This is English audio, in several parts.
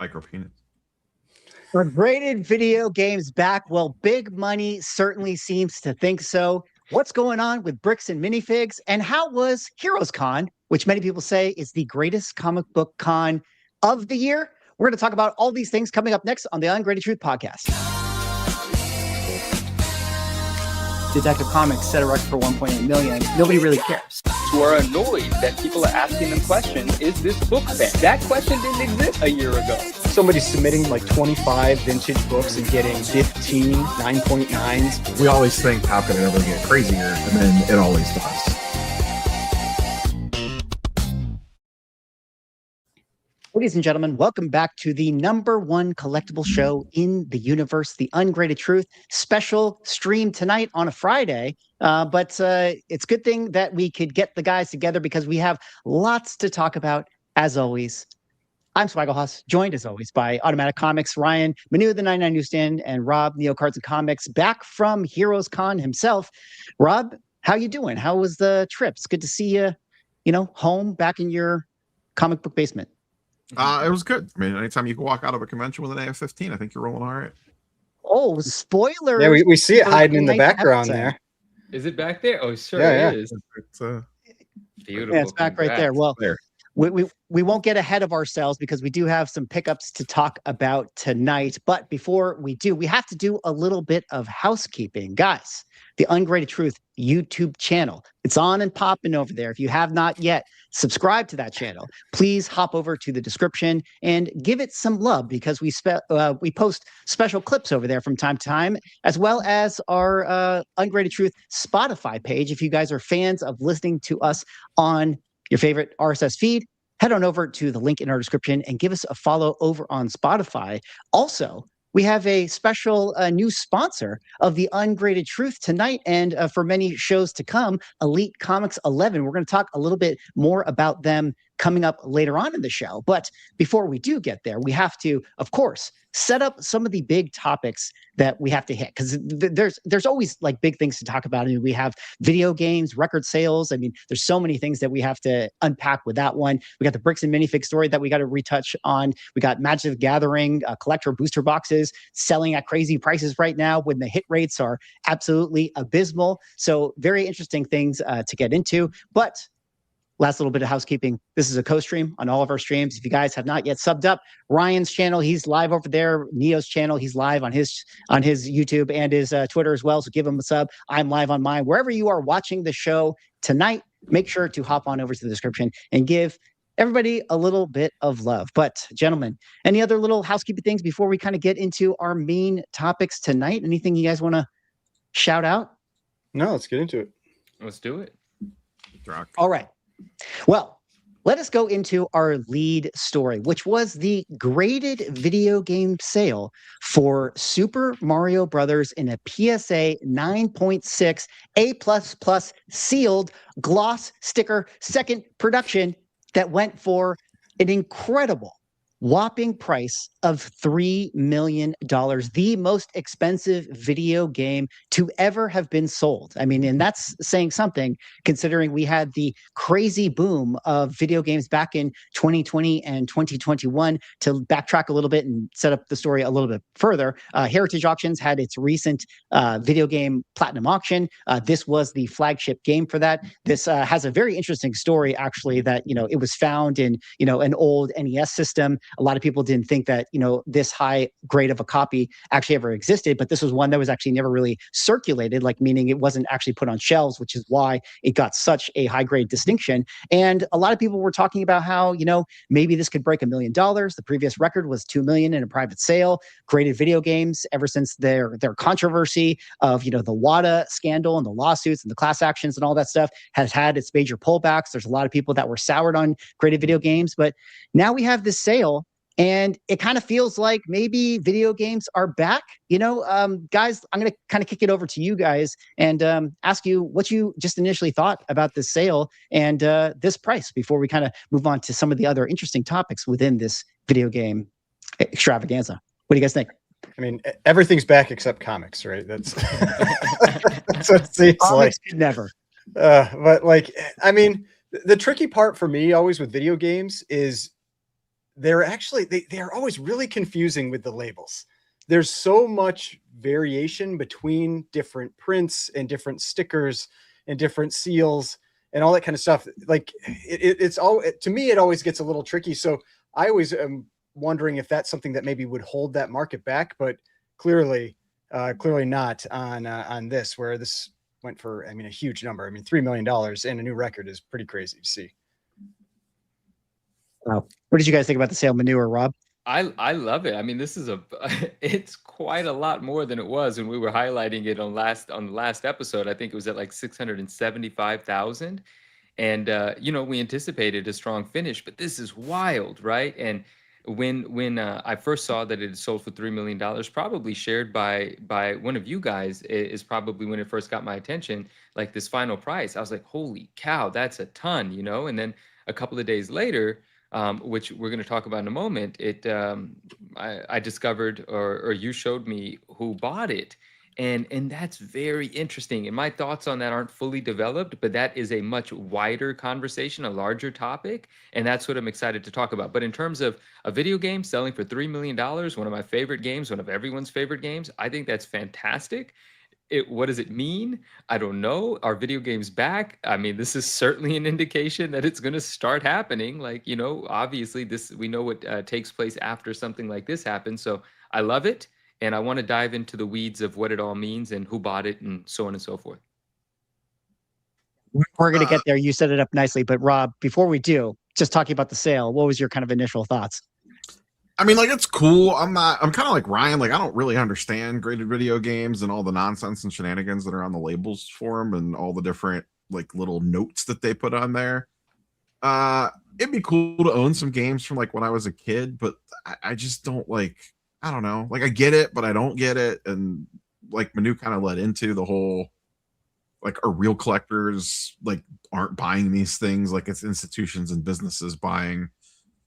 Micro penis. Are graded video games back? Well, big money certainly seems to think so. What's going on with bricks and minifigs? And how was Heroes Con, which many people say is the greatest comic book con of the year? We're going to talk about all these things coming up next on the Ungraded Truth podcast. Detective Comics set a record for 1.8 million. Nobody really cares. Who are annoyed that people are asking them questions, is this book bad? That question didn't exist a year ago. Somebody's submitting like 25 vintage books and getting 15 9.9s. We always think, how can it ever get crazier? And then it always does. Ladies and gentlemen, welcome back to the #1 collectible show in the universe, the Ungraded Truth special stream tonight on a Friday. But it's a good thing that we could get the guys together because we have lots to talk about, as always. I'm Swaggle joined as always by Automatic Comics, Ryan, Manu of the 99 Newsstand, and Rob, Neo Cards and Comics, back from Heroes Con himself. Rob, how you doing? How was the trip? It's good to see you, home, back in your comic book basement. It was good. I mean, anytime you can walk out of a convention with an AF-15, I think you're rolling all right. Oh, spoiler! Yeah, we see it hiding in the background episode. There. Is it back there? Oh, sure Yeah, it is. It's Beautiful. Yeah, it's back right there. Well, there. we won't get ahead of ourselves because we do have some pickups to talk about tonight. But before we do, we have to do a little bit of housekeeping. Guys, the Ungraded Truth YouTube channel, it's on and popping over there. If you have not yet subscribed to that channel, please hop over to the description and give it some love because we post special clips over there from time to time, as well as our Ungraded Truth Spotify page. If you guys are fans of listening to us on your favorite RSS feed, head on over to the link in our description and give us a follow over on Spotify. Also, we have a special new sponsor of the Ungraded Truth tonight and for many shows to come, Elite Comics 11. We're going to talk a little bit more about them coming up later on in the show. But before we do get there, we have to, of course, set up some of the big topics that we have to hit because there's always like big things to talk about. I mean, we have video games, record sales. I mean, there's so many things that we have to unpack with that one. We got the bricks and minifig story that we got to retouch on. We got Magic the Gathering collector booster boxes selling at crazy prices right now when the hit rates are absolutely abysmal. So very interesting things to get into. But last little bit of housekeeping. This is a co-stream on all of our streams. If you guys have not yet subbed up, Ryan's channel, he's live over there. Neo's channel, he's live on his YouTube and his Twitter as well. So give him a sub. I'm live on mine. Wherever you are watching the show tonight, make sure to hop on over to the description and give everybody a little bit of love. But gentlemen, any other little housekeeping things before we kind of get into our main topics tonight? Anything you guys want to shout out? No, let's get into it. Let's do it. All right. Well, let us go into our lead story, which was the graded video game sale for Super Mario Brothers in a PSA 9.6 A++ sealed gloss sticker second production that went for an incredible whopping price of $3 million, the most expensive video game to ever have been sold. I mean, and that's saying something considering we had the crazy boom of video games back in 2020 and 2021. To backtrack a little bit and set up the story a little bit further, Heritage Auctions had its recent video game platinum auction. This was the flagship game for that. This has a very interesting story, actually, that, it was found in, an old NES system. A lot of people didn't think that, this high grade of a copy actually ever existed, but this was one that was actually never really circulated, like meaning it wasn't actually put on shelves, which is why it got such a high grade distinction. And a lot of people were talking about how, maybe this could break $1 million. The previous record was $2 million in a private sale. Graded video games, ever since their controversy of, the WADA scandal and the lawsuits and the class actions and all that stuff, has had its major pullbacks. There's a lot of people that were soured on graded video games, but now we have this sale. And it kind of feels like maybe video games are back. Guys, I'm going to kind of kick it over to you guys and ask you what you just initially thought about this sale and this price before we kind of move on to some of the other interesting topics within this video game extravaganza. What do you guys think? I mean, everything's back except comics, right? That's so it seems comics could never. But I mean, the tricky part for me always with video games is they're actually, they're always really confusing with the labels. There's so much variation between different prints and different stickers and different seals and all that kind of stuff. Like it's all, to me, it always gets a little tricky. So I always am wondering if that's something that maybe would hold that market back, but clearly not on this, where this went for, I mean, a huge number. I mean, $3 million and a new record is pretty crazy to see. Wow. What did you guys think about the sale, Manu or Rob? I love it. I mean, this is it's quite a lot more than it was when we were highlighting it on the last episode. I think it was at like 675,000. And you know, we anticipated a strong finish, but this is wild, right? And when I first saw that it had sold for $3 million, probably shared by one of you guys, is probably when it first got my attention, like this final price. I was like, holy cow, that's a ton, you know? And then a couple of days later, which we're going to talk about in a moment, I discovered, or you showed me who bought it. And that's very interesting. And my thoughts on that aren't fully developed, but that is a much wider conversation, a larger topic. And that's what I'm excited to talk about. But in terms of a video game selling for $3 million, one of my favorite games, one of everyone's favorite games, I think that's fantastic. What does it mean? I don't know. Are video games back? I mean, this is certainly an indication that it's going to start happening. Like, you know, obviously we know what takes place after something like this happens. So I love it. And I want to dive into the weeds of what it all means and who bought it and so on and so forth. We're going to get there. You set it up nicely. But Rob, before we do, just talking about the sale, what was your kind of initial thoughts? I mean, like, it's cool. I'm kind of like Ryan. Like, I don't really understand graded video games and all the nonsense and shenanigans that are on the labels for them and all the different, like, little notes that they put on there. It'd be cool to own some games from, like, when I was a kid, but I just don't, like, I don't know. Like, I get it, but I don't get it. And, like, Manu kind of led into the whole, like, are real collectors, like, aren't buying these things. Like, it's institutions and businesses buying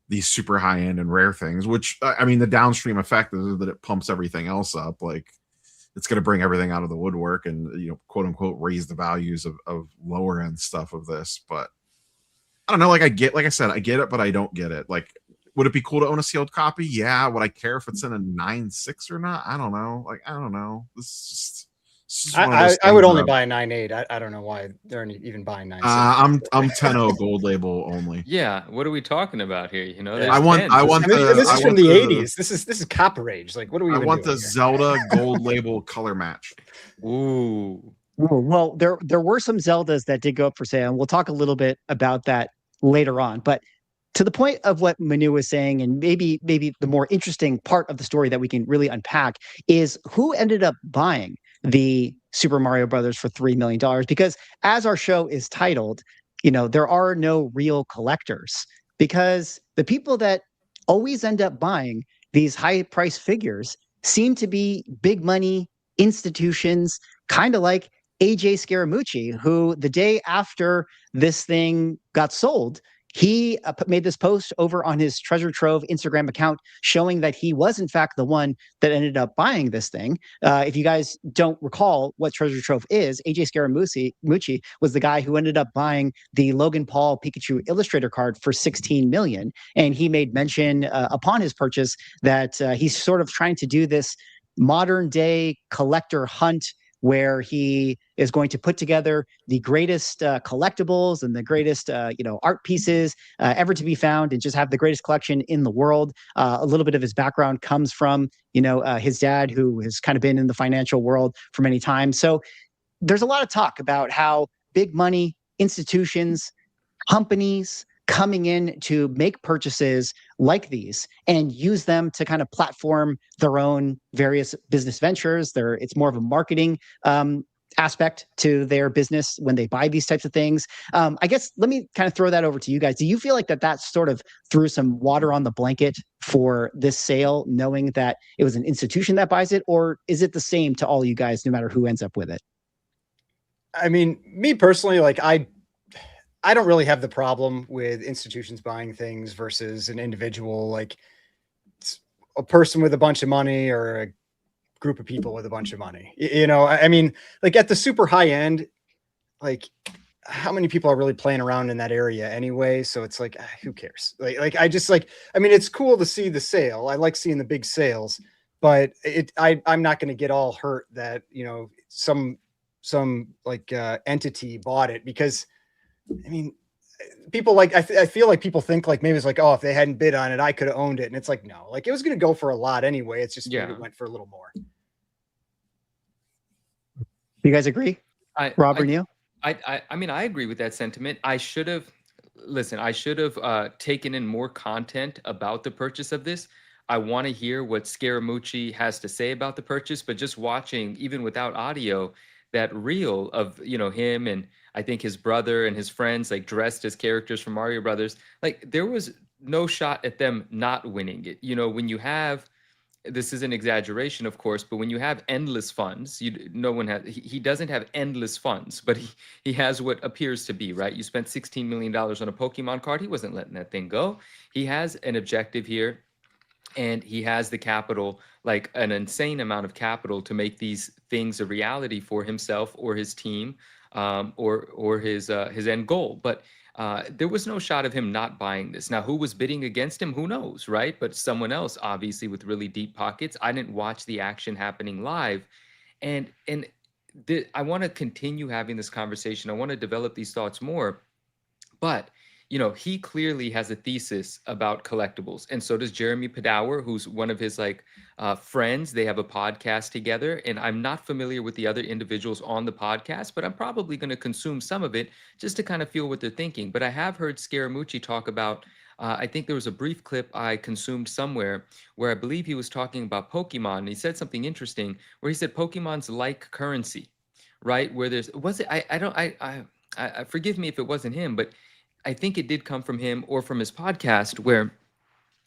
these super high end and rare things, which, I mean, the downstream effect is that it pumps everything else up. Like, it's going to bring everything out of the woodwork and, you know, quote unquote, raise the values of lower end stuff of this. But I don't know. Like, like I said, I get it, but I don't get it. Like, would it be cool to own a sealed copy? Yeah. Would I care if it's in a 9.6 or not? I don't know. Like, I don't know. This is I would only buy a 9.8. I don't know why they're even buying 9.6. I'm 10.0 gold label only. Yeah, what are we talking about here? You know, I want this is from the 80s. This is copper age. Like, what are we? I want the here? Zelda gold label color match. Ooh. Well, there were some Zeldas that did go up for sale, and we'll talk a little bit about that later on. But to the point of what Manu was saying, and maybe the more interesting part of the story that we can really unpack is who ended up buying the Super Mario Brothers for $3 million. Because as our show is titled, you know, there are no real collectors, because the people that always end up buying these high price figures seem to be big money institutions, kind of like AJ Scaramucci, who the day after this thing got sold, he made this post over on his Treasure Trove Instagram account showing that he was in fact the one that ended up buying this thing. If you guys don't recall what Treasure Trove is, AJ Scaramucci was the guy who ended up buying the Logan Paul Pikachu Illustrator card for $16 million. And he made mention upon his purchase that he's sort of trying to do this modern day collector hunt where he is going to put together the greatest collectibles and the greatest art pieces ever to be found, and just have the greatest collection in the world. A little bit of his background comes from his dad, who has kind of been in the financial world for many times. So there's a lot of talk about how big money institutions, companies coming in to make purchases like these and use them to kind of platform their own various business ventures. It's more of a marketing aspect to their business when they buy these types of things. I guess let me kind of throw that over to you guys. Do you feel like that sort of threw some water on the blanket for this sale, knowing that it was an institution that buys it, or is it the same to all you guys, no matter who ends up with it? I mean, me personally, like I don't really have the problem with institutions buying things versus an individual, like a person with a bunch of money or a group of people with a bunch of money. I mean, like at the super high end, like how many people are really playing around in that area anyway? So it's like, who cares? Like I just like, I mean, it's cool to see the sale. I like seeing the big sales, but I'm not going to get all hurt that, you know, some like entity bought it, because I mean, people like, I feel like people think like maybe it's like, oh, if they hadn't bid on it, I could have owned it. And it's like, no, like it was going to go for a lot anyway. It's just maybe it went for a little more. You guys agree? Rob or Neil? I mean, I agree with that sentiment. I should have taken in more content about the purchase of this. I want to hear what Scaramucci has to say about the purchase, but just watching, even without audio, that reel of, you know, him and I think his brother and his friends like dressed as characters from Mario Brothers, like there was no shot at them not winning it. You know, when you have, this is an exaggeration, of course, but when you have endless funds, no one has, he doesn't have endless funds, but he has what appears to be, right? You spent $16 million on a Pokemon card. He wasn't letting that thing go. He has an objective here, and he has the capital, like an insane amount of capital, to make these things a reality for himself or his team, or his end goal. But there was no shot of him not buying this. Now, who was bidding against him? Who knows, right? But someone else, obviously, with really deep pockets. I didn't watch the action happening live, and I want to continue having this conversation. I want to develop these thoughts more, but you know, he clearly has a thesis about collectibles, and so does Jeremy Padower, who's one of his like friends. They have a podcast together, and I'm not familiar with the other individuals on the podcast, but I'm probably going to consume some of it just to kind of feel what they're thinking. But I have heard Scaramucci talk about, I think there was a brief clip I consumed somewhere where I believe he was talking about Pokemon, and he said something interesting where he said Pokemon's like currency, right? Where there's, was it, I forgive me if it wasn't him, but I think it did come from him or from his podcast, where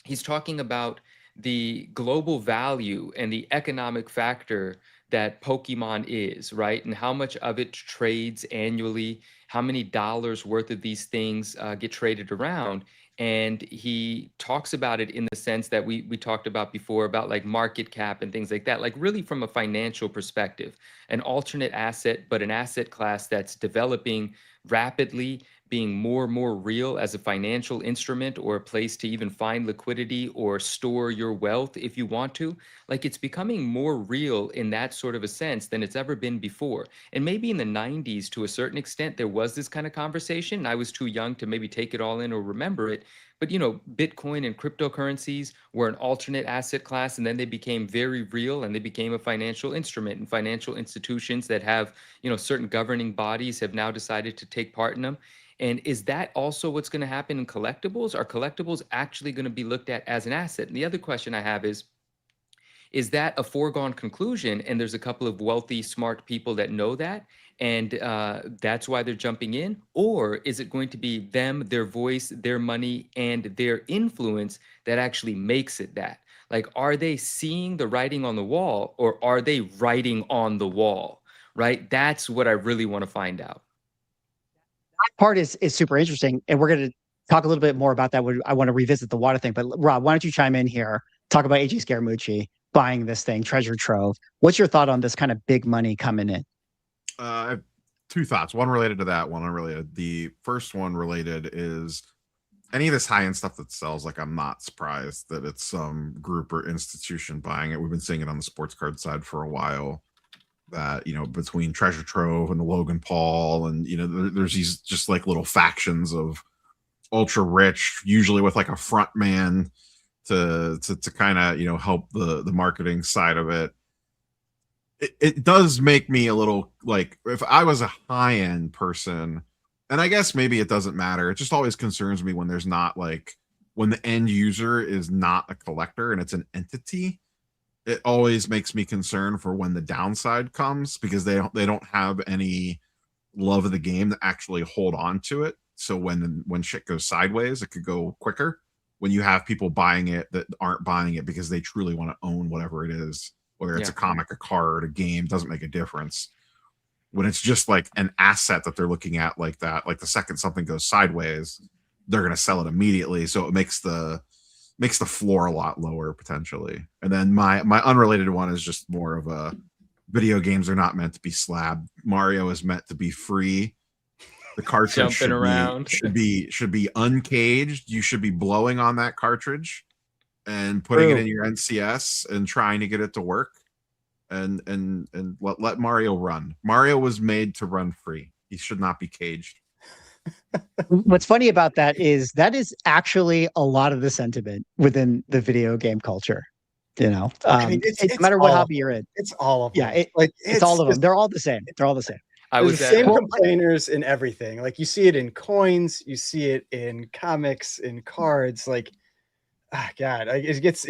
he's talking about the global value and the economic factor that Pokemon is, right? And how much of it trades annually, how many dollars worth of these things get traded around. And he talks about it in the sense that we talked about before, about like market cap and things like that, like really from a financial perspective, an alternate asset, but an asset class that's developing rapidly, being more and more real as a financial instrument or a place to even find liquidity or store your wealth if you want to. Like it's becoming more real in that sort of a sense than it's ever been before. And maybe in the 90s, to a certain extent, there was this kind of conversation. I was too young to maybe take it all in or remember it. But, you know, Bitcoin and cryptocurrencies were an alternate asset class, and then they became very real and they became a financial instrument, and financial institutions that have, you know, certain governing bodies have now decided to take part in them. And is that also what's going to happen in collectibles? Are collectibles actually going to be looked at as an asset? And the other question I have is that a foregone conclusion? And there's a couple of wealthy, smart people that know that, and that's why they're jumping in? Or is it going to be them, their voice, their money, and their influence that actually makes it that? Like, are they seeing the writing on the wall, or are they writing on the wall, right? That's what I really want to find out. Part is super interesting, and we're going to talk a little bit more about that. I want to revisit the water thing, but Rob, why don't you chime in here? Talk about AJ Scaramucci buying this thing, treasure trove. What's your thought on this kind of big money coming in? I have two thoughts. One related to that, one unrelated. The first one related is any of this high-end stuff that sells. Like, I'm not surprised that it's some group or institution buying it. We've been seeing it on the sports card side for a while. That, you know, between Treasure Trove and Logan Paul, and you know, there's these just like little factions of ultra rich, usually with like a front man to kind of, you know, help the marketing side of it. It does make me a little like, if I was a high end person, and I guess maybe it doesn't matter. It just always concerns me when there's not like, when the end user is not a collector and it's an entity. It always makes me concerned for when the downside comes, because they don't have any love of the game to actually hold on to it. So when shit goes sideways, it could go quicker. When you have people buying it that aren't buying it because they truly want to own whatever it is, whether it's a comic, a card, a game, doesn't make a difference. When it's just like an asset that they're looking at like that, like the second something goes sideways, they're going to sell it immediately. So it makes the floor a lot lower potentially. And then my unrelated one is just more of a, video games are not meant to be slabbed. Mario is meant to be free. The cartridge Jumping should around. should be uncaged. You should be blowing on that cartridge and putting it in your NCS and trying to get it to work. And let Mario run. Mario was made to run free. He should not be caged. What's funny about that is actually a lot of the sentiment within the video game culture. You know, I mean, no matter what hobby you're in, it's all of them. Yeah, it's all of them. They're all the same. They're all the same. I There's was the at same complainers in everything. Like you see it in coins, you see it in comics, in cards. Like, God, it gets.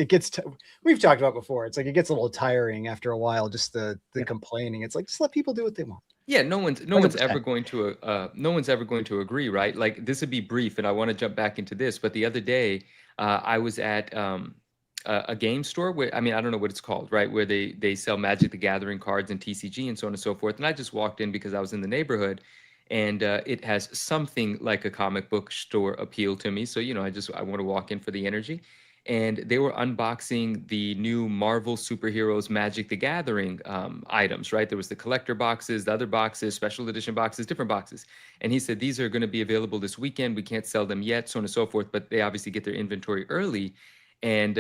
We've talked about before. It's like it gets a little tiring after a while. Just the complaining. It's like just let people do what they want. Yeah, no one's ever going to agree, right? Like this would be brief, and I want to jump back into this. But the other day, I was at a game store where, I mean, I don't know what it's called, right? Where they sell Magic the Gathering cards and TCG and so on and so forth. And I just walked in because I was in the neighborhood, and it has something like a comic book store appeal to me. So, you know, I want to walk in for the energy. And they were unboxing the new Marvel Superheroes Magic the Gathering items, right? There was the collector boxes, the other boxes, special edition boxes, different boxes. And he said, these are going to be available this weekend. We can't sell them yet, so on and so forth, but they obviously get their inventory early. And,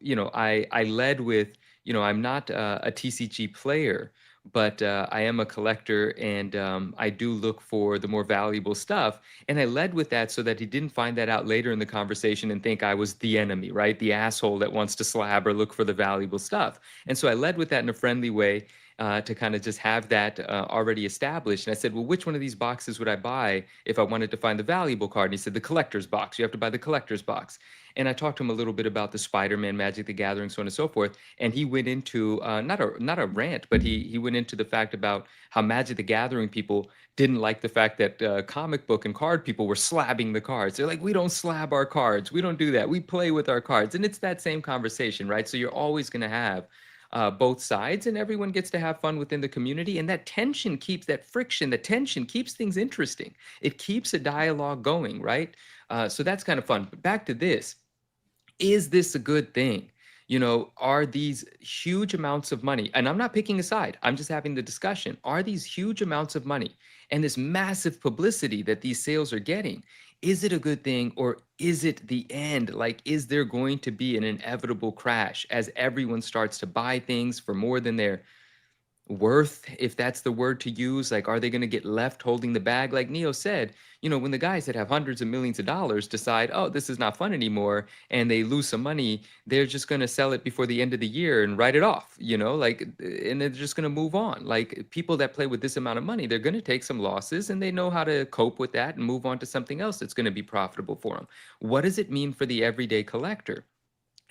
you know, I led with, you know, I'm not a TCG player, but I am a collector, and I do look for the more valuable stuff. And I led with that so that he didn't find that out later in the conversation and think I was the enemy, right? The asshole that wants to slab or look for the valuable stuff. And so I led with that in a friendly way to kind of just have that already established. And I said, well, which one of these boxes would I buy if I wanted to find the valuable card? And he said, the collector's box. You have to buy the collector's box. And I talked to him a little bit about the Spider-Man, Magic the Gathering, so on and so forth. And he went into not a rant, but he went into the fact about how Magic the Gathering people didn't like the fact that comic book and card people were slabbing the cards. They're like, we don't slab our cards. We don't do that. We play with our cards. And it's that same conversation, right? So you're always going to have both sides, and everyone gets to have fun within the community. And that tension keeps that friction, the tension keeps things interesting. It keeps a dialogue going, right? So that's kind of fun. But back to this. Is this a good thing? You know, are these huge amounts of money, and I'm not picking a side, I'm just having the discussion. Are these huge amounts of money and this massive publicity that these sales are getting, is it a good thing, or is it the end? Like, is there going to be an inevitable crash as everyone starts to buy things for more than they're worth, if that's the word to use? Like, are they going to get left holding the bag? Like Neo said, you know, when the guys that have hundreds of millions of dollars decide, oh, this is not fun anymore, and they lose some money, they're just going to sell it before the end of the year and write it off, you know, like, and they're just going to move on. Like, people that play with this amount of money, they're going to take some losses, and they know how to cope with that and move on to something else that's going to be profitable for them. What does it mean for the everyday collector?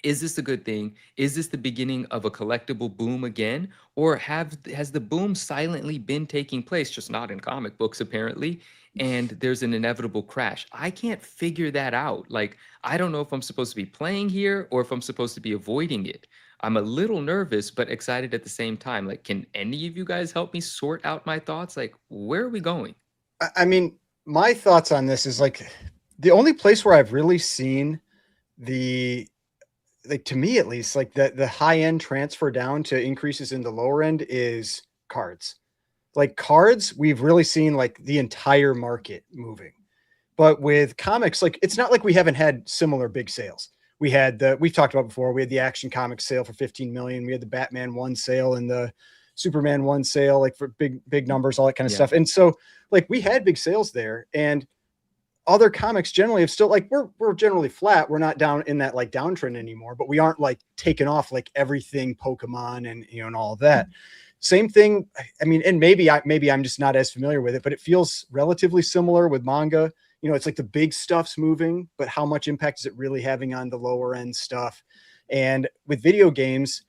Is this a good thing? Is this the beginning of a collectible boom again? Or has the boom silently been taking place, just not in comic books apparently, and there's an inevitable crash? I can't figure that out. Like, I don't know if I'm supposed to be playing here or if I'm supposed to be avoiding it. I'm a little nervous, but excited at the same time. Like, can any of you guys help me sort out my thoughts? Like, where are we going? I mean, my thoughts on this is like the only place where I've really seen like, to me at least, like the high end transfer down to increases in the lower end is cards. Like cards, we've really seen like the entire market moving. But with comics, like it's not like we haven't had similar big sales. We've talked about before, we had the Action Comics sale for 15 million. We had the Batman 1 sale and the Superman 1 sale, like for big numbers, all that kind of stuff. And so like we had big sales there, and other comics generally have still, like, we're generally flat. We're not down in that like downtrend anymore, but we aren't like taken off like everything Pokemon and, you know, and all of that. Same thing. I mean, and maybe I'm just not as familiar with it, but it feels relatively similar with manga. You know, it's like the big stuff's moving, but how much impact is it really having on the lower end stuff? And with video games,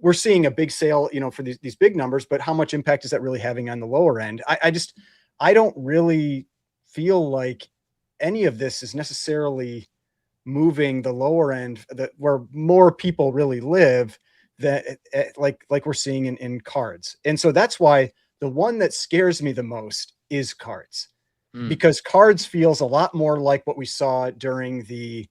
we're seeing a big sale, you know, for these big numbers, but how much impact is that really having on the lower end? I don't really feel like any of this is necessarily moving the lower end, that where more people really live, that like we're seeing in cards. And so that's why the one that scares me the most is cards, because cards feels a lot more like what we saw during the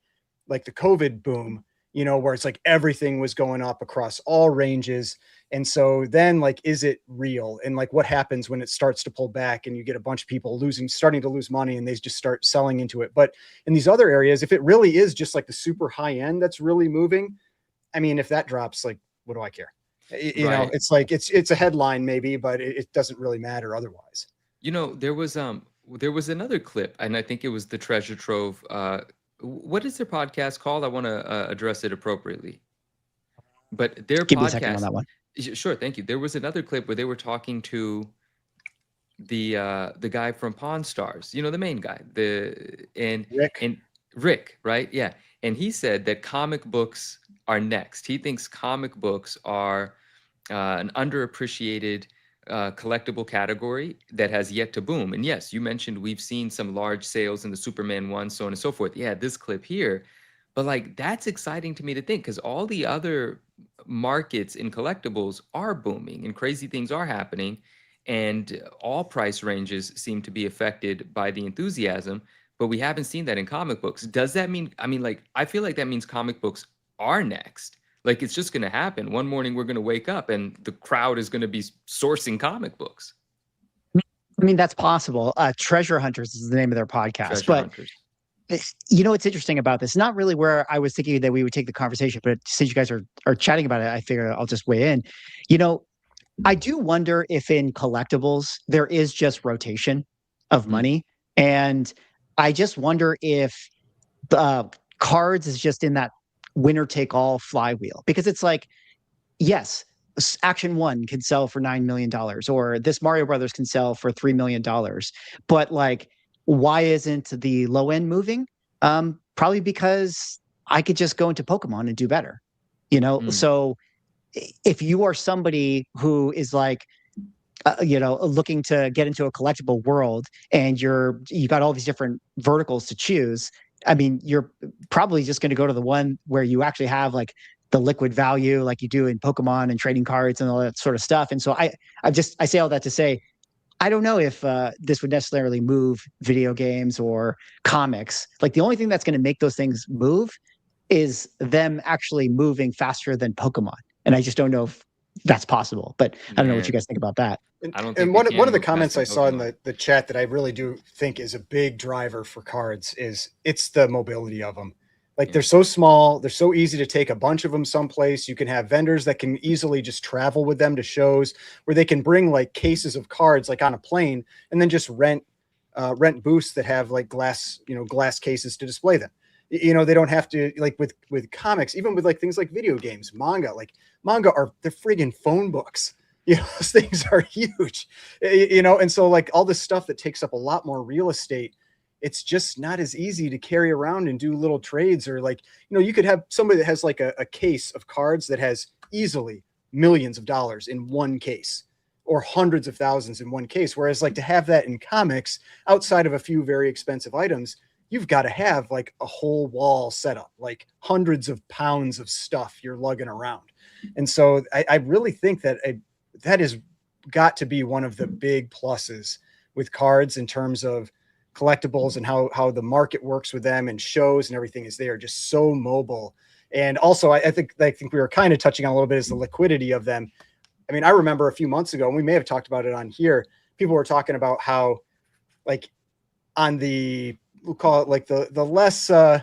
COVID boom, you know, where it's like everything was going up across all ranges. And so then like, is it real? And like, what happens when it starts to pull back and you get a bunch of people starting to lose money and they just start selling into it? But in these other areas, if it really is just like the super high end that's really moving, I mean, if that drops, like, what do I care? You know, it's like, it's a headline maybe, but it doesn't really matter otherwise. You know, there was another clip, and I think it was the Treasure Trove. What is their podcast called? I want to address it appropriately. But their Give me a second on podcast, that one. sure, thank you. There was another clip where they were talking to the guy from Pawn Stars, you know, the main guy, Rick, right? Yeah. And he said that comic books are next. He thinks comic books are an underappreciated collectible category that has yet to boom. And yes, you mentioned we've seen some large sales in the Superman one, so on and so forth. Yeah, this clip here. But like, that's exciting to me to think, because all the other markets in collectibles are booming and crazy things are happening, and all price ranges seem to be affected by the enthusiasm. But we haven't seen that in comic books. Does that mean, I mean, like, I feel like that means comic books are next. Like, it's just going to happen. One morning we're going to wake up and the crowd is going to be sourcing comic books. I mean, that's possible. Treasure Hunters is the name of their podcast. Treasure Hunters. You know what's interesting about this? Not really where I was thinking that we would take the conversation, but since you guys are chatting about it, I figure I'll just weigh in. You know, I do wonder if in collectibles there is just rotation of money, and I just wonder if cards is just in that winner take all flywheel, because it's like, yes, Action One can sell for $9 million, or this Mario Brothers can sell for $3 million, but like, why isn't the low end moving? Probably because I could just go into Pokemon and do better, you know? So if you are somebody who is like, you know, looking to get into a collectible world and you've got all these different verticals to choose, I mean, you're probably just going to go to the one where you actually have like the liquid value, like you do in Pokemon and trading cards and all that sort of stuff. And so I say all that to say, I don't know if this would necessarily move video games or comics. Like, the only thing that's going to make those things move is them actually moving faster than Pokemon. And I just don't know if that's possible. But I don't know what you guys think about that. And one of the comments I saw in the chat that I really do think is a big driver for cards is it's the mobility of them. Like, they're so small, they're so easy to take a bunch of them someplace. You can have vendors that can easily just travel with them to shows where they can bring like cases of cards like on a plane, and then just rent booths that have like glass cases to display them. You know, they don't have to, like with comics, even with like things like video games, manga are the friggin' phone books. You know, those things are huge, you know, and so like all this stuff that takes up a lot more real estate, it's just not as easy to carry around and do little trades. Or like, you know, you could have somebody that has like a case of cards that has easily millions of dollars in one case, or hundreds of thousands in one case. Whereas like to have that in comics, outside of a few very expensive items, you've got to have like a whole wall set up, like hundreds of pounds of stuff you're lugging around. And so I really think that that has got to be one of the big pluses with cards in terms of collectibles and how the market works with them and shows and everything, is they are just so mobile. And also I think we were kind of touching on a little bit is the liquidity of them. I mean, I remember a few months ago, and we may have talked about it on here, people were talking about how like on the, we'll call it like the less I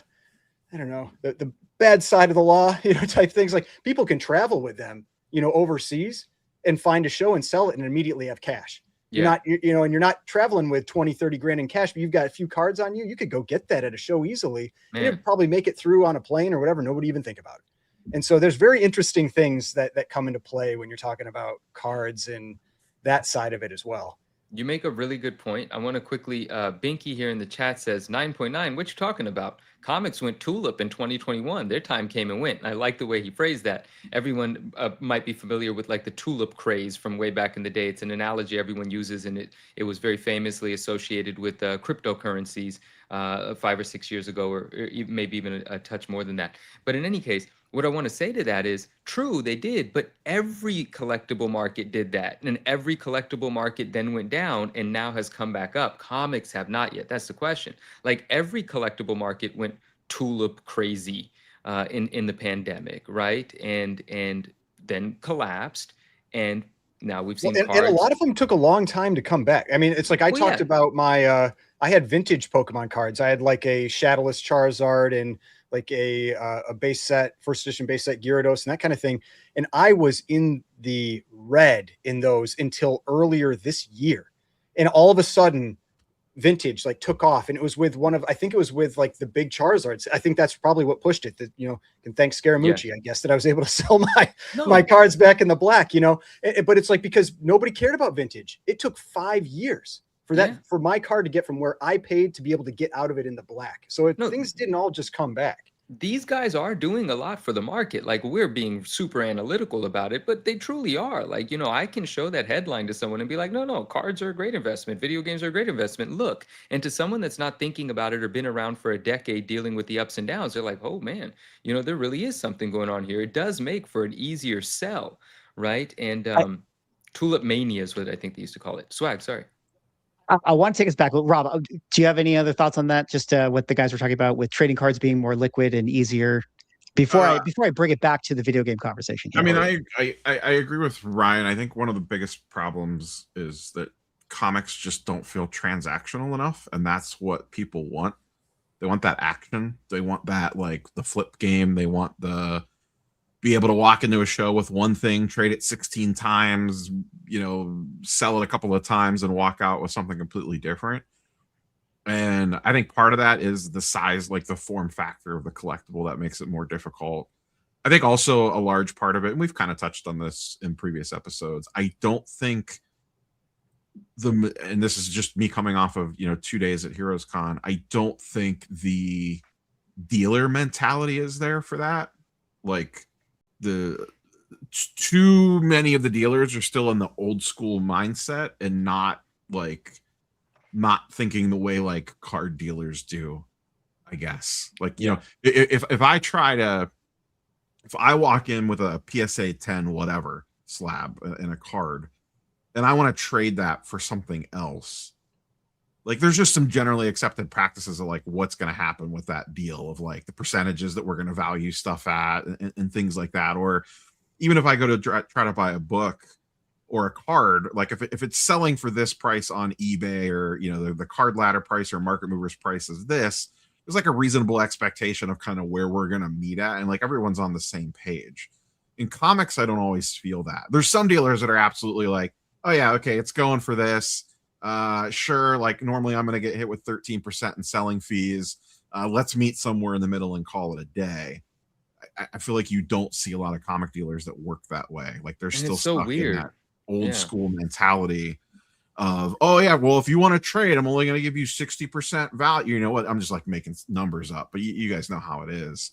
don't know, the bad side of the law, you know, type things, like people can travel with them, you know, overseas and find a show and sell it and immediately have cash. You're not, you know, and you're not traveling with 20, 30 grand in cash, but you've got a few cards on you. You could go get that at a show easily. And it'd probably make it through on a plane or whatever. Nobody even think about it. And so there's very interesting things that come into play when you're talking about cards and that side of it as well. You make a really good point. I want to quickly, Binky here in the chat says 9.9, what you talking about? Comics went tulip in 2021. Their time came and went. And I like the way he phrased that. Everyone might be familiar with like the tulip craze from way back in the day. It's an analogy everyone uses, and it was very famously associated with cryptocurrencies 5 or 6 years ago, or maybe even a touch more than that. But in any case, what I want to say to that is, true, they did, but every collectible market did that. And every collectible market then went down and now has come back up. Comics have not yet. That's the question. Like, every collectible market went tulip crazy in the pandemic, right? And then collapsed. And now we've Well, seen and cards. a lot of them took a long time to come back. I mean, it's like I Well, talked yeah. about my I had vintage Pokemon cards. I had like a Shadowless Charizard and like a base set, first edition base set Gyarados and that kind of thing. And I was in the red in those until earlier this year. And all of a sudden, vintage like took off, and it was with I think it was with like the big Charizards. I think that's probably what pushed it. That, you know, can thank Scaramucci, I guess, that I was able to sell my cards back in the black, you know. But it's like, because nobody cared about vintage. It took 5 years for that, for my card to get from where I paid to be able to get out of it in the black. So things didn't all just come back. These guys are doing a lot for the market. Like, we're being super analytical about it, but they truly are. Like, you know, I can show that headline to someone and be like, no, cards are a great investment. Video games are a great investment. Look. And to someone that's not thinking about it or been around for a decade dealing with the ups and downs, they're like, oh man, you know, there really is something going on here. It does make for an easier sell, right? And tulip mania is what I think they used to call it. Swag, sorry. I want to take us back. Rob, do you have any other thoughts on that? Just what the guys were talking about with trading cards being more liquid and easier. Before I bring it back to the video game conversation. I mean, I agree with Ryan. I think one of the biggest problems is that comics just don't feel transactional enough, and that's what people want. They want that action. They want that, like, the flip game. They want be able to walk into a show with one thing, trade it 16 times, you know, sell it a couple of times and walk out with something completely different. And I think part of that is the size, like the form factor of the collectible, that makes it more difficult. I think also a large part of it, and we've kind of touched on this in previous episodes, I don't think and this is just me coming off of, you know, 2 days at Heroes Con, I don't think the dealer mentality is there for that. Like, too many of the dealers are still in the old school mindset and not thinking the way like card dealers do, I guess. Like, you know, if I walk in with a PSA 10 whatever slab and a card, and I want to trade that for something else, like, there's just some generally accepted practices of like what's going to happen with that deal, of like the percentages that we're going to value stuff at and things like that. Or even if I go to try to buy a book or a card, like if it's selling for this price on eBay, or, you know, the card ladder price or market movers price is this, there's like a reasonable expectation of kind of where we're going to meet at, and like everyone's on the same page. In comics, I don't always feel that. There's some dealers that are absolutely like, oh yeah, okay, it's going for this. Sure, like normally I'm going to get hit with 13% in selling fees. Let's meet somewhere in the middle and call it a day. I feel like you don't see a lot of comic dealers that work that way. Like, they're still stuck in that old school mentality of, oh yeah, well, if you want to trade, I'm only going to give you 60% value. You know what? I'm just like making numbers up, but you guys know how it is.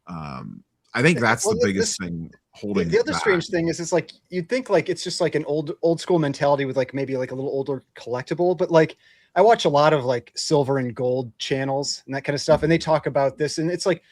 I think that's the biggest thing holding the other back. Strange thing is, it's like, you'd think like it's just like an old school mentality with like maybe like a little older collectible, but like I watch a lot of like silver and gold channels and that kind of stuff, and they talk about this, and it's like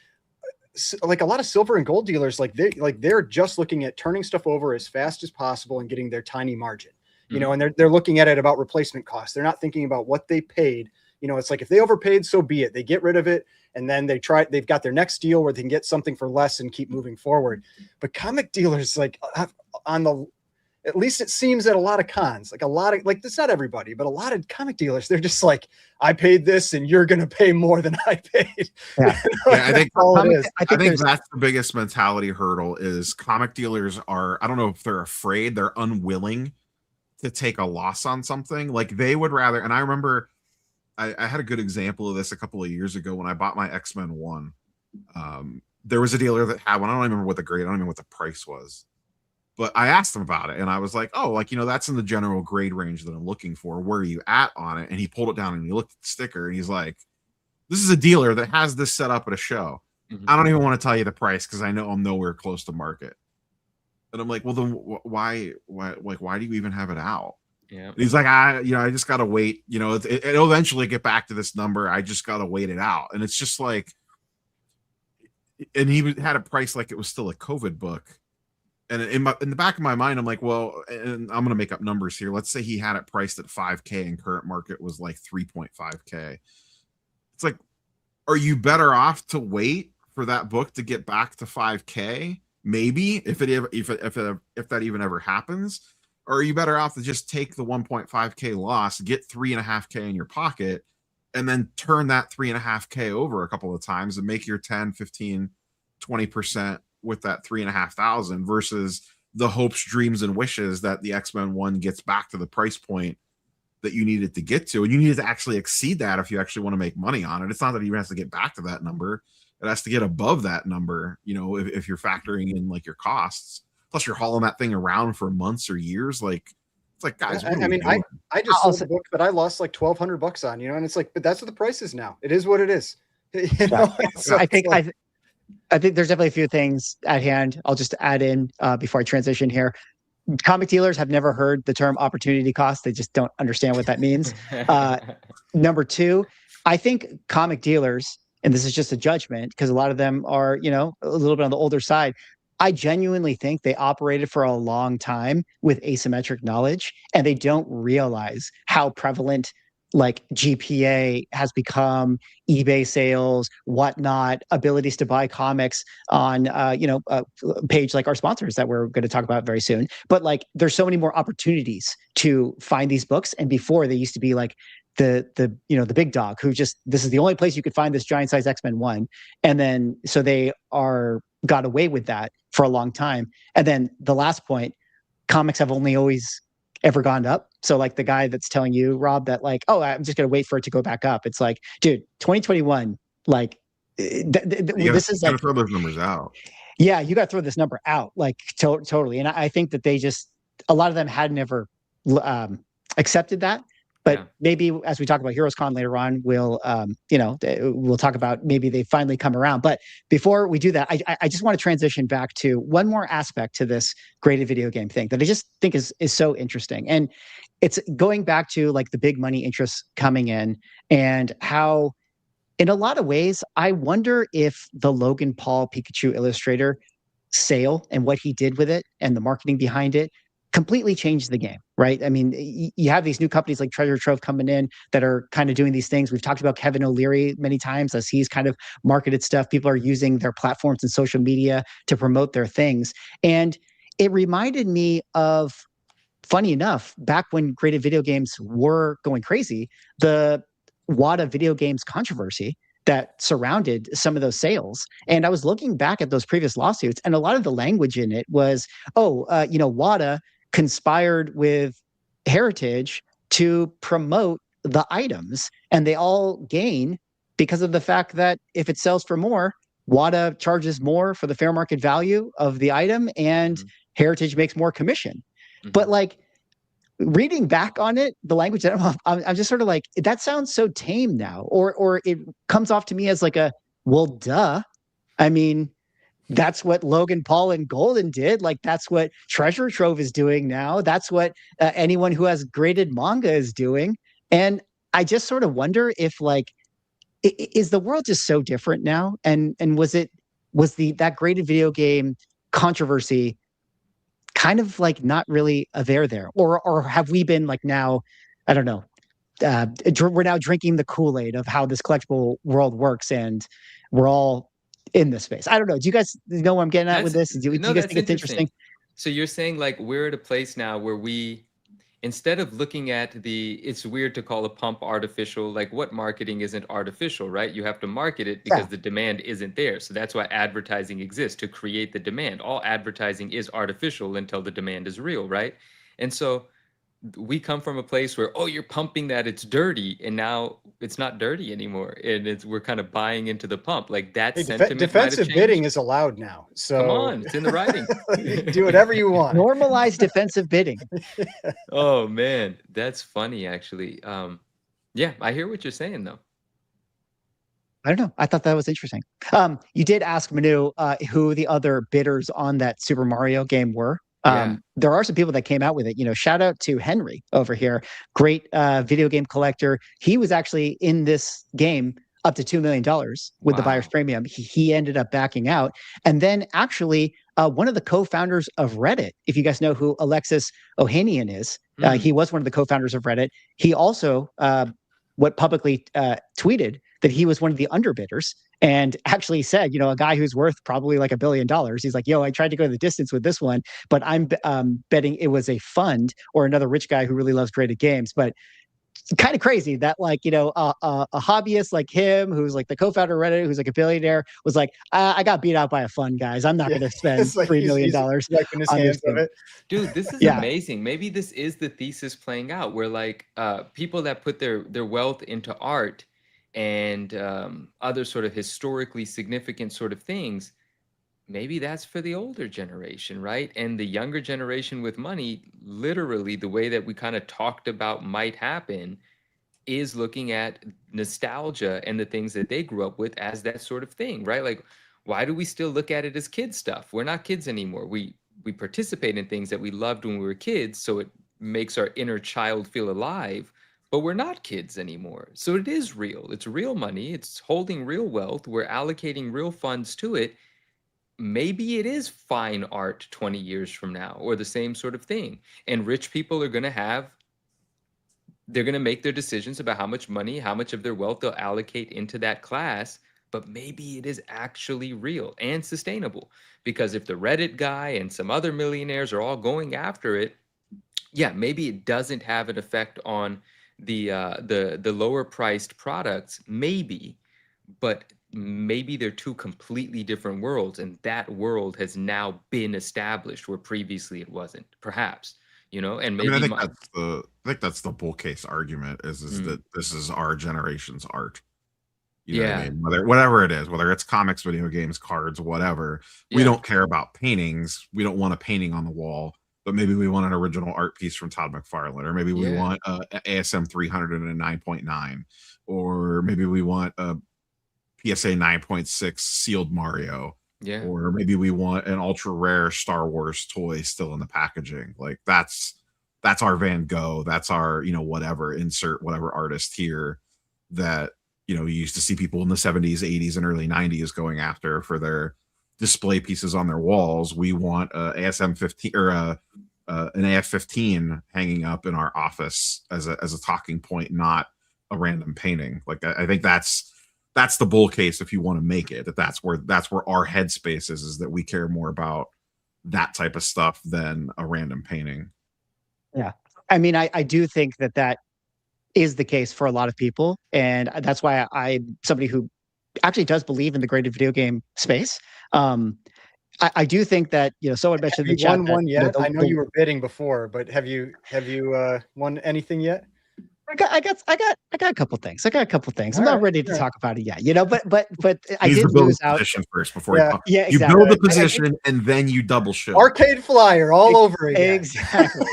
a lot of silver and gold dealers, they're just looking at turning stuff over as fast as possible and getting their tiny margin, you know, and they're looking at it about replacement costs. They're not thinking about what they paid. You know, it's like, if they overpaid, so be it. They get rid of it, and then they've got their next deal where they can get something for less and keep moving forward. But comic dealers, like, at least it seems at a lot of cons, like it's not everybody, but a lot of comic dealers, they're just like, I paid this and you're going to pay more than I paid. Yeah. I think all it is. I think that's the biggest mentality hurdle is comic dealers are, I don't know if they're afraid, they're unwilling to take a loss on something. Like, they would rather, and I remember I had a good example of this a couple of years ago when I bought my X-Men 1. There was a dealer that had one. I don't remember what I don't remember what the price was, but I asked him about it, and I was like, oh, like, you know, that's in the general grade range that I'm looking for. Where are you at on it? And he pulled it down and he looked at the sticker and he's like, this is a dealer that has this set up at a show. I don't even want to tell you the price because I know I'm nowhere close to market. And I'm like, well, then why do you even have it out? Yeah. And he's like, I just got to wait. You know, it'll eventually get back to this number. I just got to wait it out. And it's just like, and he had a price like it was still a COVID book. And in the back of my mind, I'm like, well, and I'm going to make up numbers here. Let's say he had it priced at 5K and current market was like 3.5K. It's like, are you better off to wait for that book to get back to 5K maybe if that even ever happens, or are you better off to just take the 1.5K loss, get 3.5K in your pocket, and then turn that 3.5K over a couple of times and make your 10, 15, 20% with that 3,500 versus the hopes, dreams, and wishes that the X-Men one gets back to the price point that you needed to get to, and you needed to actually exceed that if you actually want to make money on it. It's not that it even has to get back to that number; it has to get above that number. You know, if you're factoring in like your costs, plus you're hauling that thing around for months or years, like it's like, guys, what are we doing? I just sold a book that I lost like $1,200 on, you know, and it's like, but that's what the price is now. It is what it is. You know? So I think there's definitely a few things at hand. I'll just add in before I transition here. Comic dealers have never heard the term opportunity cost. They just don't understand what that means. Number two, I think comic dealers, and this is just a judgment because a lot of them are, you know, a little bit on the older side. I genuinely think they operated for a long time with asymmetric knowledge, and they don't realize how prevalent like GPA has become, eBay sales, whatnot, abilities to buy comics on, page like our sponsors that we're going to talk about very soon. But like, there's so many more opportunities to find these books. And before they used to be like the big dog who just, this is the only place you could find this giant size X-Men one. And then, so they got away with that for a long time. And then the last point, comics have only always ever gone up. So like the guy that's telling you, Rob, that like, oh, I'm just going to wait for it to go back up. It's like, dude, 2021, like this is like, throw those numbers out. Yeah, you got to throw this number out, like totally. And I think that a lot of them had never accepted that. But maybe as we talk about Heroes Con later on, we'll talk about maybe they finally come around. But before we do that, I just want to transition back to one more aspect to this graded video game thing that I just think is so interesting. And it's going back to like the big money interests coming in and how, in a lot of ways, I wonder if the Logan Paul Pikachu Illustrator sale and what he did with it and the marketing behind it completely changed the game, right? I mean, you have these new companies like Treasure Trove coming in that are kind of doing these things. We've talked about Kevin O'Leary many times as he's kind of marketed stuff. People are using their platforms and social media to promote their things. And it reminded me of, funny enough, back when graded video games were going crazy, the WADA video games controversy that surrounded some of those sales. And I was looking back at those previous lawsuits, and a lot of the language in it was, WADA conspired with Heritage to promote the items, and they all gain because of the fact that if it sells for more, WADA charges more for the fair market value of the item, and Heritage makes more commission. But like reading back on it, the language that I'm just sort of like, that sounds so tame now, or it comes off to me as like well, duh. I mean, that's what Logan Paul and Golden did. Like, that's what Treasure Trove is doing now. That's what anyone who has graded manga is doing. And I just sort of wonder if like, is the world just so different now? And was that graded video game controversy kind of like not really there? Or have we been like now, I don't know, we're now drinking the Kool-Aid of how this collectible world works, and we're all in this space. I don't know. Do you guys know what I'm getting at with this? Do you guys think it's interesting? So you're saying like we're at a place now where we, instead of looking at it's weird to call a pump artificial, like what marketing isn't artificial, right? You have to market it because the demand isn't there. So that's why advertising exists, to create the demand. All advertising is artificial until the demand is real, right? And so we come from a place where, oh, you're pumping that, it's dirty, and now it's not dirty anymore, and we're kind of buying into the pump. Like that sentiment. Defensive bidding is allowed now. So come on, it's in the writing. Do whatever you want. Normalize defensive bidding. Oh man, that's funny actually. Yeah, I hear what you're saying though. I don't know. I thought that was interesting. You did ask Manu who the other bidders on that Super Mario game were. There are some people that came out with it. You know, shout out to Henry over here, great video game collector. He was actually in this game up to $2 million with the buyer's premium. He ended up backing out. And then actually one of the co-founders of Reddit, if you guys know who Alexis Ohanian is, he was one of the co-founders of Reddit. He also publicly tweeted that he was one of the underbidders. and actually said, a guy who's worth probably like $1 billion. He's like, yo, I tried to go the distance with this one, but I'm betting it was a fund or another rich guy who really loves graded games. But it's kind of crazy that a hobbyist like him, who's like the co-founder of Reddit, who's like a billionaire, was like, I got beat out by a fund, guys. I'm not going to spend It's like $3 million he's wiping his on this hands of game. it. Dude, this is Yeah. amazing. Maybe this is the thesis playing out where like people that put their wealth into art and other sort of historically significant sort of things, maybe that's for the older generation, right? And the younger generation with money, literally the way that we kind of talked about might happen is looking at nostalgia and the things that they grew up with as that sort of thing, right? Like, why do we still look at it as kid stuff? We're not kids anymore. We participate in things that we loved when we were kids, so it makes our inner child feel alive, but we're not kids anymore. So it is real. It's real money. It's holding real wealth. We're allocating real funds to it. Maybe it is fine art 20 years from now or the same sort of thing. And rich people are going to they're going to make their decisions about how much money, how much of their wealth they'll allocate into that class. But maybe it is actually real and sustainable, because if the Reddit guy and some other millionaires are all going after it, yeah, maybe it doesn't have an effect on the lower priced products, maybe, but maybe they're two completely different worlds, and that world has now been established where previously it wasn't, perhaps, and maybe I mean, I think that's the bull case argument is that this is our generation's art. You know what I mean? Whatever it is, whether it's comics, video games, cards, whatever, we don't care about paintings. We don't want a painting on the wall, but maybe we want an original art piece from Todd McFarlane, or maybe we want a ASM 300 and a 9.9, or maybe we want a PSA 9.6 sealed Mario, or maybe we want an ultra rare Star Wars toy still in the packaging. Like that's our Van Gogh. That's our, whatever, insert whatever artist here that, you used to see people in the 70s, 80s, and early 90s going after for their display pieces on their walls. We want a ASM 15 or an AF 15 hanging up in our office as a talking point, not a random painting. Like I think that's the bull case if you want to make it. That's where our headspace is that we care more about that type of stuff than a random painting. Yeah, I mean, I do think that is the case for a lot of people. And that's why I'm somebody who actually does believe in the graded video game space. I do think that, someone mentioned in the chat. Have you won one yet? I know you were bidding before, but have you won anything yet? I got a couple things. I'm not ready to talk about it yet, but I did lose out first before you talk. Yeah, you exactly. build the position and then you double show. Arcade Flyer all over again. Exactly.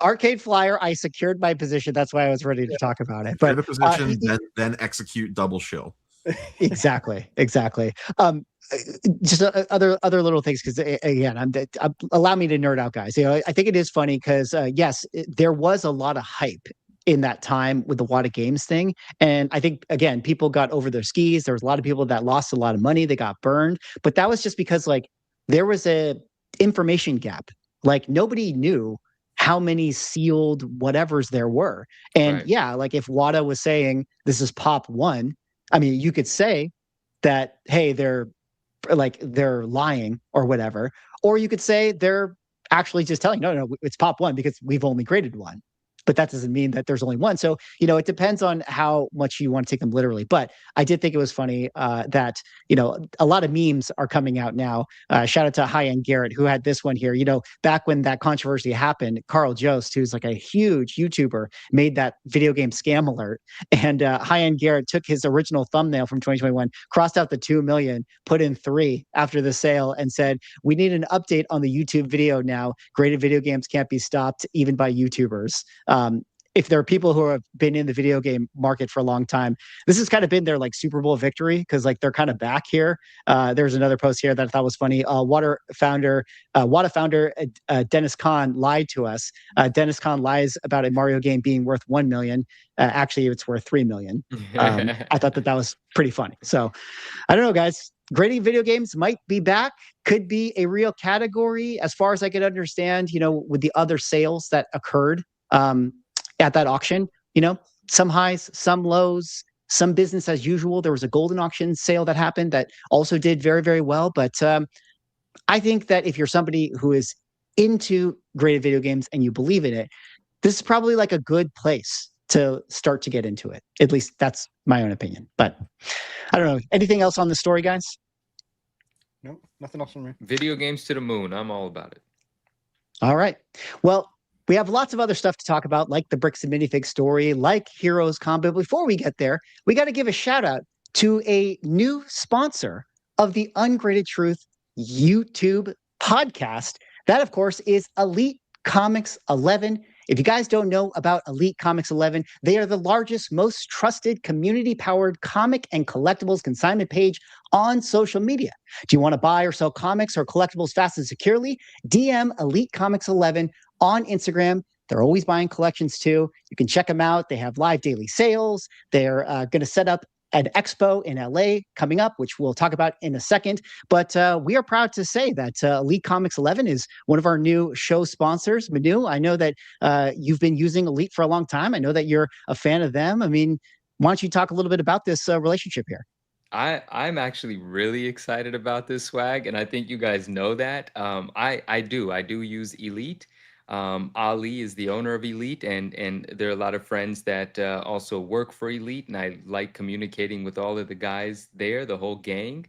Arcade Flyer. I secured my position. That's why I was ready to talk about it. But the position, then execute double shill. Exactly. Just other little things, because again, allow me to nerd out, guys. I think it is funny because yes, there was a lot of hype in that time with the Wada Games thing. And I think, again, people got over their skis. There was a lot of people that lost a lot of money. They got burned. But that was just because there was a information gap. Nobody knew how many sealed whatevers there were. And if Wada was saying this is pop 1, I mean, you could say that, hey, they're lying or whatever. Or you could say they're actually just telling, no, it's pop 1 because we've only graded 1. But that doesn't mean that there's only one. So, it depends on how much you want to take them literally. But I did think it was funny that, a lot of memes are coming out now. Shout out to High End Garrett, who had this one here. Back when that controversy happened, Carl Jost, who's like a huge YouTuber, made that video game scam alert. And High End Garrett took his original thumbnail from 2021, crossed out the 2 million, put in 3 after the sale, and said, we need an update on the YouTube video now. Graded video games can't be stopped even by YouTubers. If there are people who have been in the video game market for a long time, this has kind of been their Super Bowl victory, because they're kind of back here. There's another post here that I thought was funny. Wada founder Dennis Kahn lied to us. Dennis Kahn lies about a Mario game being worth 1 million. Actually, it's worth 3 million. I thought that was pretty funny. So I don't know, guys. Grading video games might be back, could be a real category as far as I could understand, with the other sales that occurred at that auction. Some highs, some lows. some business as usual. There was a golden auction sale that happened that also did very, very well. But I think that if you're somebody who is into graded video games and you believe in it, this is probably like a good place to start to get into it. At least that's my own opinion. But I don't know. Anything else on the story, guys? No, nothing else from me. Video games to the moon. I'm all about it. All right. Well, we have lots of other stuff to talk about, like the Bricks and Minifigs story, like Heroes Combo. Before we get there, we got to give a shout out to a new sponsor of the Ungraded Truth YouTube podcast. That, of course, is Elite Comics 11. If you guys don't know about Elite Comics 11, they are the largest, most trusted, community-powered comic and collectibles consignment page on social media. Do you want to buy or sell comics or collectibles fast and securely? DM Elite Comics 11 on Instagram. They're always buying collections too. You can check them out. They have live daily sales. They're going to set up an expo in LA coming up, which we'll talk about in a second. But we are proud to say that Elite Comics 11 is one of our new show sponsors. Manu, I know that you've been using Elite for a long time. I know that you're a fan of them. I mean, why don't you talk a little bit about this relationship here? I'm actually really excited about this swag, and I think you guys know that. I do use Elite. Ali is the owner of Elite, and there are a lot of friends that also work for Elite, and I like communicating with all of the guys there, the whole gang.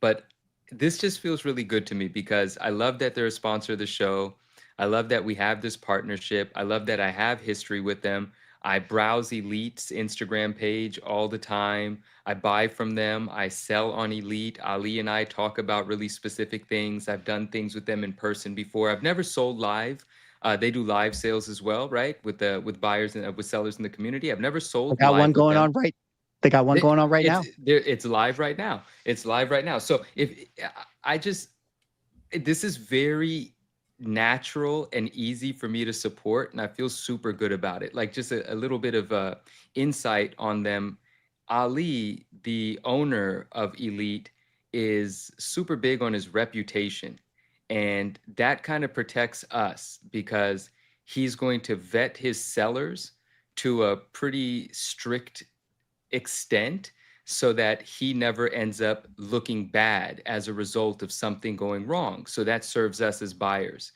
But this just feels really good to me because I love that they're a sponsor of the show. I love that we have this partnership. I love that I have history with them. I browse Elite's Instagram page all the time. I buy from them. I sell on Elite. Ali and I talk about really specific things. I've done things with them in person before. I've never sold live. They do live sales as well, right? With buyers and with sellers in the community. I've never sold. They got one going on right. They got one going on right now. It's live right now. It's live right now. So this is very natural and easy for me to support, and I feel super good about it. Like just a little bit of insight on them. Ali, the owner of Elite, is super big on his reputation. And that kind of protects us because he's going to vet his sellers to a pretty strict extent so that he never ends up looking bad as a result of something going wrong. So that serves us as buyers.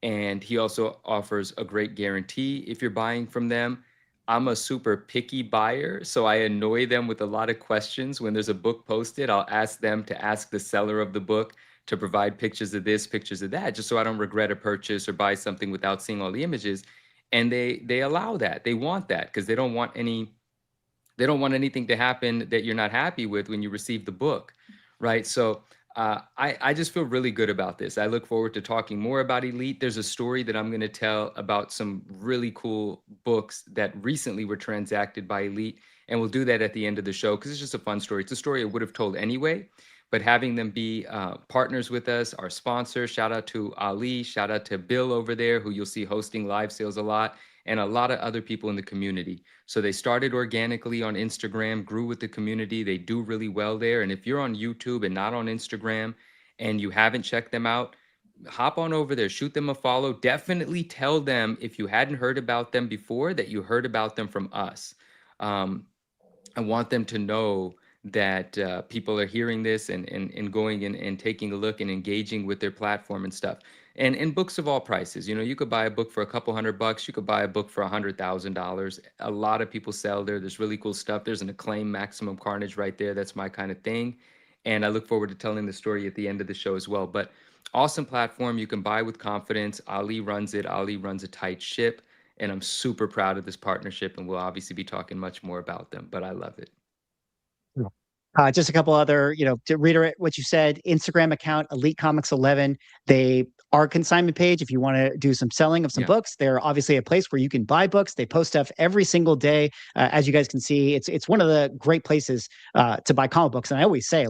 And he also offers a great guarantee if you're buying from them. I'm a super picky buyer, so I annoy them with a lot of questions. When there's a book posted, I'll ask them to ask the seller of the book to provide pictures of this, pictures of that, just so I don't regret a purchase or buy something without seeing all the images. And they allow that. They want that because they don't want anything to happen that you're not happy with when you receive the book, right? So I just feel really good about this. I look forward to talking more about Elite. There's a story that I'm going to tell about some really cool books that recently were transacted by Elite, and we'll do that at the end of the show because it's just a fun story. It's a story I would have told anyway. But having them be partners with us, our sponsor, shout out to Ali, shout out to Bill over there, who you'll see hosting live sales a lot, and a lot of other people in the community. So they started organically on Instagram, grew with the community. They do really well there. And if you're on YouTube and not on Instagram and you haven't checked them out, hop on over there, shoot them a follow. Definitely tell them if you hadn't heard about them before that you heard about them from us. I want them to know that people are hearing this and going and taking a look and engaging with their platform and stuff. And books of all prices. You know, you could buy a book for a couple $100. You could buy a book for $100,000. A lot of people sell there. There's really cool stuff. There's an Acclaim Maximum Carnage right there. That's my kind of thing. And I look forward to telling the story at the end of the show as well. But awesome platform. You can buy with confidence. Ali runs it. Ali runs a tight ship. And I'm super proud of this partnership. And we'll obviously be talking much more about them. But I love it. Just a couple other, to reiterate what you said, Instagram account, Elite Comics 11. They are a consignment page. If you want to do some selling of some books, they're obviously a place where you can buy books. They post stuff every single day. As you guys can see, it's one of the great places to buy comic books. And I always say,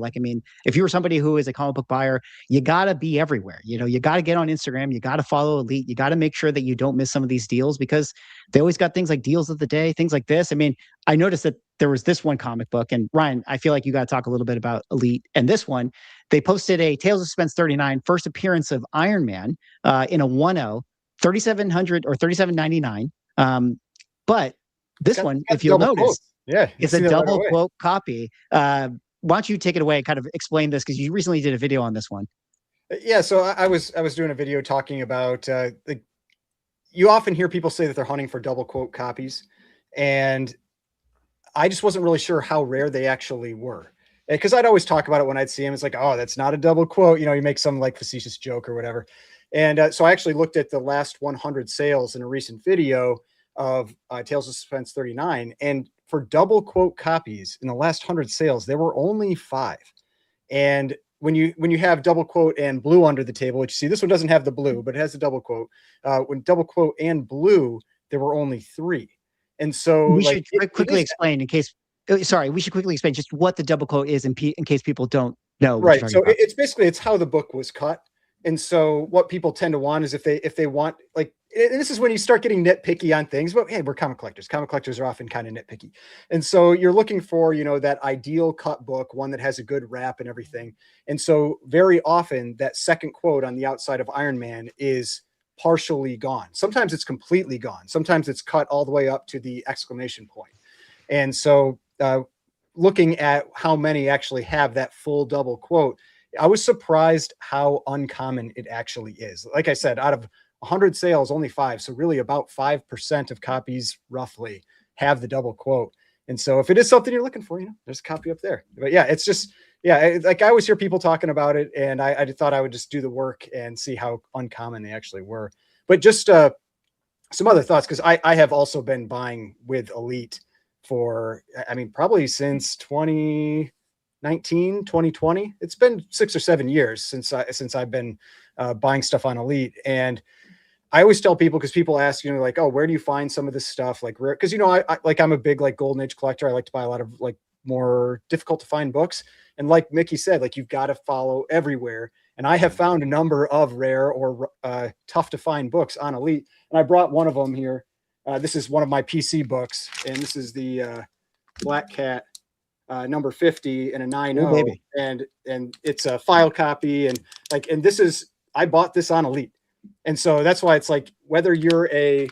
if you were somebody who is a comic book buyer, you got to be everywhere. You got to get on Instagram. You got to follow Elite. You got to make sure that you don't miss some of these deals because they always got things like deals of the day, things like this. I mean, I noticed that there was this one comic book, and Ryan, I feel like you got to talk a little bit about Elite and this one. They posted a Tales of Suspense 39 first appearance of Iron Man in a 1.0, 3,700 or 3,799. But this one, if you'll notice, Yeah, It's seen a it right double away. quote copy. Why don't you take it away and kind of explain this, because you recently did a video on this one. Yeah, so I was doing a video talking about you often hear people say that they're hunting for double quote copies, and I just wasn't really sure how rare they actually were. Because I'd always talk about it when I'd see him. It's like, oh, that's not a double quote. You make some like facetious joke or whatever. And so I actually looked at the last 100 sales in a recent video of Tales of Suspense 39. And for double quote copies in the last 100 sales, there were only 5. And when you have double quote and blue under the table, which you see, this one doesn't have the blue, but it has the double quote. When double quote and blue, there were only 3. And so We like should quickly explain in case. Sorry, we should quickly explain just what the double quote is in case people don't know what you're right. talking So about. it's basically it's how the book was cut. And so what people tend to want is if they want, like, and this is when you start getting nitpicky on things, but hey, we're comic collectors. Comic collectors are often kind of nitpicky. And so you're looking for, that ideal cut book, one that has a good wrap and everything. And so very often that second quote on the outside of Iron Man is partially gone. Sometimes it's completely gone. Sometimes it's cut all the way up to the exclamation point. And so looking at how many actually have that full double quote, I was surprised how uncommon it actually is. Like I said, out of 100 sales, only 5. So really about 5% of copies roughly have the double quote. And so if it is something you're looking for, there's a copy up there. But yeah, it's just, like I always hear people talking about it, and I thought I would just do the work and see how uncommon they actually were. But just some other thoughts, because I have also been buying with Elite for, probably since 2019, 2020. It's been 6 or 7 years since I've been buying stuff on Elite. And I always tell people, because people ask, like, oh, where do you find some of this stuff? Like rare, because I'm a big like Golden Age collector. I like to buy a lot of like more difficult to find books. And like Mickey said, like you've got to follow everywhere. And I have found a number of rare or tough to find books on Elite. And I brought one of them here. This is one of my PC books, and this is the Black Cat number 50 and a 9.0, and it's a file copy, and this is, I bought this on Elite. And so that's why it's like, whether you're a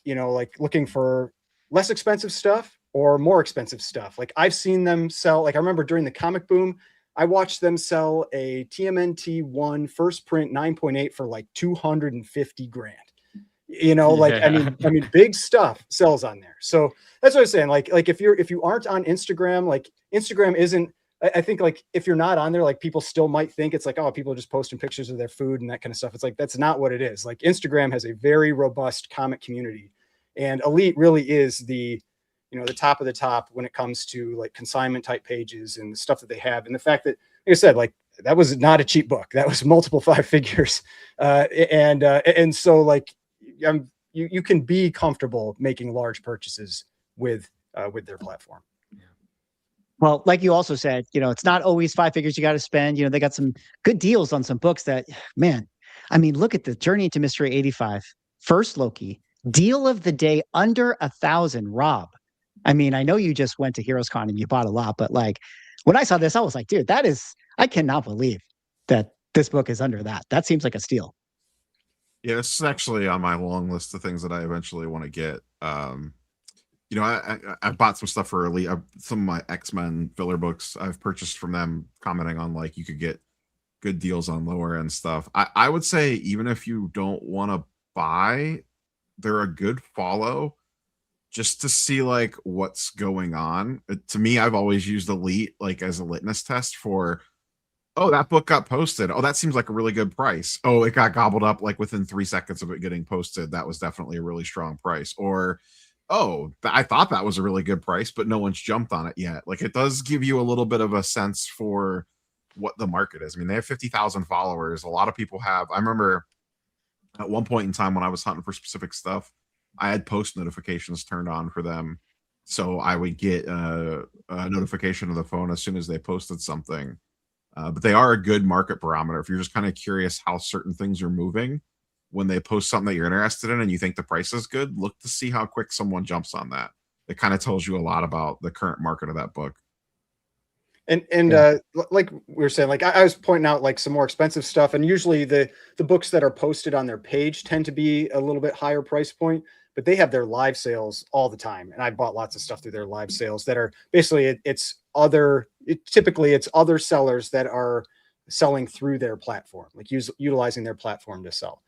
like looking for less expensive stuff or more expensive stuff, like I've seen them sell, like I remember during the comic boom, I watched them sell a TMNT 1 first print 9.8 for like 250 grand. Big stuff sells on there. So that's what I'm saying. Like if you aren't on Instagram, like Instagram isn't, I think like if you're not on there, like people still might think it's like, oh, people are just posting pictures of their food and that kind of stuff. It's like, that's not what it is. Like Instagram has a very robust comic community, and Elite really is the top of the top when it comes to like consignment type pages and the stuff that they have. And the fact that, like I said, like that was not a cheap book. That was multiple 5 figures. And so like, you can be comfortable making large purchases with their platform. Well, like you also said, it's not always 5 figures you got to spend. They got some good deals on some books that, man, look at the Journey into Mystery 85, First Loki, deal of the day under 1,000, Rob. I know you just went to Heroes Con and you bought a lot, but like when I saw this, I was like, dude, I cannot believe that this book is under that. That seems like a steal. Yeah, this is actually on my long list of things that I eventually want to get. I bought some stuff for Elite. Some of my X-Men filler books I've purchased from them, commenting on like you could get good deals on lower end stuff. I would say even if you don't want to buy, they're a good follow just to see like what's going on. To me, I've always used Elite like as a litmus test for, oh, that book got posted. Oh, that seems like a really good price. Oh, it got gobbled up like within 3 seconds of it getting posted. That was definitely a really strong price. Or, oh, I thought that was a really good price, but no one's jumped on it yet. Like it does give you a little bit of a sense for what the market is. They have 50,000 followers. A lot of people have. I remember at one point in time when I was hunting for specific stuff, I had post notifications turned on for them. So I would get a notification of the phone as soon as they posted something. But they are a good market barometer. If you're just kind of curious how certain things are moving, when they post something that you're interested in and you think the price is good, look to see how quick someone jumps on that. It kind of tells you a lot about the current market of that book. And like we were saying, like I was pointing out like some more expensive stuff, and usually the books that are posted on their page tend to be a little bit higher price point. but they have their live sales all the time. And I bought lots of stuff through their live sales that are basically typically it's other sellers that are selling through their platform, like utilizing their platform to sell.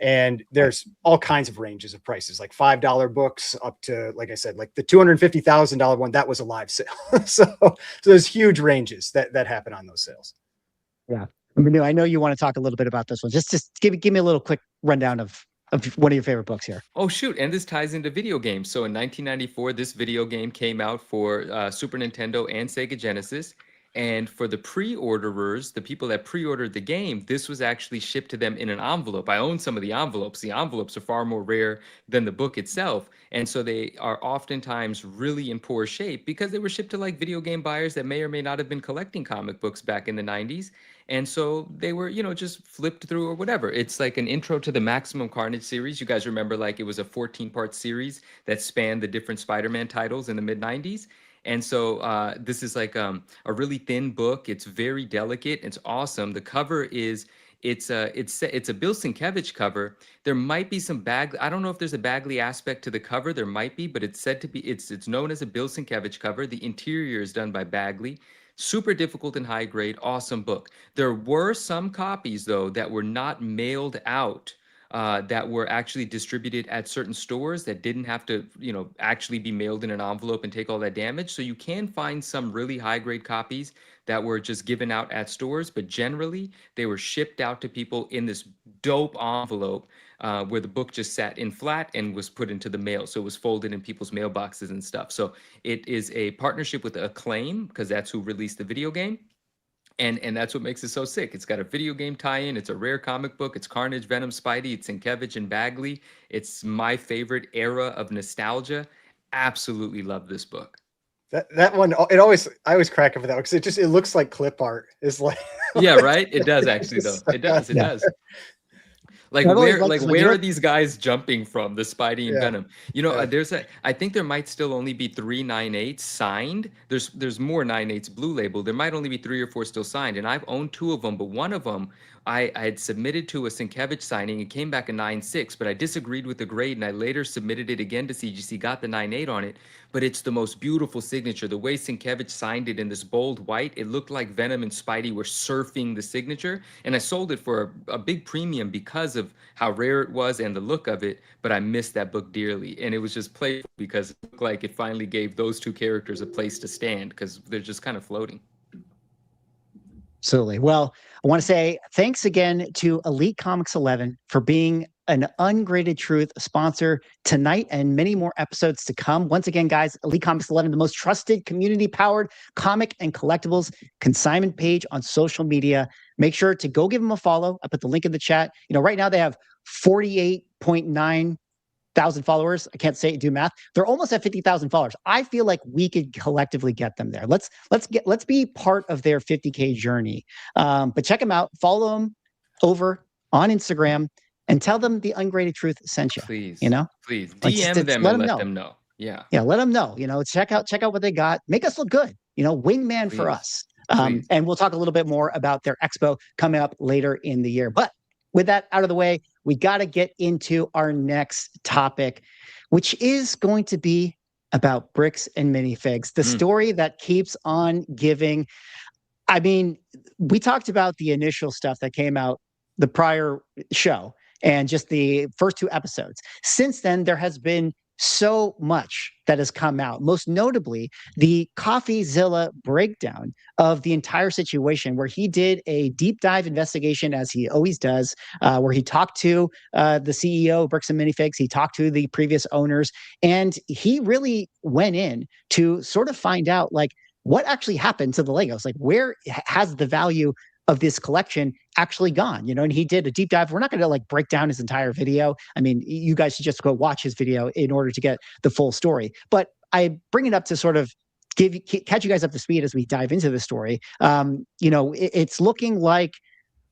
And there's all kinds of ranges of prices, like $5 books up to, like I said, like the $250,000 one, that was a live sale. so there's huge ranges that happen on those sales. Yeah. I know you want to talk a little bit about this one. Just give me a little quick rundown of one of your favorite books here. Oh, shoot. And this ties into video games. So in 1994, this video game came out for Super Nintendo and Sega Genesis. And for the pre-orderers, the people that pre-ordered the game, this was actually shipped to them in an envelope. I own some of the envelopes. The envelopes are far more rare than the book itself. And so they are oftentimes really in poor shape because they were shipped to like video game buyers that may or may not have been collecting comic books back in the 90s. And so they were, just flipped through or whatever. It's like an intro to the Maximum Carnage series. You guys remember, like, it was a 14-part series that spanned the different Spider-Man titles in the mid-90s. And so this is like a really thin book. It's very delicate. It's awesome. The cover is it's a Bill Sienkiewicz cover. There might be some I don't know if there's a Bagley aspect to the cover. There might be, but it's said to be. It's known as a Bill Sienkiewicz cover. The interior is done by Bagley. Super difficult and high grade. Awesome book. There were some copies though that were not mailed out. That were actually distributed at certain stores that didn't have to, actually be mailed in an envelope and take all that damage. So you can find some really high-grade copies that were just given out at stores, but generally they were shipped out to people in this dope envelope where the book just sat in flat and was put into the mail. So it was folded in people's mailboxes and stuff. So it is a partnership with Acclaim because that's who released the video game. And that's what makes it so sick. It's got a video game tie-in. It's a rare comic book. It's Carnage, Venom, Spidey. It's Sienkiewicz and Bagley. It's my favorite era of nostalgia. Absolutely love this book. That one, I always crack up for that because it looks like clip art. It's like yeah, right. It does actually though. It does. It does. Like where are these guys jumping from? The Spidey and Venom. I think there might still only be 3 9/8 signed. There's more 9/8 blue label. There might only be 3 or 4 still signed, and I've owned 2 of them, but one of them I had submitted to a Sienkiewicz signing. It came back a 9/6, but I disagreed with the grade, and I later submitted it again to CGC. Got the 9/8 on it, but it's the most beautiful signature. The way Sienkiewicz signed it in this bold white, it looked like Venom and Spidey were surfing the signature, and I sold it for a big premium because of how rare it was and the look of it, but I missed that book dearly. And it was just playful because it looked like it finally gave those 2 characters a place to stand because they're just kind of floating. Absolutely. Well, I want to say thanks again to Elite Comics 11 for being an Ungraded Truth sponsor tonight and many more episodes to come. Once again, guys, Elite Comics 11, the most trusted community-powered comic and collectibles consignment page on social media. Make sure to go give them a follow. I put the link in the chat. Right now they have 48.9 thousand followers. I can't do math. They're almost at 50,000 followers. I feel like we could collectively get them there. Let's be part of their 50K journey. But check them out. Follow them over on Instagram and tell them the Ungraded Truth sent you. Please, please DM them and let them know. Yeah, let them know. Check out what they got. Make us look good. Wingman for us. And we'll talk a little bit more about their expo coming up later in the year. But with that out of the way, we got to get into our next topic, which is going to be about bricks and minifigs, the story that keeps on giving. I mean, we talked about the initial stuff that came out the prior show and just the first 2 episodes. Since then, there has been so much that has come out, most notably the CoffeeZilla breakdown of the entire situation, where he did a deep dive investigation, as he always does, where he talked to the CEO of Bricks and Minifigs, he talked to the previous owners, and he really went in to sort of find out, like, what actually happened to the Legos? Like, where has the value of this collection actually gone? And he did a deep dive. We're not going to break down his entire video. I mean, you guys should just go watch his video in order to get the full story. But I bring it up to sort of catch you guys up to speed as we dive into the story. It's looking like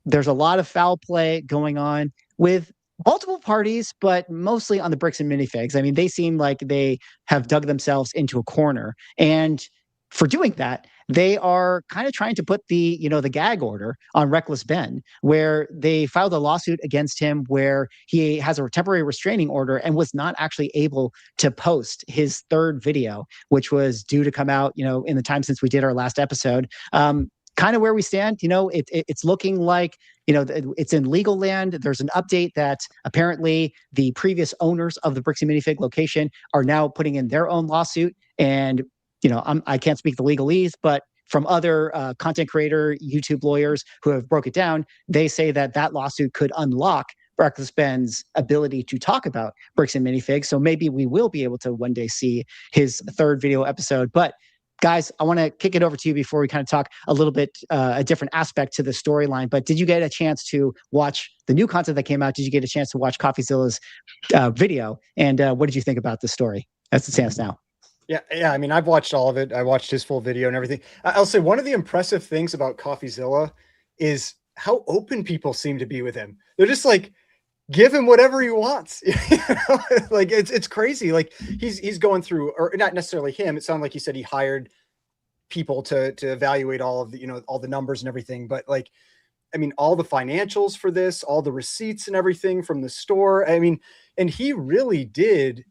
there's a lot of foul play going on with multiple parties, but mostly on the Bricks and Minifigs. I mean, they seem like they have dug themselves into a corner. And for doing that, they are kind of trying to put the, the gag order on Reckless Ben, where they filed a lawsuit against him where he has a temporary restraining order and was not actually able to post his third video, which was due to come out, in the time since we did our last episode. Kind of where we stand, it's looking like, it's in legal land. There's an update that apparently the previous owners of the Brixie Minifig location are now putting in their own lawsuit. And, I can't speak the legalese, but from other content creator, YouTube lawyers who have broke it down, they say that lawsuit could unlock Reckless Ben's ability to talk about Bricks and Minifigs. So maybe we will be able to one day see his third video episode. But guys, I want to kick it over to you before we kind of talk a little bit, a different aspect to the storyline. But did you get a chance to watch the new content that came out? Did you get a chance to watch CoffeeZilla's video? And what did you think about the story as it stands now? Yeah. I mean, I've watched all of it. I watched his full video and everything. I'll say one of the impressive things about CoffeeZilla is how open people seem to be with him. They're just like, give him whatever he wants. Like it's crazy. Like he's going through, or not necessarily him. It sounded like he said he hired people to evaluate all of the, all the numbers and everything. But like, I mean, all the financials for this, all the receipts and everything from the store. I mean, and he really did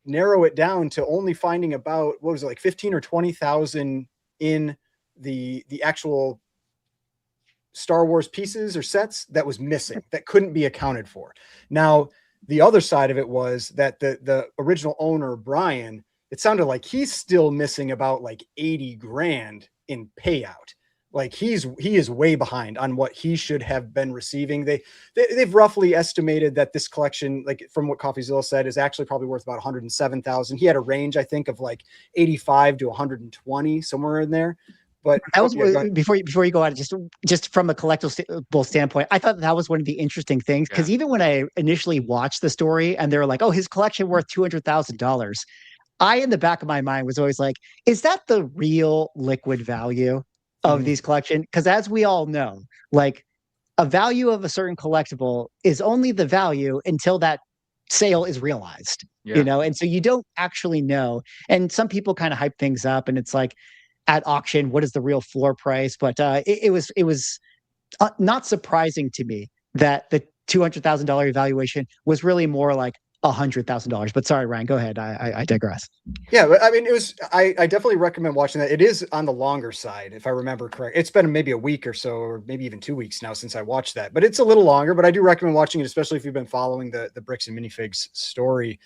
narrow it down to only finding about, what was it, like 15 or 20,000 in the actual Star Wars pieces or sets that was missing, that couldn't be accounted for. Now, the other side of it was that the original owner, Brian, it sounded like he's still missing about like 80 grand in payout. Like he is way behind on what he should have been receiving. They've roughly estimated that this collection, like from what CoffeeZilla said, is actually probably worth about 107,000. He had a range, I think, of like 85 to 120, somewhere in there. But that was before you go out, just from a collectible standpoint, I thought that was one of the interesting things, because even when I initially watched the story and they were like, "Oh, his collection worth $200,000," I, in the back of my mind, was always like, "Is that the real liquid value of these collections?" Because as we all know, like a value of a certain collectible is only the value until that sale is realized, and so you don't actually know. And some people kind of hype things up, and it's like, at auction, what is the real floor price? But it was not surprising to me that the $200,000 evaluation was really more like $100,000. But sorry, Ryan, go ahead. I digress. Yeah, but I mean, I definitely recommend watching that. It is on the longer side, if I remember correct. It's been maybe a week or so, or maybe even 2 weeks now since I watched that. But it's a little longer. But I do recommend watching it, especially if you've been following the Bricks and Minifigs story.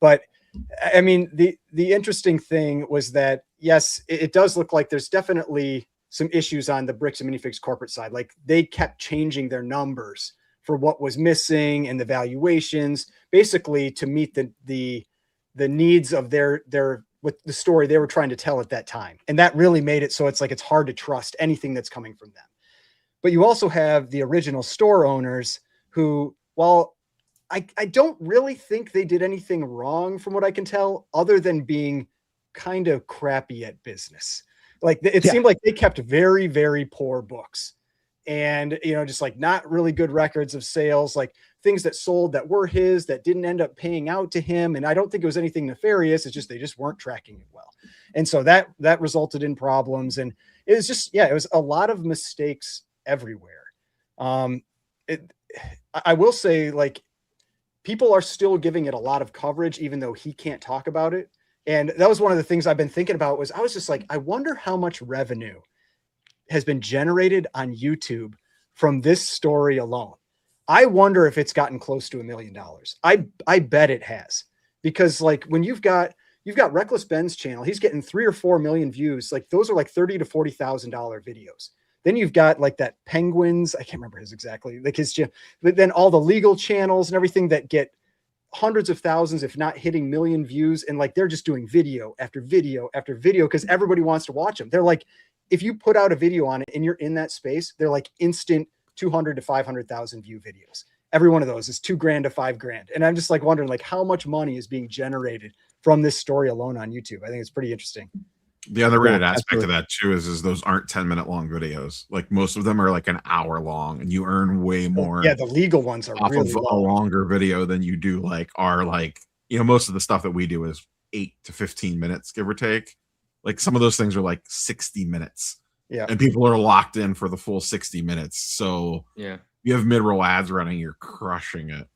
But I mean, the interesting thing was that, yes, it does look like there's definitely some issues on the Bricks and Minifigs corporate side. Like they kept changing their numbers for what was missing and the valuations, basically to meet the needs of their with the story they were trying to tell at that time. And that really made it so it's like it's hard to trust anything that's coming from them. But you also have the original store owners who, while I don't really think they did anything wrong from what I can tell, other than being kind of crappy at business. Like it seemed like they kept very, very poor books, and, just like not really good records of sales, like things that sold that were his that didn't end up paying out to him. And I don't think it was anything nefarious. It's just, they just weren't tracking it well. And so that resulted in problems. And it was just, it was a lot of mistakes everywhere. I will say, like, people are still giving it a lot of coverage, even though he can't talk about it. And that was one of the things I've been thinking about. Was I was just like, I wonder how much revenue has been generated on YouTube from this story alone. I wonder if it's gotten close to $1 million. I bet it has, because like when you've got Reckless Ben's channel, he's getting 3 or 4 million views. Like those are like $30,000 to $40,000 videos. Then you've got like that Penguins, I can't remember his exactly, like his, but then all the legal channels and everything that get hundreds of thousands, if not hitting million views. And like, they're just doing video after video after video, because everybody wants to watch them. They're like, if you put out a video on it and you're in that space, they're like instant 200 to 500,000 view videos. Every one of those is $2,000 to $5,000. And I'm just like wondering like how much money is being generated from this story alone on YouTube. I think it's pretty interesting. The other rated aspect of that too is those aren't 10-minute long videos. Like most of them are like an hour long, and you earn way more. Yeah, the legal ones are off really of a longer video than you do most of the stuff that we do is 8 to 15 minutes, give or take. Like some of those things are like 60 minutes. Yeah. And people are locked in for the full 60 minutes. So Yeah. you have mid-roll ads running, you're crushing it.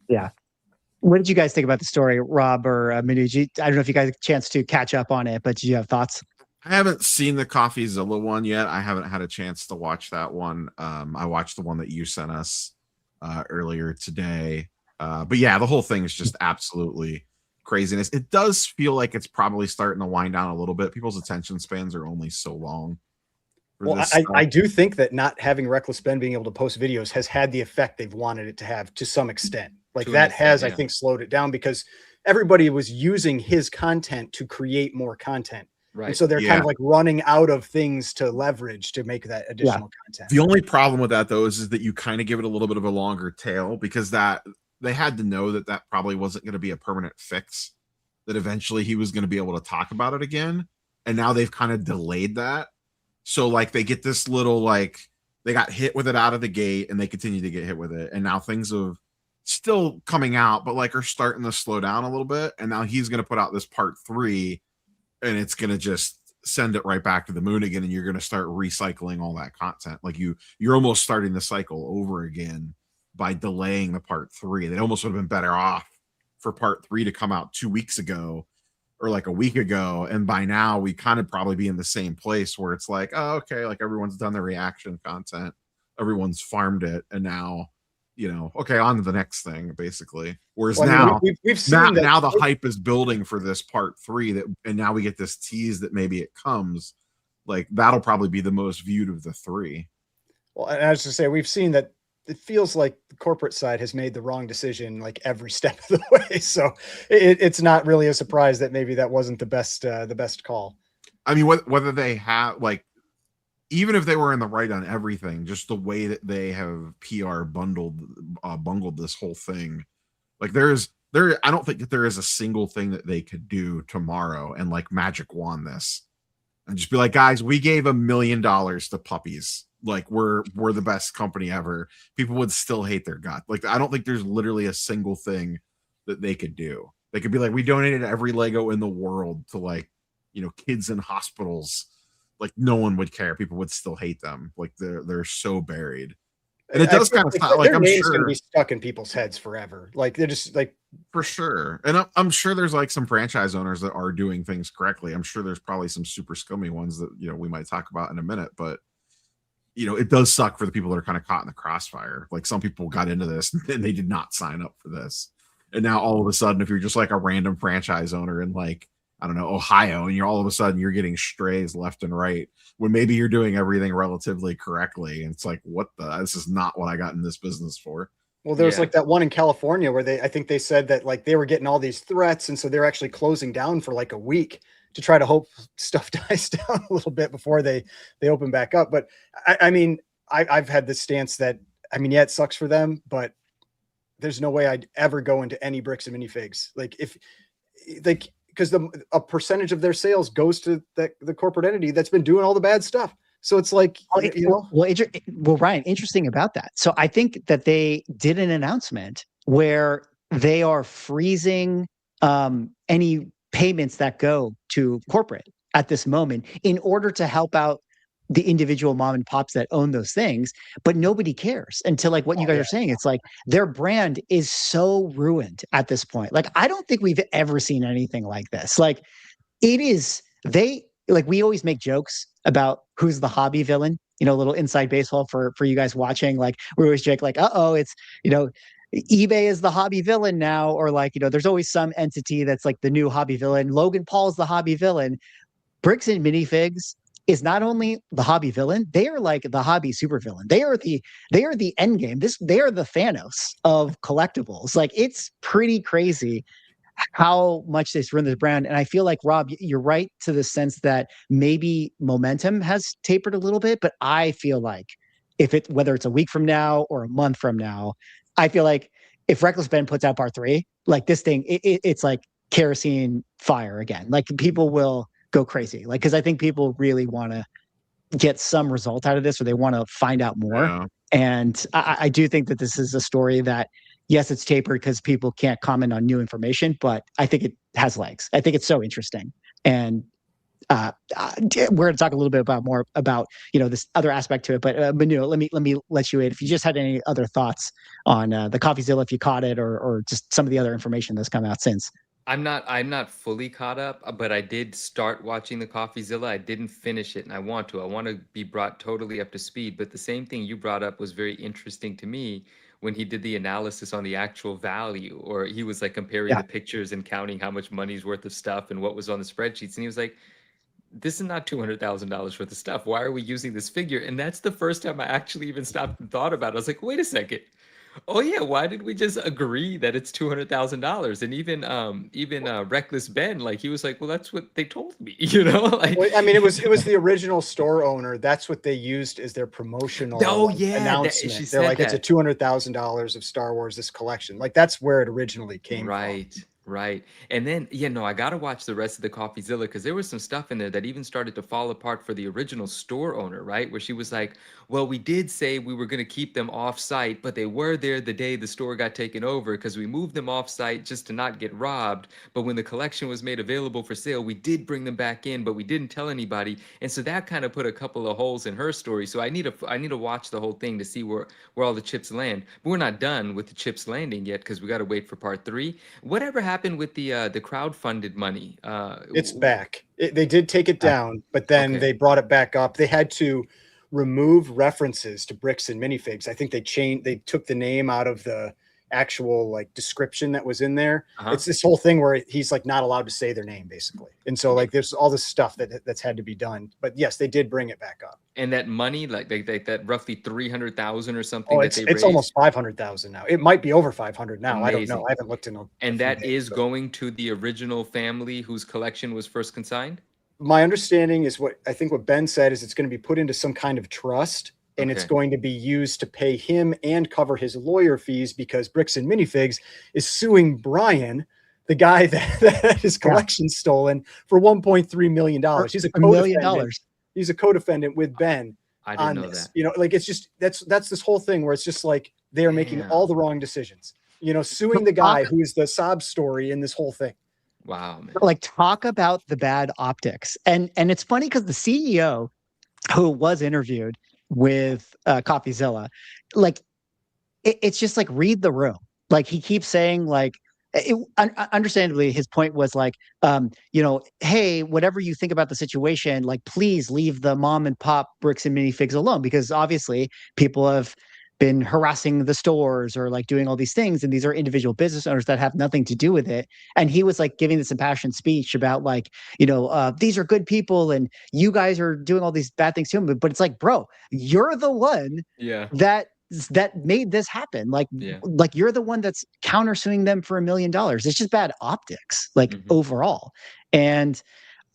Yeah. What did you guys think about the story, Rob or Minuji? I don't know if you guys had a chance to catch up on it, but did you have thoughts? I haven't seen the CoffeeZilla one yet. I haven't had a chance to watch that one. I watched the one that you sent us earlier today. But yeah, the whole thing is just absolutely craziness. It does feel like it's probably starting to wind down a little bit. People's attention spans are only so long. Well, I do think that not having Reckless Ben being able to post videos has had the effect they've wanted it to have to some extent. Like that has, I think, slowed it down because everybody was using his content to create more content. Right. And so they're kind of like running out of things to leverage to make that additional content. The only problem with that, though, is that you kind of give it a little bit of a longer tail because that they had to know that that probably wasn't going to be a permanent fix, that eventually he was going to be able to talk about it again. And now they've kind of delayed that. So like they get this little, like they got hit with it out of the gate and they continue to get hit with it. And now things have still coming out, but like are starting to slow down a little bit. And now he's going to put out this part 3 and it's going to just send it right back to the moon again. And you're going to start recycling all that content. Like you're almost starting the cycle over again by delaying the part 3. They almost would have been better off for part 3 to come out 2 weeks ago or like a week ago. And by now we kind of probably be in the same place where it's like, oh, okay, like everyone's done the reaction content, everyone's farmed it. And now, you know, okay, on to the next thing, basically. Whereas now, we've seen now the hype is building for this part 3 and now we get this tease that maybe it comes. Like that'll probably be the most viewed of the 3. Well, and I was to say, we've seen that it feels like the corporate side has made the wrong decision like every step of the way. So it's not really a surprise that maybe that wasn't the best call. I mean, whether they have like, even if they were in the right on everything, just the way that they have PR bungled this whole thing, like I don't think that there is a single thing that they could do tomorrow and like magic wand this and just be like, guys, we gave $1 million to puppies. Like we're the best company ever. People would still hate their gut. Like I don't think there's literally a single thing that they could do. They could be like, we donated every Lego in the world to like, you know, kids in hospitals. Like no one would care. People would still hate them. Like they're so buried. And it does kind of like I'm sure gonna be stuck in people's heads forever. Like they're just like for sure. And I'm sure there's like some franchise owners that are doing things correctly. I'm sure there's probably some super scummy ones that, you know, we might talk about in a minute, but you know, it does suck for the people that are kind of caught in the crossfire. Like some people got into this and they did not sign up for this. And now all of a sudden, if you're just like a random franchise owner in like, I don't know, Ohio, and you're all of a sudden you're getting strays left and right when maybe you're doing everything relatively correctly. And it's like, this is not what I got in this business for. Well, there was like that one in California where I think they said that like they were getting all these threats. And so they're actually closing down for like a week to try to hope stuff dies down a little bit before they open back up. But I mean, I've had this stance that, I mean, yeah, it sucks for them, but there's no way I'd ever go into any bricks and minifigs. Like if like, because a percentage of their sales goes to the corporate entity that's been doing all the bad stuff. So it's like, well, Ryan, interesting about that. So I think that they did an announcement where they are freezing any payments that go to corporate at this moment in order to help out the individual mom and pops that own those things, but nobody cares until like what you guys are saying. It's like their brand is so ruined at this point. Like, I don't think we've ever seen anything like this. Like we always make jokes about who's the hobby villain, you know, a little inside baseball for you guys watching. Like we always joke like, it's, you know, eBay is the hobby villain now, or like, you know, there's always some entity that's like the new hobby villain. Logan Paul's the hobby villain. Bricks and Minifigs is not only the hobby villain, they are like the hobby super villain. They are the end game. They are the Thanos of collectibles. Like it's pretty crazy how much they run this brand. And I feel like, Rob, you're right to the sense that maybe momentum has tapered a little bit, but I feel like whether it's a week from now or a month from now, I feel like if Reckless Ben puts out part 3, like this thing, it's like kerosene fire again. Like people will go crazy. Like, because I think people really want to get some result out of this, or they want to find out more. Yeah. And I do think that this is a story that, yes, it's tapered because people can't comment on new information, but I think it has legs. I think it's so interesting. And we're going to talk a little bit more about this other aspect to it. But Manu, let me let you in. If you just had any other thoughts on the CoffeeZilla, if you caught it, or just some of the other information that's come out since. I'm not fully caught up, but I did start watching the CoffeeZilla. I didn't finish it, and I want to. I want to be brought totally up to speed. But the same thing you brought up was very interesting to me when he did the analysis on the actual value, or he was like comparing the pictures and counting how much money's worth of stuff and what was on the spreadsheets. And he was like, this is not $200,000 worth of stuff. Why are we using this figure? And that's the first time I actually even stopped and thought about it. I was like, wait a second. Oh yeah, why did we just agree that it's $200,000? And even Reckless Ben, like he was like, well, that's what they told me, Like, well, I mean, it was the original store owner. That's what they used as their promotional announcement. They're like, it's a $200,000 of Star Wars, this collection. Like that's where it originally came from. Right. And then, I got to watch the rest of the CoffeeZilla because there was some stuff in there that even started to fall apart for the original store owner, right? Where she was like, well, we did say we were going to keep them off site, but they were there the day the store got taken over because we moved them off site just to not get robbed. But when the collection was made available for sale, we did bring them back in, but we didn't tell anybody. And so that kind of put a couple of holes in her story. So I need to watch the whole thing to see where all the chips land. But we're not done with the chips landing yet because we got to wait for part 3. Whatever happened with the crowdfunded money? It's back. They did take it down, but then they brought it back up. They had to remove references to bricks and minifigs. I think they took the name out of the actual like description that was in there. It's this whole thing where he's like not allowed to say their name basically. And so like there's all this stuff that's had to be done. But yes, they did bring it back up. And that money, like that roughly 300,000 or something. Oh, it's almost 500,000 now. It might be over 500 now. Amazing. I don't know. I haven't looked in. And that is going to the original family whose collection was first consigned. My understanding is what Ben said is it's going to be put into some kind of trust, and it's going to be used to pay him and cover his lawyer fees because Bricks and Minifigs is suing Brian, the guy that had his collection stolen, for $1.3 million. He's a $1 million. He's a co-defendant with Ben. I didn't know that. Like it's just that's this whole thing where it's just like they are making all the wrong decisions. Suing the guy who is the sob story in this whole thing. Wow, man. Like talk about the bad optics. And it's funny because the CEO who was interviewed with CoffeeZilla, like it's just like read the room. Like he keeps saying like understandably his point was like hey, whatever you think about the situation, like please leave the mom and pop Bricks and Minifigs alone, because obviously people have been harassing the stores or like doing all these things, and these are individual business owners that have nothing to do with it. And he was like giving this impassioned speech about like these are good people and you guys are doing all these bad things to them, but it's like, bro, you're the one that made this happen. Like you're the one that's countersuing them for $1 million. It's just bad optics, like overall. And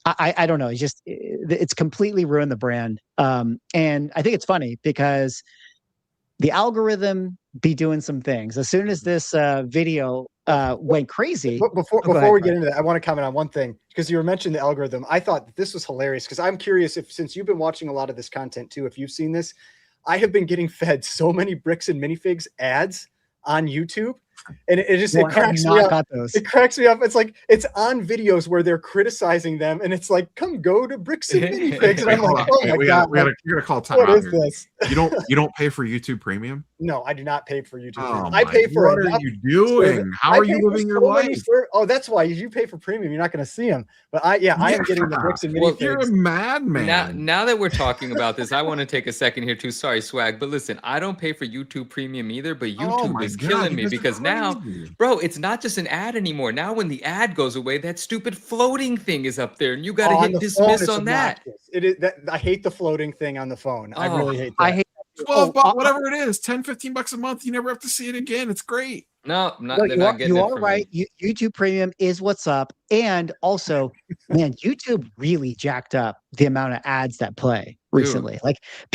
I don't know. It's completely ruined the brand. And I think it's funny because the algorithm be doing some things. As soon as this video went crazy. Before we get into that, I want to comment on one thing, because you were mentioning the algorithm. I thought that this was hilarious because I'm curious since you've been watching a lot of this content too, if you've seen this. I have been getting fed so many Bricks and Minifigs ads on YouTube. And it cracks me up. It cracks me up. It's like it's on videos where they're criticizing them, and it's like, come go to Bricks and Minifigs. And I'm like, oh my god, we gotta call time. What is this? You don't pay for YouTube Premium? No, I do not pay for YouTube. Oh, I pay for. What are you doing? How are you living your life? Oh, that's why you pay for premium. You're not going to see them. But I am getting the Bricks and Minifigs. Well, you're a madman. Now that we're talking about this, I want to take a second here too. Sorry, Swag, but listen, I don't pay for YouTube Premium either. But YouTube is killing me because now, bro, it's not just an ad anymore. Now, when the ad goes away, that stupid floating thing is up there, and you got to hit dismiss on that. It is that I hate the floating thing on the phone. I really hate that. I hate 12 bucks, whatever it is, 10, 15 bucks a month. You never have to see it again. It's great. No, you are right. YouTube Premium is what's up. And also, man, YouTube really jacked up the amount of ads that play recently. Dude.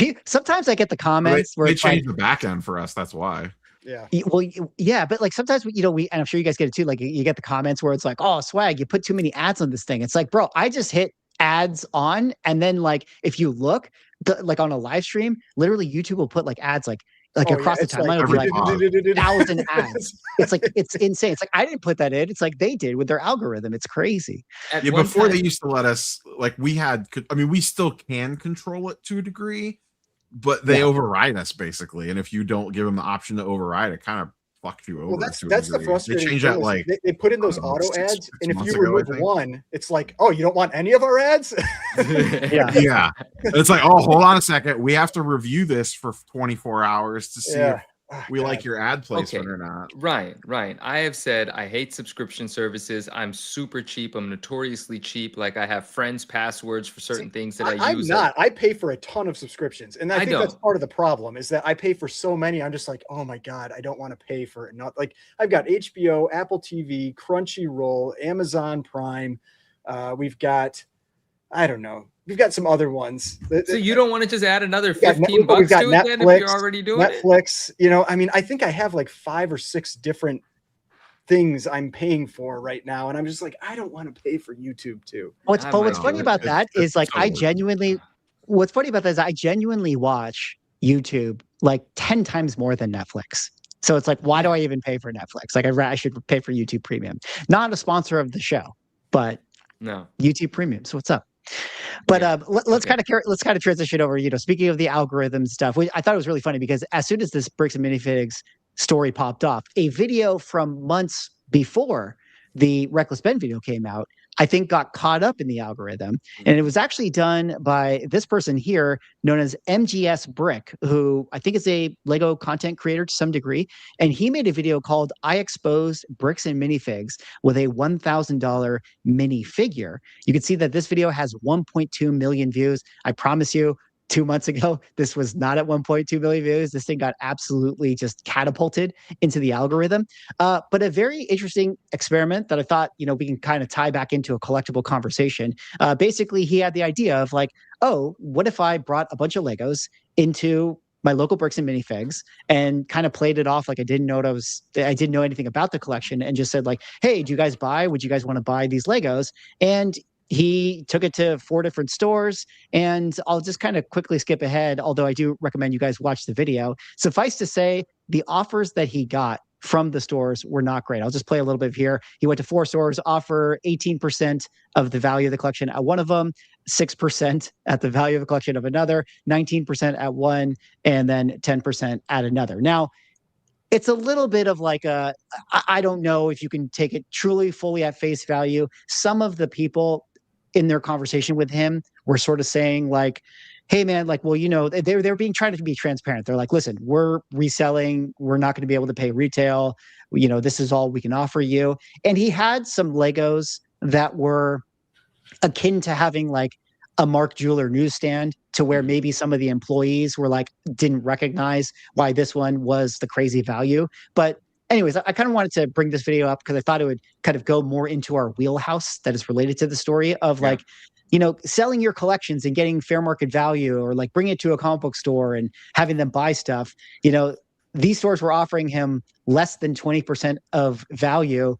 Like sometimes I get the comments where they changed the back end for us. That's why. Yeah. Well, yeah, but like sometimes we, and I'm sure you guys get it too. Like you get the comments where it's like, oh, Swag, you put too many ads on this thing. It's like, bro, I just hit ads on, and then like if you look like on a live stream, literally YouTube will put like ads like like Oh, yeah, across the it's timeline, it'll be like every 1,000 ads. It's like, it's insane. It's like, I didn't put that in. It's like they did with their algorithm. It's crazy. At Yeah, one before they time, used to let us, like, we had, I mean, we still can control it to a degree, but they Yeah. override us basically. And if you don't give them the option to override, it kind of fucks you over. Well, that's to a the degree. frustrating They change thing that is like they put in those I don't know, auto six ads, and if months you ago, I remove think. one, it's like, oh, you don't want any of our ads? Yeah. Yeah, it's like, oh, hold on a second, we have to review this for 24 hours to see if Oh, we God. like your ad placement Okay. or not. Ryan, I have said I hate subscription services. I'm super cheap. I'm notoriously cheap. Like I have friends' passwords for certain things that I I'm use. not. I pay for a ton of subscriptions, and I I think that's don't. part of the problem is that I pay for so many. I'm just like, oh my God, I don't want to pay for it. Not like I've got HBO, Apple TV, Crunchyroll, Amazon Prime. We've got, I don't know, we've got some other ones. So you don't want to just add another We've got 15 we've bucks got to it then if you're already doing it? Netflix. You know, I mean, I think I have like 5 or 6 different things I'm paying for right now, and I'm just like, I don't want to pay for YouTube too. What's I but might what's do funny it. about that It's is like I totally- genuinely what's funny about that is I genuinely watch YouTube like 10 times more than Netflix. So it's like, why do I even pay for Netflix? Like I should pay for YouTube Premium. Not a sponsor of the show, but No. YouTube Premium. So what's up? But Yeah. let's Okay. kind of transition over. Speaking of the algorithm stuff, I thought it was really funny because as soon as this Bricks and Minifigs story popped off, a video from months before the Reckless Ben video came out, I think got caught up in the algorithm. And it was actually done by this person here known as MGS Brick, who I think is a Lego content creator to some degree. And he made a video called I Exposed Bricks and Minifigs with a $1,000 minifigure. You can see that this video has 1.2 million views. I promise you, 2 months ago, this was not at 1.2 million views. This thing got absolutely just catapulted into the algorithm. But a very interesting experiment that I thought, we can kind of tie back into a collectible conversation. Basically, he had the idea of like, oh, what if I brought a bunch of Legos into my local Bricks and Minifigs and kind of played it off like I didn't know anything about the collection and just said like, hey, do you guys buy? Would you guys want to buy these Legos? And he took it to 4 different stores, and I'll just kind of quickly skip ahead, although I do recommend you guys watch the video. Suffice to say, the offers that he got from the stores were not great. I'll just play a little bit here. He went to 4 stores, offer 18% of the value of the collection at one of them, 6% at the value of the collection of another, 19% at one, and then 10% at another. Now, it's a little bit of like I don't know if you can take it truly fully at face value. Some of the people in their conversation with him were sort of saying like, hey man, like, well, they're trying to be transparent. They're like, listen, we're reselling. We're not going to be able to pay retail. This is all we can offer you. And he had some Legos that were akin to having like a Mark Jeweler newsstand, to where maybe some of the employees were like, didn't recognize why this one was the crazy value. But anyways, I kind of wanted to bring this video up because I thought it would kind of go more into our wheelhouse that is related to the story of like, selling your collections and getting fair market value, or like bring it to a comic book store and having them buy stuff. These stores were offering him less than 20% of value.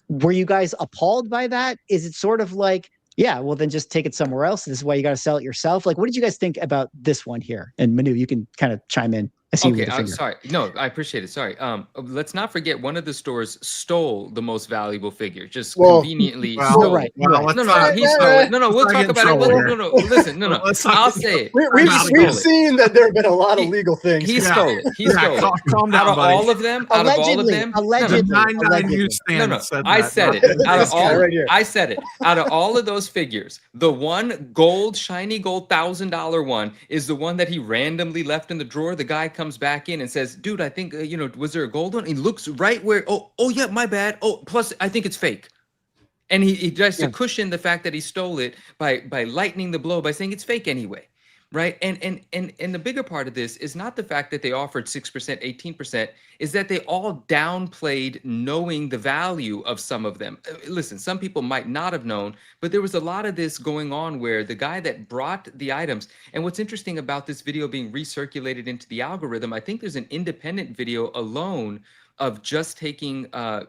Were you guys appalled by that? Is it sort of like, yeah, well, then just take it somewhere else. This is why you got to sell it yourself. Like, what did you guys think about this one here? And Manu, you can kind of chime in. I see you with Okay, the I'm finger. sorry. No, I appreciate it. Sorry. Let's not forget one of the stores stole the most valuable figure. Just Well, conveniently well, stole right, it. you're right. let's No, not- he stole it. No, we'll let's talk not about get it. in trouble No, listen, no. Let's not I'll get- say it. We've He stole it. seen that there have been a lot of He- legal things. He Yeah. stole it. He Yeah, stole it. calm down, Out of buddy. all of them, out of all of them, Allegedly. The 99 Allegedly. newsstand No, said I that, said not it. Out of This guy all, right here. I said it. Out of all of those figures, the one gold, shiny gold $1,000 one is the one that he randomly left in the drawer. The guy comes back in and says, "Dude, I think was there a gold one?" He looks right where. Oh yeah, my bad. Oh, plus I think it's fake. And he tries to cushion the fact that he stole it by lightening the blow by saying it's fake anyway. Right. And the bigger part of this is not the fact that they offered 6%, 18%, is that they all downplayed knowing the value of some of them. Listen, some people might not have known, but there was a lot of this going on where the guy that brought the items, and what's interesting about this video being recirculated into the algorithm, I think there's an independent video alone of just taking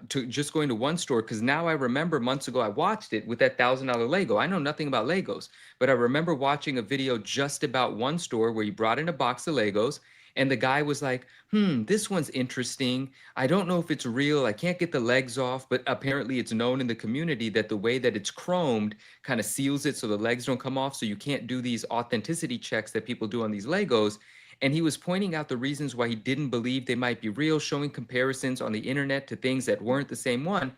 just going to one store, because now I remember months ago I watched it with that $1,000 Lego. I know nothing about Legos, but I remember watching a video just about one store where he brought in a box of Legos And the guy was like, this one's interesting. I don't know if it's real. I can't get the legs off, but apparently it's known in the community that the way that it's chromed kind of seals it so the legs don't come off. So you can't do these authenticity checks that people do on these Legos. And he was pointing out the reasons why he didn't believe they might be real, showing comparisons on the internet to things that weren't the same one,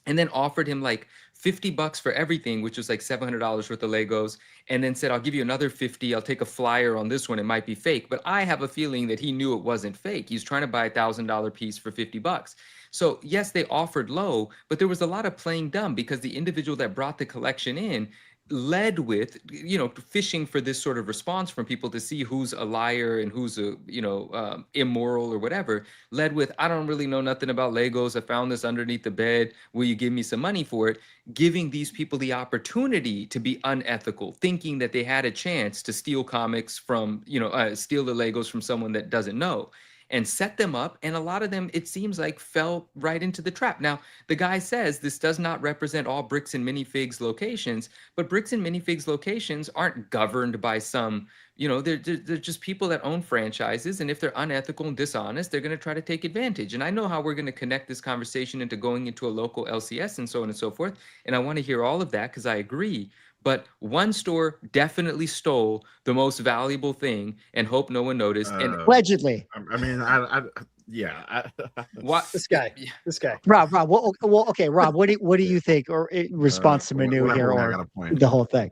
and then offered him like $50 for everything, which was like $700 worth of Legos, and then said, I'll give you another 50. I'll take a flyer on this one. It might be fake. But I have a feeling that he knew it wasn't fake. He's trying to buy a $1,000 piece for $50. So yes, they offered low, but there was a lot of playing dumb because the individual that brought the collection in led with, fishing for this sort of response from people to see who's a liar and who's a, immoral or whatever, led with, I don't really know nothing about Legos. I found this underneath the bed. Will you give me some money for it? Giving these people the opportunity to be unethical, thinking that they had a chance to steal comics from, steal the Legos from someone that doesn't know, and set them up. And a lot of them, it seems like, fell right into the trap. Now, the guy says this does not represent all Bricks and Minifigs locations, but Bricks and Minifigs locations aren't governed by some, they're just people that own franchises. And if they're unethical and dishonest, they're going to try to take advantage. And I know how we're going to connect this conversation into going into a local LCS and so on and so forth. And I want to hear all of that because I agree. But one store definitely stole the most valuable thing and hope no one noticed. And allegedly. I mean, yeah. What This guy. Rob. Well, okay, Rob. What do you think, or in response to Manu here, or the whole thing?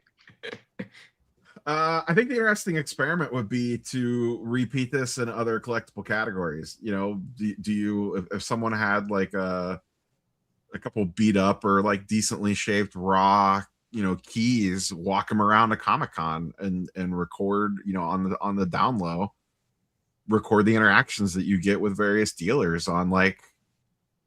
I think the interesting experiment would be to repeat this in other collectible categories. Do you, if someone had like a couple beat up or like decently shaped raw keys, walk them around a Comic-Con and record, on the down low, record the interactions that you get with various dealers on like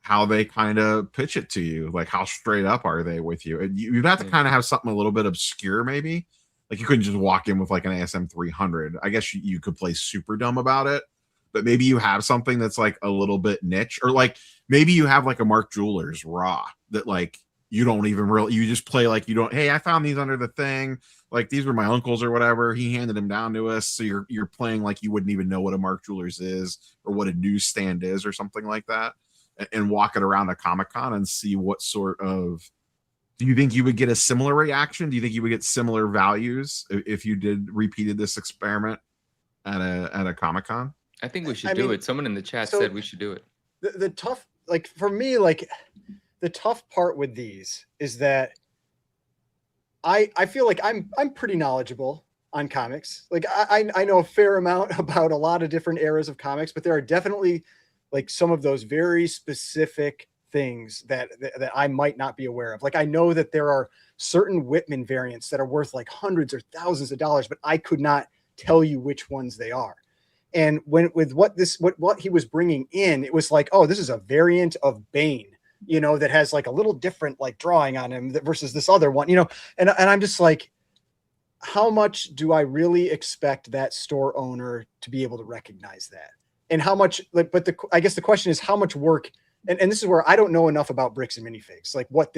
how they kind of pitch it to you, like how straight up are they with you. And you'd have to kind of have something a little bit obscure, maybe. Like you couldn't just walk in with like an ASM 300. I guess you could play super dumb about it, but maybe you have something that's like a little bit niche, or like maybe you have like a Mark Jewelers raw that like you don't even really, you just play like you don't, hey, I found these under the thing. Like these were my uncle's or whatever. He handed them down to us. So you're playing like you wouldn't even know what a Mark Jewelers is or what a newsstand is or something like that, and walk it around a Comic-Con and see what sort of, do you think you would get a similar reaction? Do you think you would get similar values if you repeated this experiment at a Comic-Con? I think we should do it. Someone in the chat said we should do it. The tough, like for me, like the tough part with these is that I feel like I'm pretty knowledgeable on comics. Like I know a fair amount about a lot of different eras of comics, but there are definitely like some of those very specific things that I might not be aware of. Like I know that there are certain Whitman variants that are worth like hundreds or thousands of dollars, but I could not tell you which ones they are. And with what he was bringing in, it was like, oh, this is a variant of Bane, that has like a little different like drawing on him versus this other one, and I'm just like, how much do I really expect that store owner to be able to recognize that? And how much, like, but I guess the question is how much work, and this is where I don't know enough about Bricks and Minifigs, like what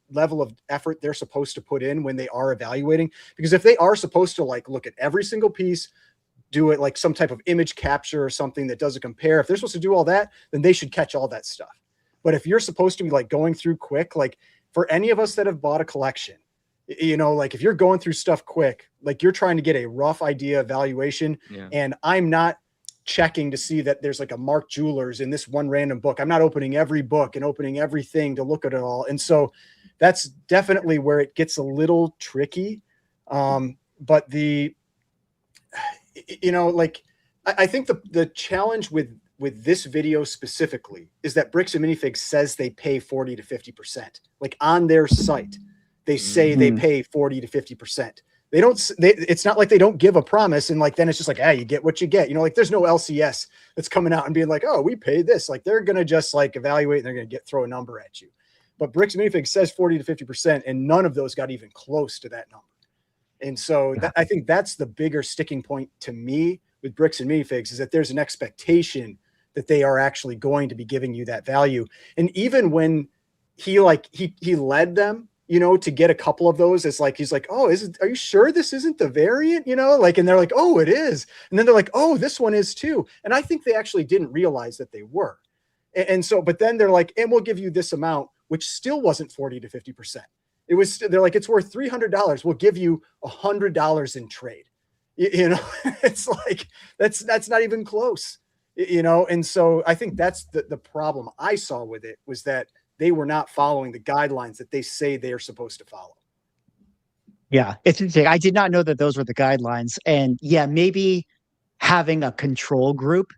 level of effort they're supposed to put in when they are evaluating, because if they are supposed to like look at every single piece, do it like some type of image capture or something that doesn't compare, if they're supposed to do all that, then they should catch all that stuff. But if you're supposed to be like going through quick, like for any of us that have bought a collection, like if you're going through stuff quick, like you're trying to get a rough idea of valuation, and I'm not checking to see that there's like a Mark Jewelers in this one random book. I'm not opening every book and opening everything to look at it all. And so that's definitely where it gets a little tricky. But like I think the challenge with this video specifically is that Bricks and Minifigs says they pay 40 to 50%. Like on their site, they say they pay 40 to 50%. It's not like they don't give a promise and like then it's just like, you get what you get. Like there's no LCS that's coming out and being like, oh, we paid this. Like they're gonna just like evaluate and they're gonna throw a number at you. But Bricks and Minifigs says 40 to 50%, and none of those got even close to that number. And so I think that's the bigger sticking point to me with Bricks and Minifigs, is that there's an expectation that they are actually going to be giving you that value. And even when he led them you know, to get a couple of those. It's like, he's like, oh, are you sure this isn't the variant? You know, like, and they're like, oh, it is. And then they're like, oh, this one is too. And I think they actually didn't realize that they were. And so, but then they're like, and we'll give you this amount, which still wasn't 40 to 50%. It was, they're like, it's worth $300. We'll give you $100 in trade. You know, it's like, that's not even close, you know? And so I think that's the problem I saw with it, was that they were not following the guidelines that they say they are supposed to follow. Yeah, it's interesting. I did not know that those were the guidelines. And yeah, maybe having a control group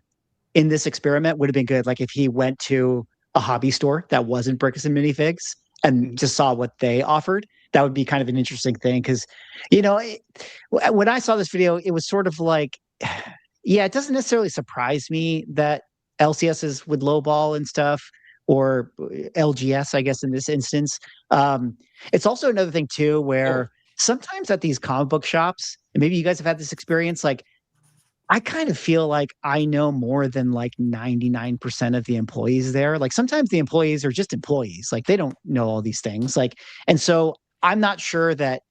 in this experiment would have been good. Like if he went to a hobby store that wasn't Bricks and Minifigs and just saw what they offered, that would be kind of an interesting thing. Because, you know, when I saw this video, it was sort of like, yeah, it doesn't necessarily surprise me that LCSs would lowball and stuff, or LGS, I guess, in this instance. It's also another thing too, where sometimes at these comic book shops, and maybe you guys have had this experience, like I kind of feel like I know more than like 99% of the employees there. Like sometimes the employees are just employees, like they don't know all these things. Like, and so I'm not sure that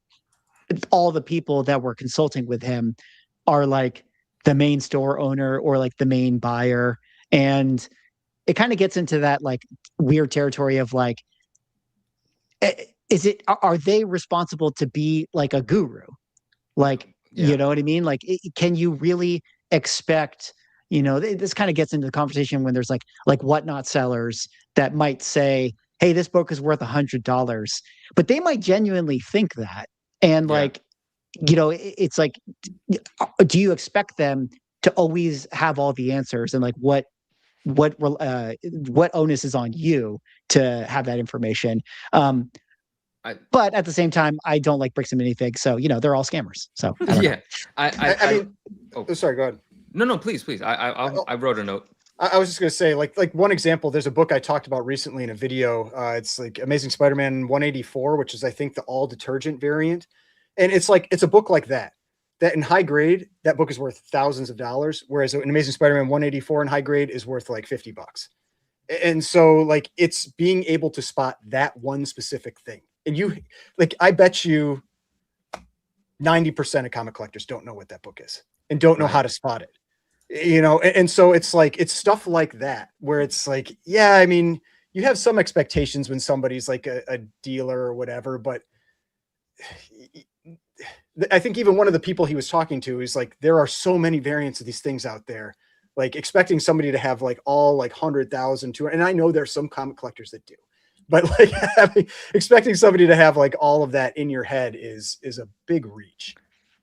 all the people that were consulting with him are like the main store owner or like the main buyer. And it kind of gets into that like weird territory of like, are they responsible to be like a guru? Like, you know what I mean? Like, can you really expect, you know, this kind of gets into the conversation when there's like whatnot sellers that might say, hey, this book is worth $100, but they might genuinely think that. And like, you know, it's like, do you expect them to always have all the answers? And like, what onus is on you to have that information? But at the same time, I don't like Bricks and Minifigs, so you know they're all scammers. So I mean, sorry, go ahead. No, please. I wrote a note. I was just gonna say, like one example. There's a book I talked about recently in a video. It's like Amazing Spider-Man 184, which is I think the all detergent variant, and it's like it's a book like that. That in high grade, that book is worth thousands of dollars, whereas an Amazing Spider-Man 184 in high grade is worth like $50. And so, like, it's being able to spot that one specific thing. And you, like, I bet you 90% of comic collectors don't know what that book is and don't know how to spot it, you know? And so it's like, it's stuff like that where it's like, yeah, I mean, you have some expectations when somebody's like a dealer or whatever, but I think even one of the people he was talking to is like, there are so many variants of these things out there, like expecting somebody to have like all like 100,000 to, and I know there's some comic collectors that do, but like expecting somebody to have like all of that in your head is a big reach.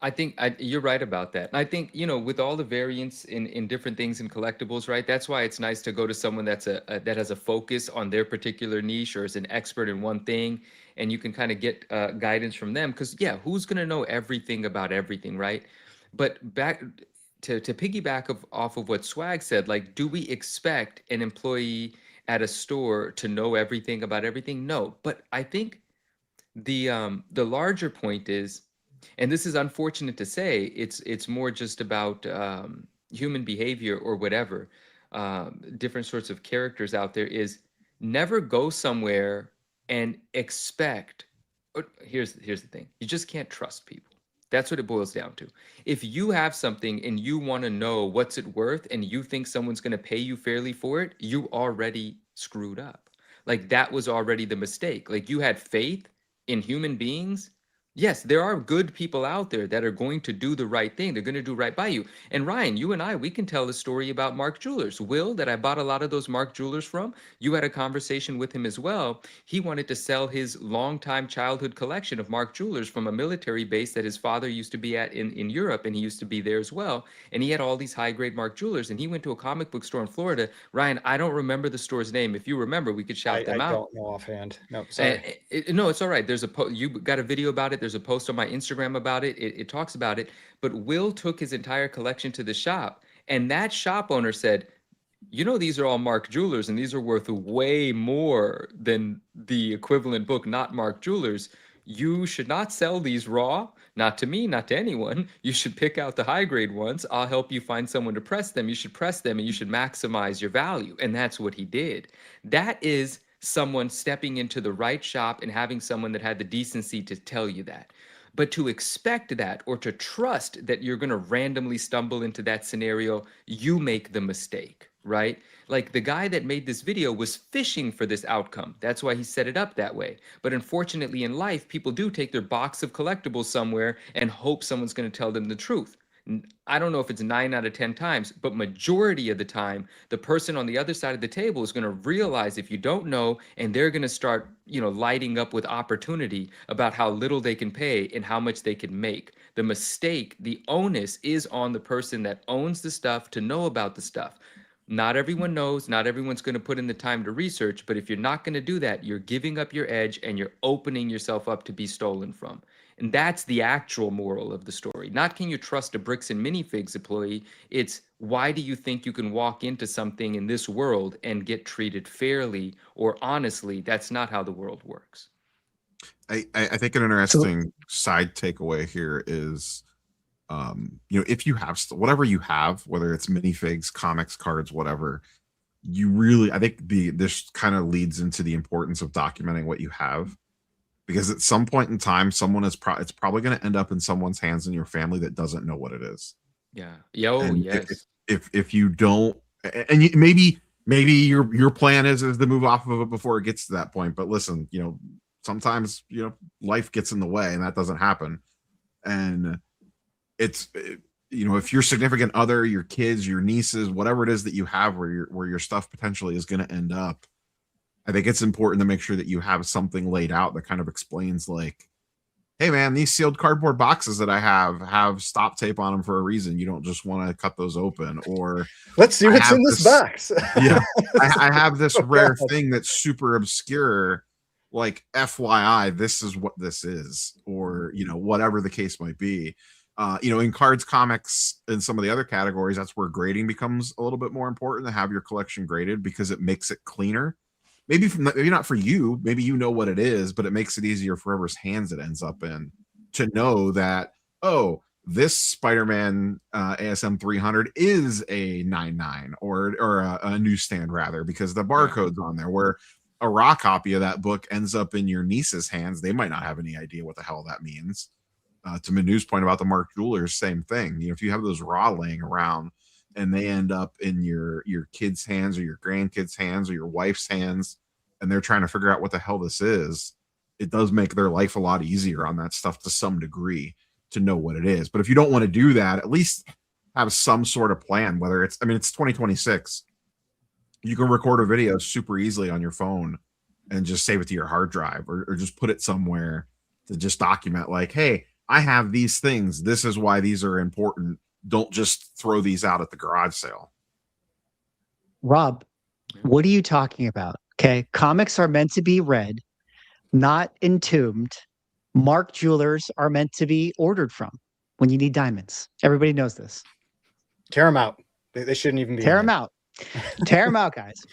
I think you're right about that. And I think, you know, with all the variants in different things in collectibles, right? That's why it's nice to go to someone that has a focus on their particular niche or is an expert in one thing. And you can kind of get guidance from them because, yeah, who's going to know everything about everything, right? But back to piggyback off of what Swag said, like, do we expect an employee at a store to know everything about everything? No. But I think the larger point is, and this is unfortunate to say, it's more just about human behavior or whatever, different sorts of characters out there, is never go somewhere and expect. Here's the thing. You just can't trust people. That's what it boils down to. If you have something and you want to know what's it worth and you think someone's going to pay you fairly for it, you already screwed up. Like that was already the mistake. Like you had faith in human beings. Yes, there are good people out there that are going to do the right thing. They're going to do right by you. And Ryan, you and I, we can tell the story about Mark Jewelers. Will, that I bought a lot of those Mark Jewelers from, you had a conversation with him as well. He wanted to sell his longtime childhood collection of Mark Jewelers from a military base that his father used to be at in Europe, and he used to be there as well. And he had all these high-grade Mark Jewelers, and he went to a comic book store in Florida. Ryan, I don't remember the store's name. If you remember, we could shout them out. I don't know offhand. No, sorry. No, it's all right. There's you got a video about it. There's a post on my Instagram about it. It talks about it. But Will took his entire collection to the shop, and that shop owner said, you know, these are all Mark Jewelers, and these are worth way more than the equivalent book, not Mark Jewelers. You should not sell these raw, not to me, not to anyone. You should pick out the high grade ones. I'll help you find someone to press them. You should press them, and you should maximize your value. And that's what he did. That is someone stepping into the right shop and having someone that had the decency to tell you that. But to expect that or to trust that you're going to randomly stumble into that scenario, you make the mistake, right? Like the guy that made this video was fishing for this outcome. That's why he set it up that way. But unfortunately in life, people do take their box of collectibles somewhere and hope someone's going to tell them the truth. I don't know if it's 9 out of 10 times, but majority of the time, the person on the other side of the table is going to realize if you don't know, and they're going to start, lighting up with opportunity about how little they can pay and how much they can make. The mistake, the onus is on the person that owns the stuff to know about the stuff. Not everyone knows, not everyone's going to put in the time to research, but if you're not going to do that, you're giving up your edge and you're opening yourself up to be stolen from. And that's the actual moral of the story. Not can you trust a Bricks and Minifigs employee, it's why do you think you can walk into something in this world and get treated fairly or honestly? That's not how the world works. I think an interesting side takeaway here is, if you have whatever you have, whether it's minifigs, comics, cards, whatever, you really, I think this kind of leads into the importance of documenting what you have. Because at some point in time, it's probably going to end up in someone's hands in your family that doesn't know what it is. Yeah. Yes. If you don't, and maybe your plan is to move off of it before it gets to that point. But listen, sometimes life gets in the way, and that doesn't happen. And it's if your significant other, your kids, your nieces, whatever it is that you have, where your stuff potentially is going to end up. I think it's important to make sure that you have something laid out that kind of explains, like, hey man, these sealed cardboard boxes that I have stop tape on them for a reason. You don't just want to cut those open. Or let's see what's in this box. Yeah, I have this rare thing that's super obscure, like FYI, this is what this is, or whatever the case might be. In cards, comics, and some of the other categories, that's where grading becomes a little bit more important, to have your collection graded, because it makes it cleaner. Maybe not for you, maybe you know what it is, but it makes it easier for whoever's hands it ends up in to know that, oh, this Spider-Man ASM 300 is a 99 or a newsstand rather, because the barcode's on there, where a raw copy of that book ends up in your niece's hands. They might not have any idea what the hell that means. To Manu's point about the Mark Jewelers, same thing. If you have those raw laying around, and they end up in your kids' hands or your grandkids' hands or your wife's hands, and they're trying to figure out what the hell this is, it does make their life a lot easier on that stuff to some degree, to know what it is. But if you don't want to do that, at least have some sort of plan, whether it's 2026. You can record a video super easily on your phone and just save it to your hard drive, or just put it somewhere to just document, like, hey, I have these things. This is why these are important. Don't just throw these out at the garage sale. Rob, what are you talking about? Okay. Comics are meant to be read, not entombed. Mark Jewelers are meant to be ordered from when you need diamonds. Everybody knows this. Tear them out. They shouldn't even be. Tear them out. Tear them out, guys.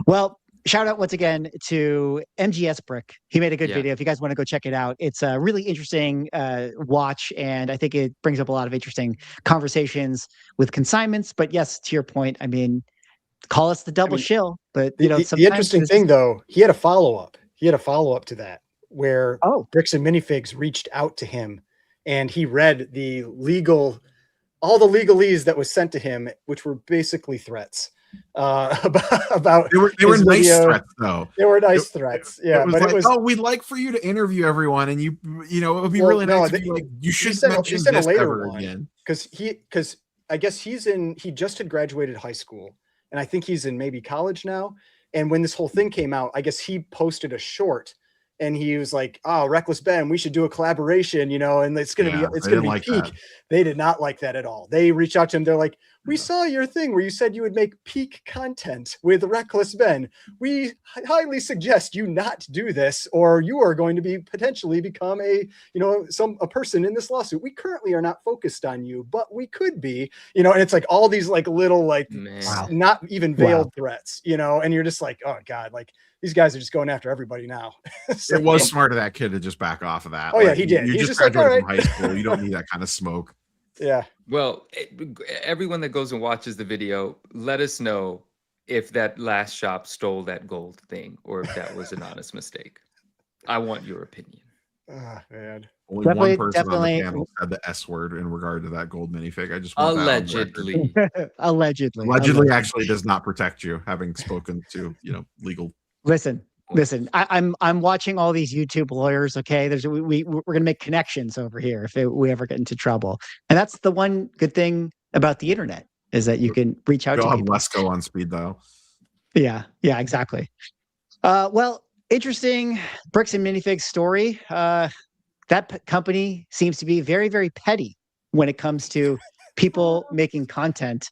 Well, shout out once again to MGS Brick. He made a good video. If you guys want to go check it out, it's a really interesting watch, and I think it brings up a lot of interesting conversations with consignments. But yes, to your point, call us the double shill. But the interesting thing though, he had a follow-up. He had a follow-up to that, where Bricks and Minifigs reached out to him, and he read all the legalese that was sent to him, which were basically threats. About they were nice threats though. They were nice threats. Yeah, but it was, oh, we'd like for you to interview everyone, and it would be really nice if you shouldn't mention this ever again. Because I guess he just had graduated high school, and I think he's in maybe college now. And when this whole thing came out, I guess he posted a short, and he was like, "Oh, Reckless Ben, we should do a collaboration, and it's gonna be peak." That. They did not like that at all. They reached out to him. They're like, "We saw your thing where you said you would make peak content with Reckless Ben. We highly suggest you not do this, or you are going to potentially become a person in this lawsuit. We currently are not focused on you, but we could be, And it's like all these little not even veiled threats, and you're just like, oh God, these guys are just going after everybody now. So, it was smart of that kid to just back off of that. Oh yeah, he did. You just graduated from high school. You don't need that kind of smoke. Yeah. Well, everyone that goes and watches the video, let us know if that last shop stole that gold thing or if that was an honest mistake. I want your opinion. Ah, man. Only one person on the Definitely. panel said the S word in regard to that gold minifig. I just want that on the record. Allegedly. Allegedly actually does not protect you, having spoken to legal. Listen, I'm watching all these YouTube lawyers. Okay, we're gonna make connections over here if we ever get into trouble, and that's the one good thing about the internet is that you can reach out to Have people. Lesco on speed dial. Yeah, exactly. Well, interesting Bricks and Minifigs story. That company seems to be very, very petty when it comes to people making content,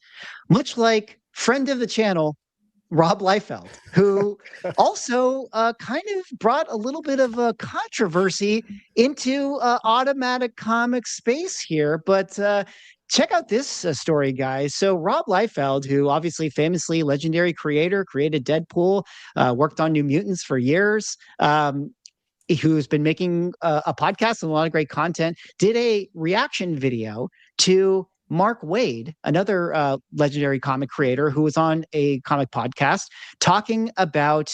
much like friend of the channel, Rob Liefeld, who also kind of brought a little bit of a controversy into automatic comic space here. But check out this story, guys. So Rob Liefeld, who obviously famously legendary creator, created Deadpool, worked on New Mutants for years, who's been making a podcast and a lot of great content, did a reaction video to Mark Waid, another legendary comic creator who was on a comic podcast, talking about,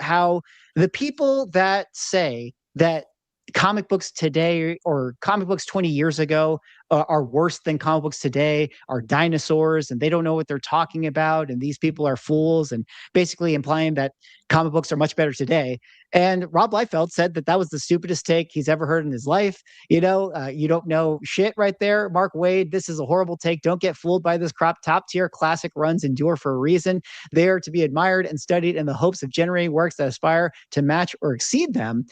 how the people that say that comic books today or comic books 20 years ago are worse than comic books today, are dinosaurs, and they don't know what they're talking about, and these people are fools, and basically implying that comic books are much better today. And Rob Liefeld said that was the stupidest take he's ever heard in his life. You don't know shit right there. Mark Waid, this is a horrible take. Don't get fooled by this crap. Top tier classic runs endure for a reason. They are to be admired and studied in the hopes of generating works that aspire to match or exceed them.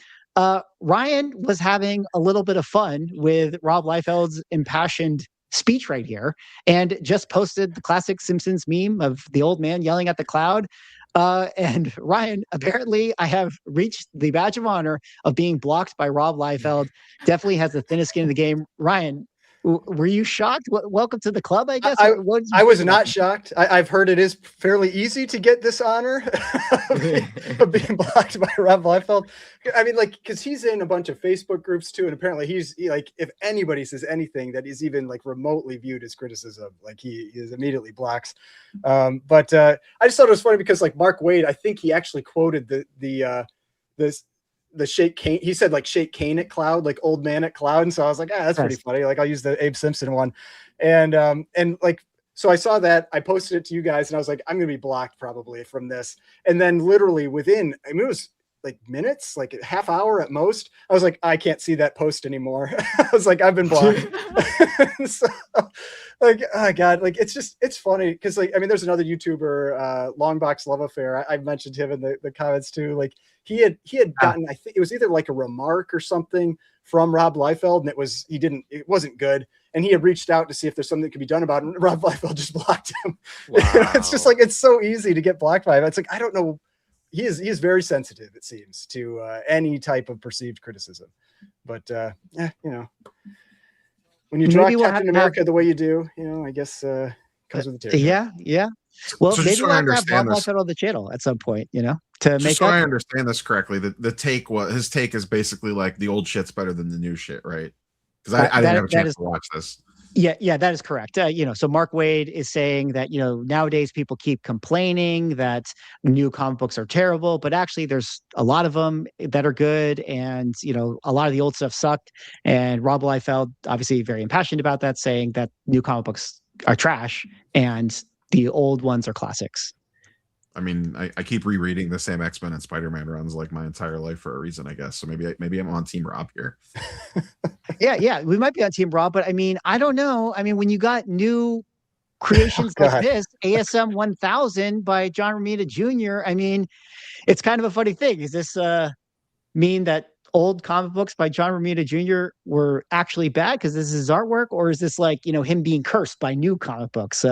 Ryan was having a little bit of fun with Rob Liefeld's impassioned speech right here and just posted the classic Simpsons meme of the old man yelling at the cloud. And Ryan, apparently I have reached the badge of honor of being blocked by Rob Liefeld. Definitely has the thinnest skin in the game. Ryan, were you shocked? Welcome to the club, I guess. I was not shocked. I've heard it is fairly easy to get this honor of being blocked by Rob Liefeld. I mean, because he's in a bunch of Facebook groups too, and apparently he's if anybody says anything that is even remotely viewed as criticism, he is immediately blocks. But I just thought it was funny because Mark Waid, I think he actually quoted the Shake Kane. He said Shake Kane at cloud, old man at cloud. And so I was like, that's pretty funny. I'll use the Abe Simpson one. And so I saw that, I posted it to you guys and I was like, I'm going to be blocked probably from this. And then literally within, it was minutes, a half hour at most. I was like, I can't see that post anymore. I was like, I've been blocked. So oh God, it's funny. Cause there's another YouTuber, Longbox Love Affair. I mentioned him in the comments too. He had gotten, I think it was either a remark or something from Rob Liefeld, and it wasn't good. And he had reached out to see if there's something that could be done about it. And Rob Liefeld just blocked him. Wow. It's just it's so easy to get blocked by him. It's I don't know. He is very sensitive, it seems, to any type of perceived criticism. But when you draw Captain America the way you do, I guess comes with the territory. Yeah. Well, so maybe we'll have Rob Liefeld on the channel at some point, to make so I understand this correctly. His take is basically the old shit's better than the new shit, right? Because I didn't have a chance to watch this. Yeah, that is correct. So Mark Waid is saying that, nowadays people keep complaining that new comic books are terrible, but actually there's a lot of them that are good. And, a lot of the old stuff sucked. And Rob Liefeld, obviously very impassioned about that, saying that new comic books are trash and the old ones are classics. I mean, I keep rereading the same X-Men and Spider-Man runs my entire life for a reason, I guess. So maybe I'm on Team Rob here. Yeah, we might be on Team Rob, but I don't know. When you got new creations this, ASM 1000 by John Romita Jr., it's kind of a funny thing. Is this mean that old comic books by John Romita Jr. were actually bad because this is his artwork, or is this him being cursed by new comic books?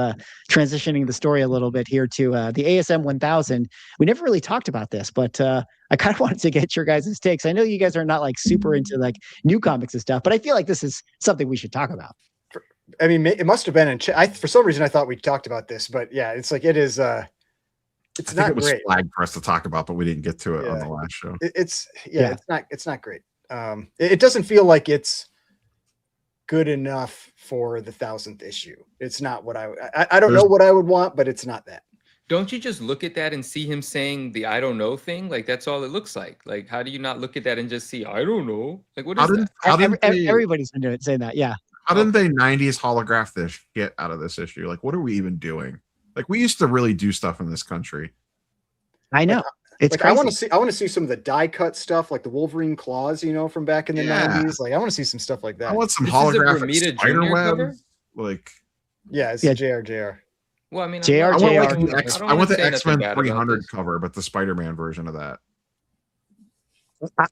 Transitioning the story a little bit here to the ASM 1000. We never really talked about this, but I kind of wanted to get your guys' takes. I know you guys are not super into new comics and stuff, but I feel like this is something we should talk about. It must have been in chat. For some reason I thought we talked about this, but yeah, it's it is it's not great. Flagged for us to talk about, but we didn't get to it on the last show. It's not great. It doesn't feel like it's good enough for the 1000th issue. It's not what I don't know what I would want, but it's not that. Don't you just look at that and see him saying the "I don't know" thing? Like that's all it looks like. Like how do you not look at that and just see "I don't know"? Like what is that? Everybody's been saying that. Yeah. How didn't they 90s holograph this shit out of this issue? Like, what are we even doing? Like, we used to really do stuff in this country. I know. It's like crazy. I want to see some of the die cut stuff, like the Wolverine claws, you know, from back in the 90s. Like I want to see some stuff like that. I want some This is a holographic Bermuda spider Junior web. cover? Like, yeah, it's JR. Well, I mean, JR. I want like I the don't X, I wanna want the say nothing X-Men bad about 300 this. cover, but the Spider-Man version of that.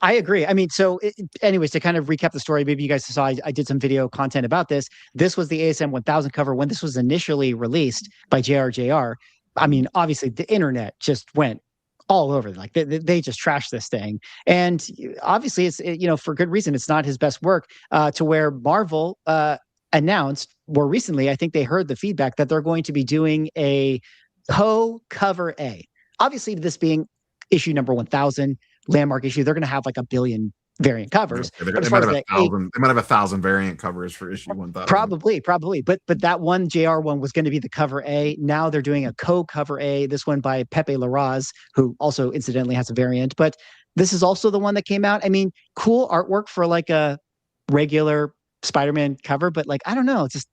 I agree. I mean, so anyways, to kind of recap the story, maybe you guys saw I did some video content about this. This was the ASM 1000 cover when this was initially released by JR. I mean, obviously the internet just went all over. Like they just trashed this thing, and obviously it's for good reason. It's not his best work. To where Marvel announced more recently, I think they heard the feedback that they're going to be doing a cover A. Obviously, this being issue number 1000. Landmark issue, they're going to have like a billion variant covers. They might have 1,000 variant covers for issue 1000. Probably. But that one JR one was going to be the cover A. Now they're doing a co-cover A. This one by Pepe Larraz, who also incidentally has a variant. But this is also the one that came out. I mean, cool artwork for like a regular Spider-Man cover, but like I don't know, this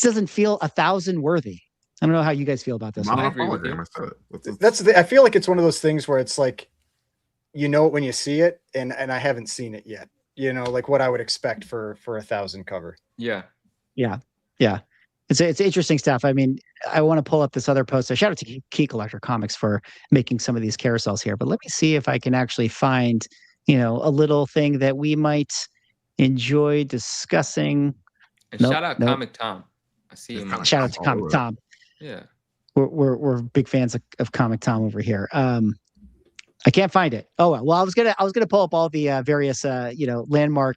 doesn't feel 1000 worthy. I don't know how you guys feel about this. I agree with you. I feel like it's one of those things where it's like, you know it when you see it, and I haven't seen it yet. You know, like what I would expect for 1000 cover. Yeah. It's interesting stuff. I mean, I want to pull up this other post. So shout out to Key Collector Comics for making some of these carousels here. But let me see if I can actually find, a little thing that we might enjoy discussing. And shout out Comic Tom. I see him. Shout out to Comic Tom. Yeah. We're big fans of Comic Tom over here. I can't find it. Oh well, I was gonna pull up all the various landmark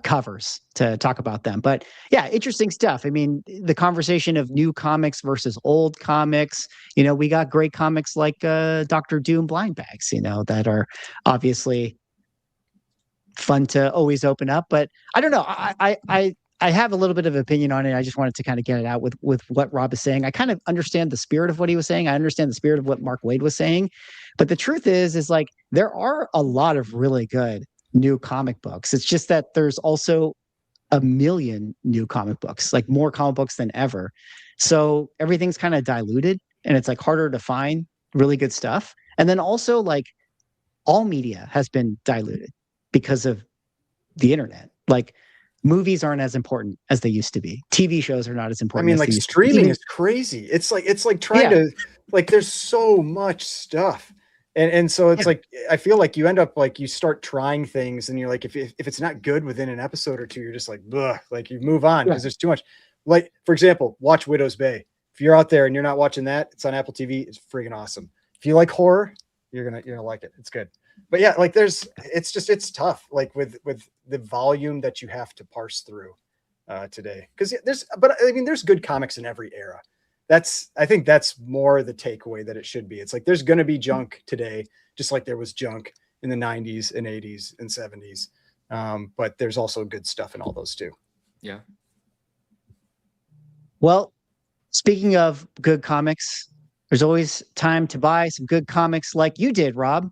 covers to talk about them. But yeah, interesting stuff. I mean, the conversation of new comics versus old comics. We got great comics like Dr. Doom blind bags. That are obviously fun to always open up. But I don't know. I have a little bit of opinion on it. I just wanted to kind of get it out with what Rob is saying. I kind of understand the spirit of what he was saying. I understand the spirit of what Mark Waid was saying. But the truth is like there are a lot of really good new comic books. It's just that there's also a million new comic books, like more comic books than ever. So everything's kind of diluted and it's like harder to find really good stuff. And then also like all media has been diluted because of the internet. Like movies aren't as important as they used to be. TV shows are not as important. I mean, like streaming is crazy. It's like trying to like there's so much stuff. And so it's like I feel like you end up like you start trying things and you're like if it's not good within an episode or two, you're just like bleh, like you move on because there's too much. Like for example, watch Widow's Bay. If you're out there and you're not watching that, it's on Apple TV. It's friggin' awesome. If you like horror, you're gonna like it. It's good. But yeah, like it's tough, like with the volume that you have to parse through today. Because there's good comics in every era. I think that's more the takeaway that it should be. It's like there's gonna be junk today, just like there was junk in the 90s and 80s and 70s. But there's also good stuff in all those too. Yeah. Well, speaking of good comics, there's always time to buy some good comics like you did, Rob.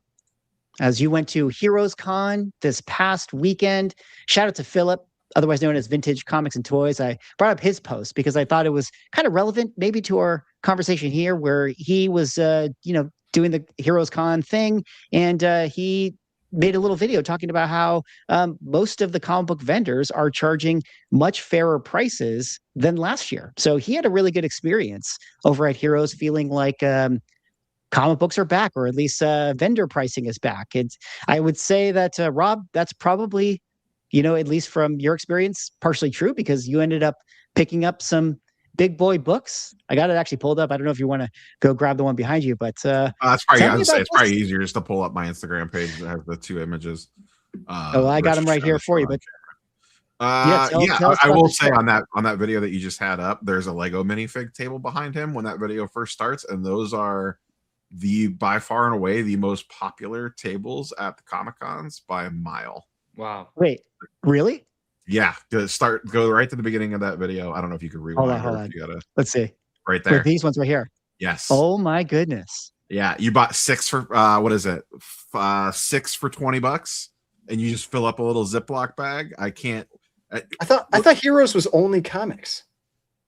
As you went to Heroes Con this past weekend. Shout out to Philip, otherwise known as Vintage Comics and Toys. I brought up his post because I thought it was kind of relevant maybe to our conversation here where he was, doing the Heroes Con thing. And he made a little video talking about how most of the comic book vendors are charging much fairer prices than last year. So he had a really good experience over at Heroes, feeling like comic books are back, or at least vendor pricing is back. I would say that, Rob, that's probably, at least from your experience, partially true because you ended up picking up some big boy books. I got it actually pulled up. I don't know if you want to go grab the one behind you, but it's probably easier just to pull up my Instagram page that has the two images. I got them right here for you. But I will say on that video that you just had up, there's a Lego minifig table behind him when that video first starts, and those are by far and away the most popular tables at the Comic-Cons by a mile. Wow. Wait, really? Yeah. Go right to the beginning of that video. I don't know if you could rewind. Hold on. If you gotta, let's see. Right there. These ones right here. Yes. Oh my goodness. Yeah, you bought 6 for what is it? 6 for $20, and you just fill up a little Ziploc bag. I can't. I thought Heroes was only comics.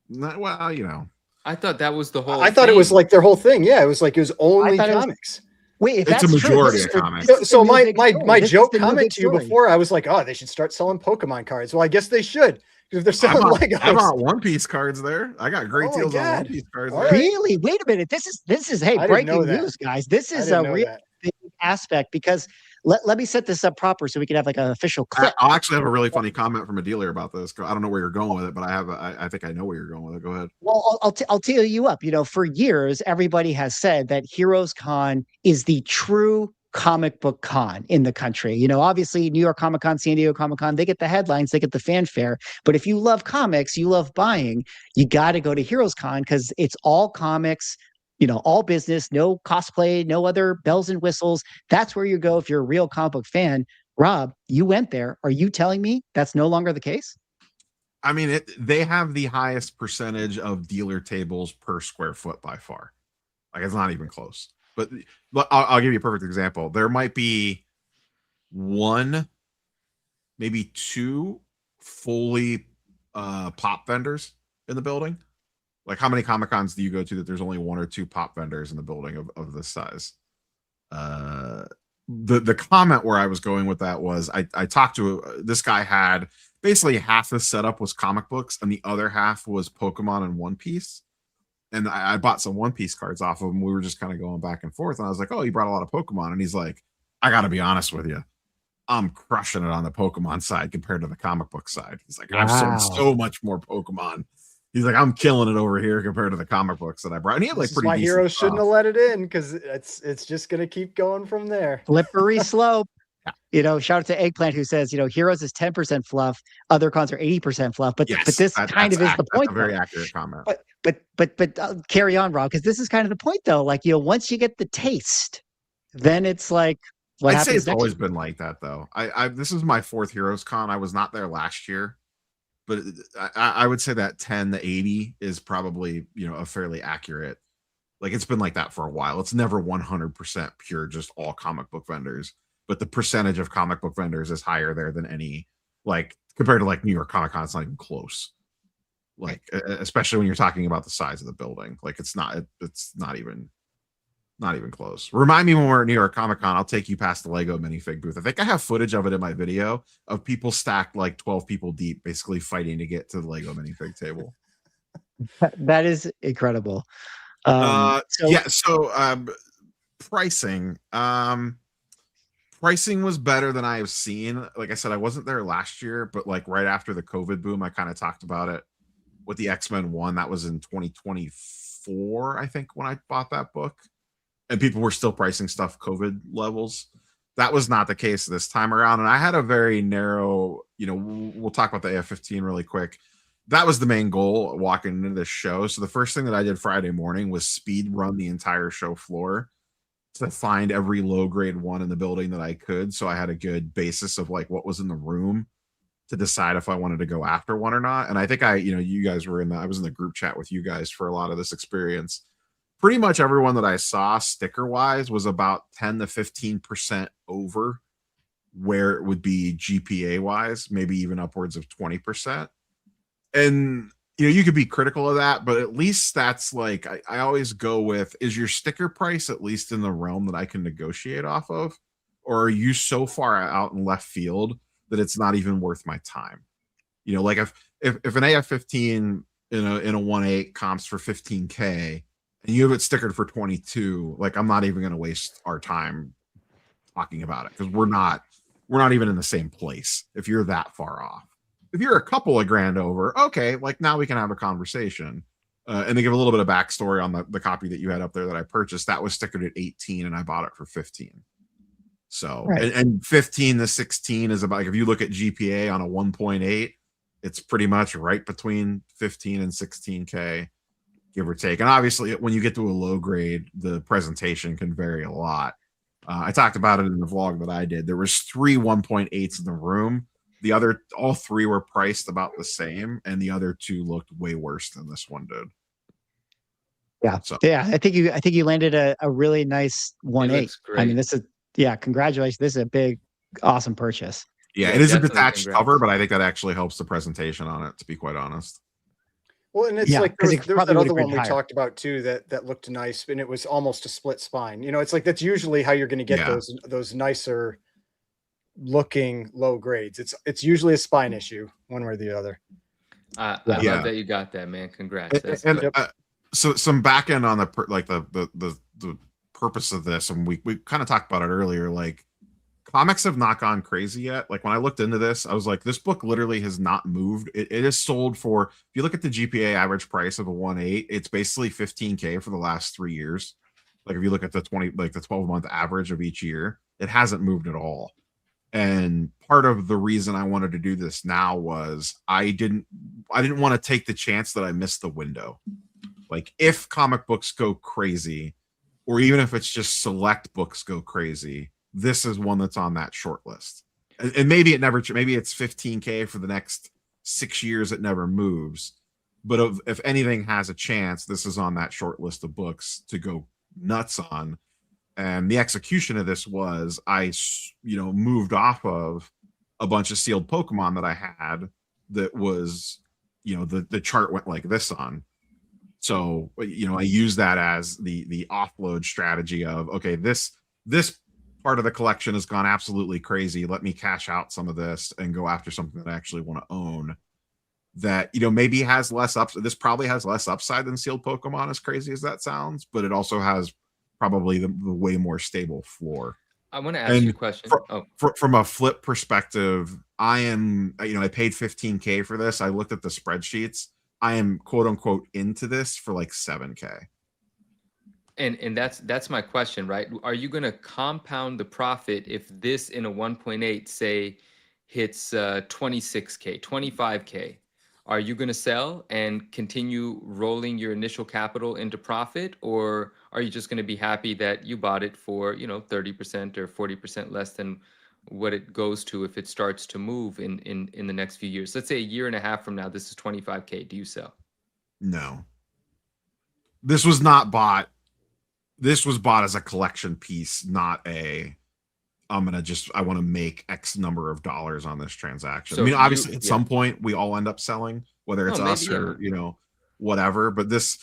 Well, you know. I thought that was the whole. I thought it was like their whole thing. Yeah, it was only comics. Wait, if It's a that's majority true, of this- comics. this is So the new my big my story. my This is joke the new comment big to you story. before, I was like, oh, they should start selling Pokemon cards. Well, I guess they should. Because if they're I selling bought Legos. One Piece cards there. I got great Oh my deals on One God. Piece cards. All There. right. Really? Wait a minute. This is hey, I didn't know breaking that. news, guys. This I is didn't a know real that. big aspect because let me set this up proper so we can have like an official clip. I'll actually have a really funny comment from a dealer about this. I don't know where you're going with it, but I think I know where you're going with it. Go ahead. Well, I'll tee you up. You know, for years, everybody has said that Heroes Con is the true comic book con in the country. You know, obviously New York Comic Con, San Diego Comic Con, they get the headlines, they get the fanfare. But if you love comics, you love buying, you got to go to Heroes Con because it's all comics, you know, all business, no cosplay, no other bells and whistles. That's where you go if you're a real comic book fan. Rob, you went there. Are you telling me that's no longer the case? I mean, they have the highest percentage of dealer tables per square foot by far. Like, it's not even close. But I'll give you a perfect example. There might be 1, maybe 2 fully pop vendors in the building. Like, how many Comic Cons do you go to that there's only 1 or 2 pop vendors in the building of this size? The comment where I was going with that was I talked to this guy had basically half the setup was comic books and the other half was Pokemon and One Piece. And I bought some One Piece cards off of him. We were just kind of going back and forth. And I was like, oh, you brought a lot of Pokemon. And he's like, I got to be honest with you. I'm crushing it on the Pokemon side compared to the comic book side. He's like, I've sold so much more Pokemon. He's like, I'm killing it over here compared to the comic books that I brought. And he had like This is pretty why decent Heroes stuff. shouldn't have let it in because it's just gonna keep going from there. Slippery slope. Yeah. You know, shout out to Eggplant who says, you know, Heroes is 10% fluff, other cons are 80% fluff. But Yes, but this kind of is the point. That's a very though. accurate comment. But carry on, Rob, because this is kind of the point though. Like, you know, once you get the taste, then it's like what I'd happens say it's next always year? been like that though. This is my 4th Heroes Con. I was not there last year, but I would say that 10 to 80 is probably, you know, a fairly accurate. Like, it's been like that for a while. It's never 100% pure, just all comic book vendors, but the percentage of comic book vendors is higher there than any, like, compared to like New York Comic Con. It's not even close. Like, especially when you're talking about the size of the building, like it's not even close. Remind me when we're at New York Comic Con, I'll take you past the Lego minifig booth. I think I have footage of it in my video of people stacked like 12 people deep, basically fighting to get to the Lego minifig table. That is incredible. Pricing. Pricing was better than I have seen. Like I said, I wasn't there last year, but like right after the COVID boom, I kind of talked about it with the X-Men 1. That was in 2024, I think, when I bought that book. And people were still pricing stuff COVID levels. That was not the case this time around. And I had a very narrow, you know, we'll talk about the AF-15 really quick. That was the main goal walking into this show. So the first thing that I did Friday morning was speed run the entire show floor to find every low grade one in the building that I could. So I had a good basis of like what was in the room to decide if I wanted to go after one or not. And I think you guys were I was in the group chat with you guys for a lot of this experience. Pretty much everyone that I saw sticker wise was about 10 to 15% over where it would be GPA wise, maybe even upwards of 20%. And you know, you could be critical of that, but at least that's like, I always go with, is your sticker price at least in the realm that I can negotiate off of? Or are you so far out in left field that it's not even worth my time? You know, like if an AF-15 in a 1.8 comps for 15K and you have it stickered for 22, like I'm not even going to waste our time talking about it because we're not even in the same place if you're that far off. If you're a couple of grand over, okay, like now we can have a conversation. And to give a little bit of backstory on the copy that you had up there that I purchased, that was stickered at 18 and I bought it for 15. So, right. and 15 to 16 is about, like, if you look at GPA on a 1.8, it's pretty much right between 15 and 16K, give or take. And obviously when you get to a low grade, the presentation can vary a lot. I talked about it in the vlog that I did. There was 3 1.8s in the room. All 3 were priced about the same, and the other 2 looked way worse than this one did. Yeah. So Yeah. I think you landed a really nice 1.8. looks I mean, great. this is, yeah, congratulations. This is a big, awesome purchase. yeah, Yeah, it is a definitely detached congrats. cover, but I think that actually helps the presentation on it, to be quite honest. Well, and it's Yeah, like 'cause there it was probably that would've other one graded we higher. talked about too that looked nice, and it was almost a split spine. You know, it's like that's usually how you're going to get Yeah. those nicer looking low grades. It's usually a spine issue, one way or the other. I Yeah. love that you got that, man. Congrats. That's And good. so some back end on the purpose of this, and we kind of talked about it earlier. Like, comics have not gone crazy yet. Like, when I looked into this, I was like, this book literally has not moved. It is sold for, if you look at the GPA average price of a 1.8, it's basically 15K for the last 3 years. Like, if you look at the 12-month average of each year, it hasn't moved at all. And part of the reason I wanted to do this now was I didn't want to take the chance that I missed the window. Like, if comic books go crazy, or even if it's just select books go crazy, this is one that's on that short list. And maybe maybe it's 15K for the next 6 years. It never moves. But if anything has a chance, this is on that short list of books to go nuts on. And the execution of this was I moved off of a bunch of sealed Pokemon that I had that was, the chart went like this on. So, I use that as the offload strategy of, okay, this part of the collection has gone absolutely crazy. Let me cash out some of this and go after something that I actually want to own. That, maybe has less this probably has less upside than sealed Pokemon, as crazy as that sounds, but it also has probably the way more stable floor. I want to ask you a question. From a flip perspective, I paid 15K for this. I looked at the spreadsheets. I am quote unquote into this for like 7K. And that's my question, right? Are you going to compound the profit if this in a 1.8 say hits 26K, 25K? Are you going to sell and continue rolling your initial capital into profit, or are you just going to be happy that you bought it for 30% or 40% less than what it goes to if it starts to move in the next few years? Let's say a year and a half from now, this is 25K. Do you sell? No. This was not bought. This was bought as a collection piece, not I want to make X number of dollars on this transaction. So I mean, obviously at some point we all end up selling, whether it's us maybe, or, whatever, but this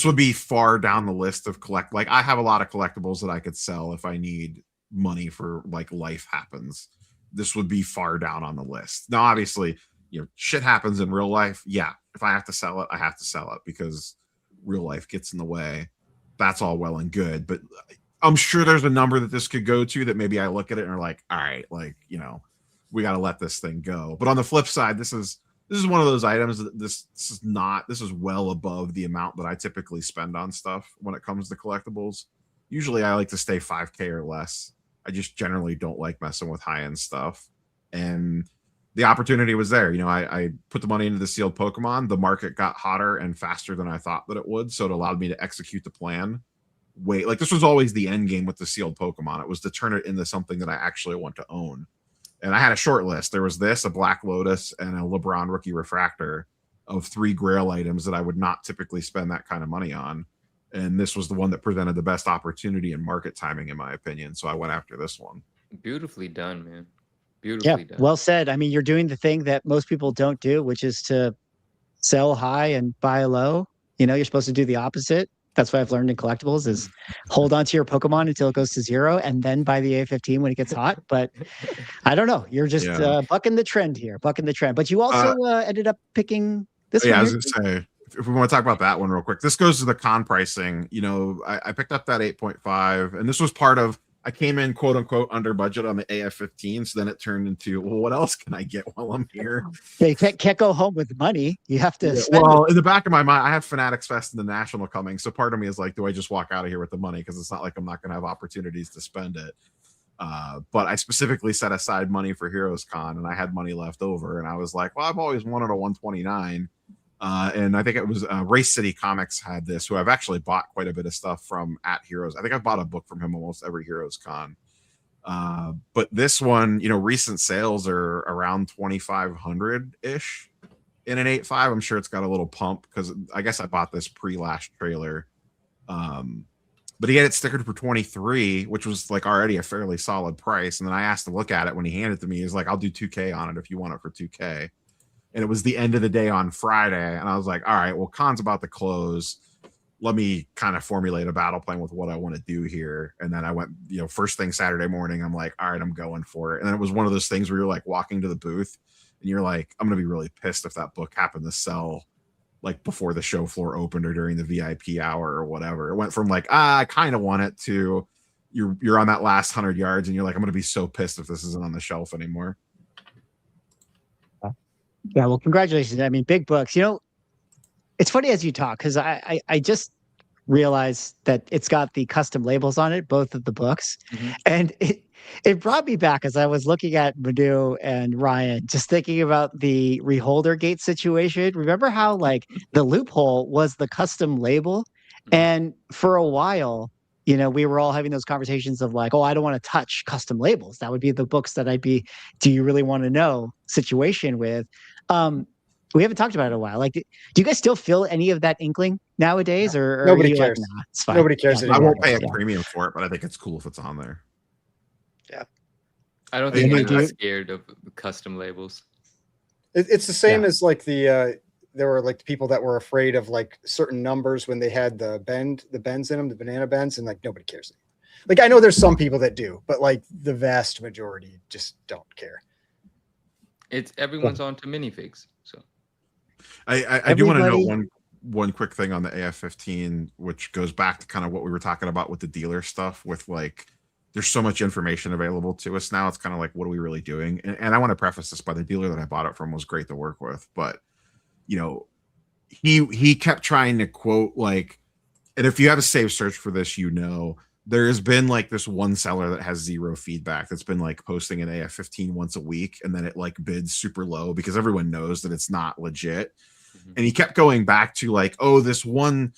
would be far down the list of like, I have a lot of collectibles that I could sell if I need money for like life happens. This would be far down on the list. Now, obviously, shit happens in real life. Yeah. If I have to sell it, I have to sell it because real life gets in the way. That's all well and good, but I'm sure there's a number that this could go to that maybe I look at it and are like, all right, like, we got to let this thing go. But on the flip side, this is one of those items that this is well above the amount that I typically spend on stuff when it comes to collectibles. Usually I like to stay 5K or less. I just generally don't like messing with high-end stuff. And the opportunity was there. I put the money into the sealed Pokemon. The market got hotter and faster than I thought that it would. So it allowed me to execute the plan. This was always the end game with the sealed Pokemon. It was to turn it into something that I actually want to own. And I had a short list. There was this, a Black Lotus, and a LeBron Rookie Refractor of 3 Grail items that I would not typically spend that kind of money on. And this was the one that presented the best opportunity and market timing, in my opinion. So I went after this one. Beautifully done, man. Beautifully done. Well said. I mean, you're doing the thing that most people don't do, which is to sell high and buy low. You're supposed to do the opposite. That's what I've learned in collectibles is hold on to your Pokemon until it goes to 0 and then buy the A15 when it gets hot. But I don't know. You're just bucking the trend here, bucking the trend. But you also ended up picking this one. Yeah, I was going to say, if we want to talk about that one real quick, this goes to the con pricing. I picked up that 8.5, and this was part of, I came in quote unquote under budget on the AF15. So then it turned into, well, what else can I get while I'm here? Yeah, you can't go home with money. You have to spend well, it. In the back of my mind, I have Fanatics Fest and the National coming. So part of me is like, do I just walk out of here with the money? Because it's not like I'm not going to have opportunities to spend it. But I specifically set aside money for Heroes Con, and I had money left over. And I was like, well, I've always wanted a 129. And I think it was Race City Comics had this, who I've actually bought quite a bit of stuff from at Heroes. I think I've bought a book from him almost every Heroes Con. But this one, recent sales are around 2,500-ish in an 8.5. I'm sure it's got a little pump because I guess I bought this pre-last trailer. But he had it stickered for 23, which was like already a fairly solid price. And then I asked to look at it when he handed it to me. He's like, I'll do 2K on it if you want it for 2K. And it was the end of the day on Friday. And I was like, all right, well, con's about to close. Let me kind of formulate a battle plan with what I want to do here. And then I went, first thing Saturday morning, I'm like, all right, I'm going for it. And then it was one of those things where you're like walking to the booth and you're like, I'm going to be really pissed if that book happened to sell like before the show floor opened or during the VIP hour or whatever. It went from like, I kind of want it to you're on that last 100 yards and you're like, I'm going to be so pissed if this isn't on the shelf anymore. Yeah, well, congratulations. I mean, big books. It's funny as you talk because I just realized that it's got the custom labels on it, both of the books, and it brought me back as I was looking at Manu and Ryan, just thinking about the Reholder Gate situation. Remember how like the loophole was the custom label, and for a while, we were all having those conversations of like, oh, I don't want to touch custom labels. That would be the books that I'd be, do you really want to know situation with. We haven't talked about it in a while. Like, do you guys still feel any of that inkling nowadays, or nobody are you cares? Like, nah, it's fine. Nobody cares I anymore. won't pay a premium for it, but I think it's cool if it's on there. Yeah, I don't think Yeah, I'm dude. scared of custom labels. it's the same as like there were like people that were afraid of like certain numbers when they had the bends in them, the banana bends, and like nobody cares anymore. Like I know there's some people that do, but like the vast majority just don't care. It's everyone's on to minifigs. So I do want to know one quick thing on the AF-15, which goes back to kind of what we were talking about with the dealer stuff. With like, there's so much information available to us now. It's kind of like, what are we really doing? And I want to preface this by the dealer that I bought it from was great to work with, but he kept trying to quote like, and if you have a save search for this, there has been like this one seller that has zero feedback that's been like posting an AF-15 once a week, and then it like bids super low because everyone knows that it's not legit. And he kept going back to like, oh, this one